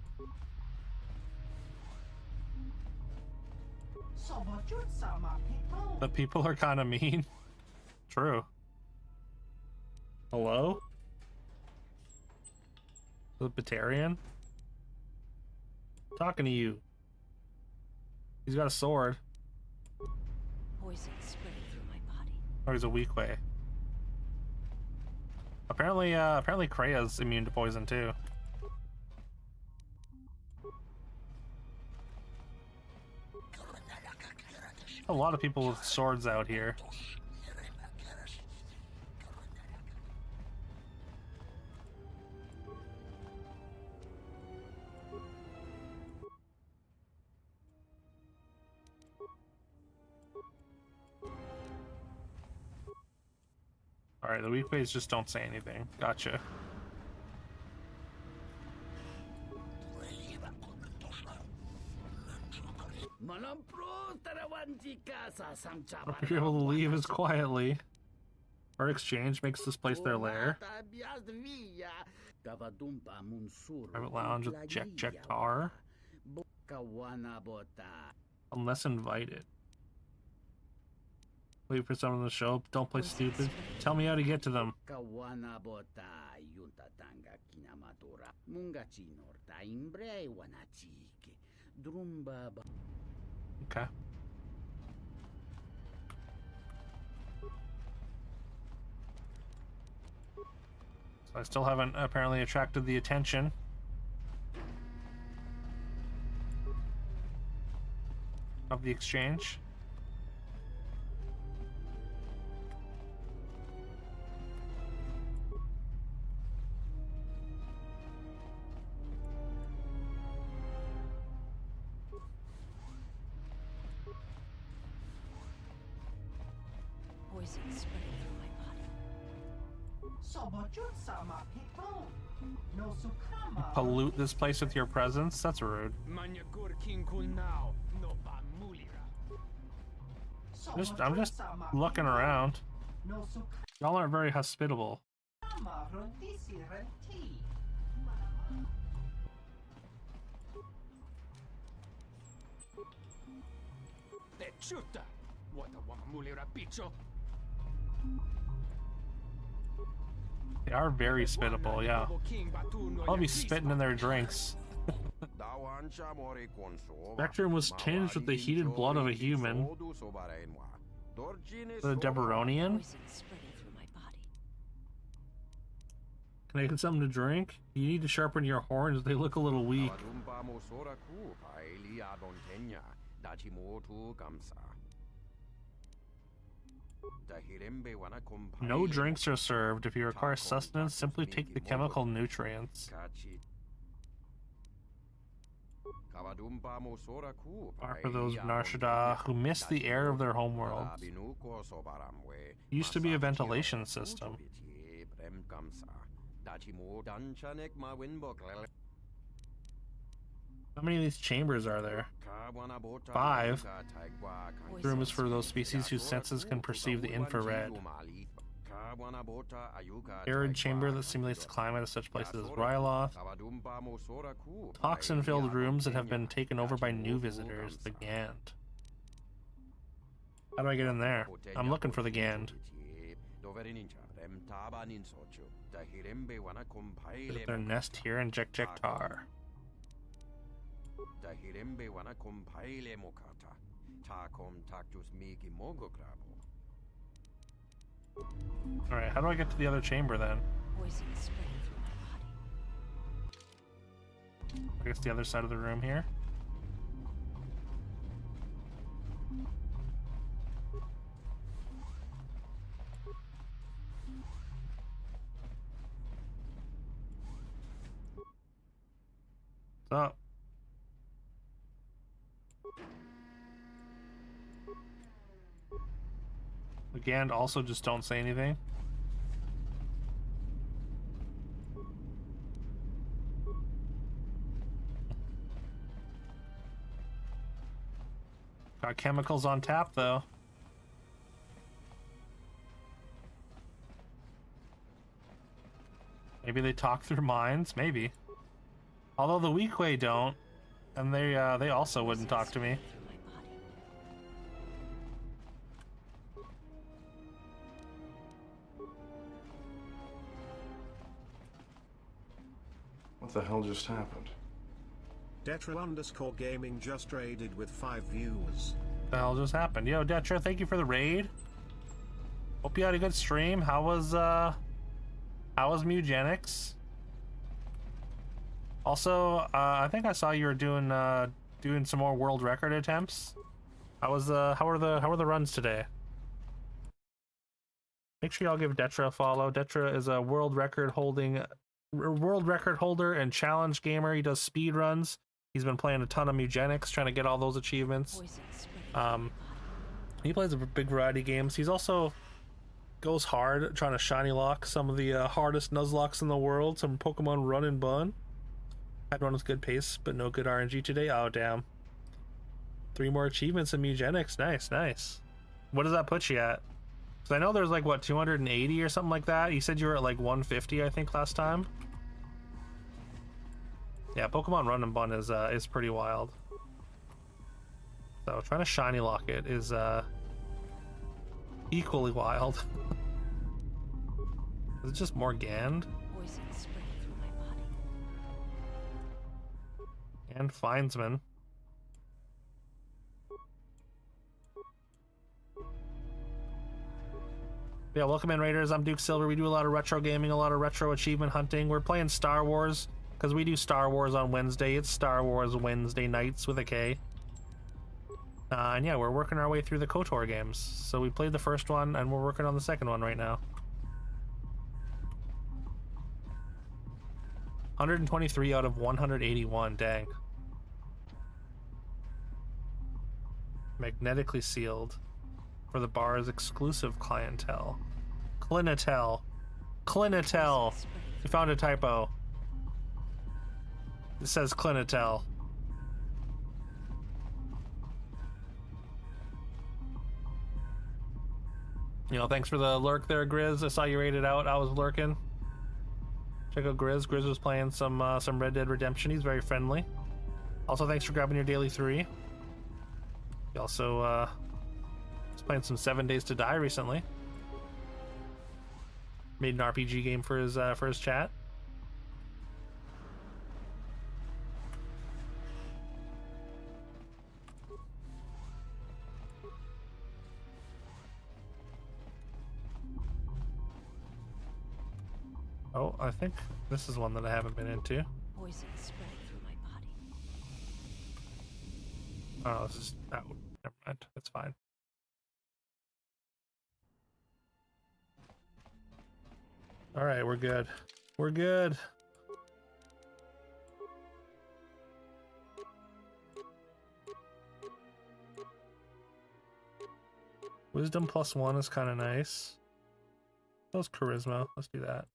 The people are kind of mean. True. Hello? The Batarian? Talking to you. He's got a sword. Poison spreading through my body. Oh, he's a weak way. Apparently Krea's immune to poison too. A lot of people with swords out here. Alright, the weak ways just don't say anything. Gotcha. Hope you're able to leave as quietly. Our exchange makes this place their lair. Private lounge with KotOR. Unless invited. Wait for someone to show up. Don't play stupid. Tell me how to get to them. Okay. So I still haven't apparently attracted the attention. Of the exchange. Poison spreading through my body. Pollute this place with your presence? That's rude. I'm just looking around. Y'all aren't very hospitable. They are very spittable, yeah. I'll be spitting in their drinks. Spectrum was tinged with the heated blood of a human. The Deveronian? Can I get something to drink? You need to sharpen your horns, they look a little weak. No drinks are served. If you require sustenance, simply take the chemical nutrients. Are for those of Nar Shaddaa who miss the air of their homeworld. Used to be a ventilation system. How many of these chambers are there? 5. Rooms for those species whose senses can perceive the infrared. Arid chamber that simulates the climate of such places as Ryloth. Toxin-filled rooms that have been taken over by new visitors, the Gand. How do I get in there? I'm looking for the Gand. Is their nest here in KotOR? Alright, how do I get to the other chamber then? I guess the other side of the room here. What's up? Again, also just don't say anything. Got chemicals on tap though. Maybe they talk through minds, maybe. Although the Weequay don't, and they also wouldn't talk to me. What the hell just happened? Detra_gaming just raided with 5 viewers. What the hell just happened? Yo, Detra, thank you for the raid. Hope you had a good stream. How was Mugenics? Also, I think I saw you were doing some more world record attempts. How are the runs today? Make sure y'all give Detra a follow. Detra is a world record holder and challenge gamer. He does speed runs. He's been playing a ton of Mugenics, trying to get all those achievements. He plays a big variety of games. He's also goes hard trying to shiny lock some of the hardest Nuzlocks in the world. Some Pokemon Run and Bun. Had one with good pace, but no good RNG today. Oh damn! 3 more achievements in Mugenics. Nice, nice. What does that put you at? Because I know there's like what 280 or something like that. You said you were at like 150, I think, last time. Yeah, Pokemon Run and Bun is pretty wild. So trying to shiny lock it is equally wild. Is it just more Gand? And Findsman. Yeah, welcome in, Raiders. I'm Duke Silver. We do a lot of retro gaming, a lot of retro achievement hunting. We're playing Star Wars because we do Star Wars on Wednesday. It's Star Wars Wednesday nights with a K. And yeah, we're working our way through the KotOR games. So we played the first one, and we're working on the second one right now. 123 out of 181, dang. Magnetically sealed for the bar's exclusive clientele. Clinitel. Clinitel. We found a typo. It says Clinitel. You know, thanks for the lurk there, Grizz. I saw you rated out. I was lurking. Check out Grizz. Grizz was playing some Red Dead Redemption. He's very friendly. Also, thanks for grabbing your daily 3. He also was playing some 7 Days to Die recently. Made an RPG game for his chat. Oh, I think this is one that I haven't been into. Poison spreading through my body. Oh, this is out. Never mind. That's fine. All right, we're good. We're good. Wisdom +1 is kind of nice. Those charisma. Let's do that.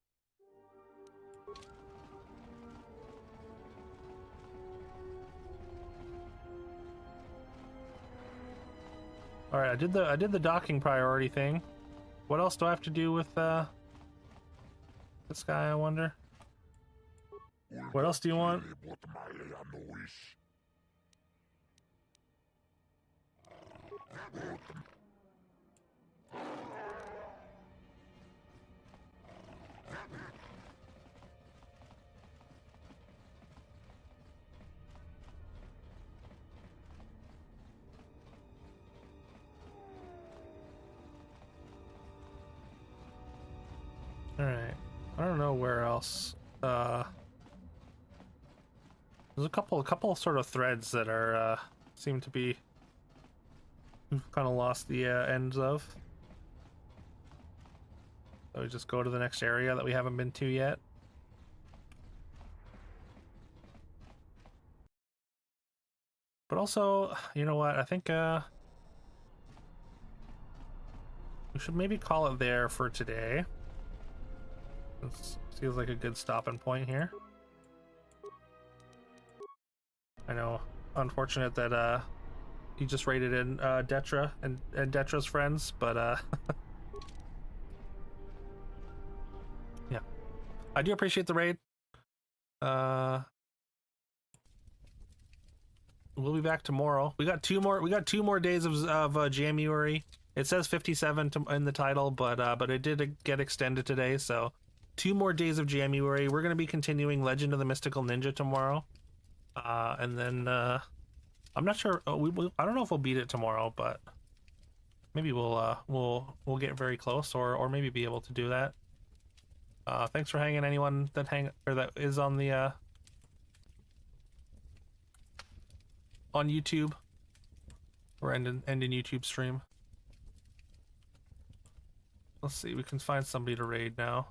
All right, I did the docking priority thing. What else do I have to do with this guy, I wonder? What else do you want? All right, I don't know where else. There's a couple sort of threads that are seem to be we've kind of lost the ends of. So we just go to the next area that we haven't been to yet. But also, you know what? I think we should maybe call it there for today. This feels like a good stopping point here. I know, unfortunate that he just raided in Detra and Detra's friends, but yeah, I do appreciate the raid. We'll be back tomorrow. We got two more days of Jamuary. It says 57 in the title, but it did get extended today, so 2 more days of Jamuary. We're gonna be continuing Legend of the Mystical Ninja tomorrow, and then I'm not sure. I don't know if we'll beat it tomorrow, but maybe we'll get very close, or maybe be able to do that. Thanks for hanging. Anyone that is on the on YouTube or ending YouTube stream. Let's see, we can find somebody to raid now.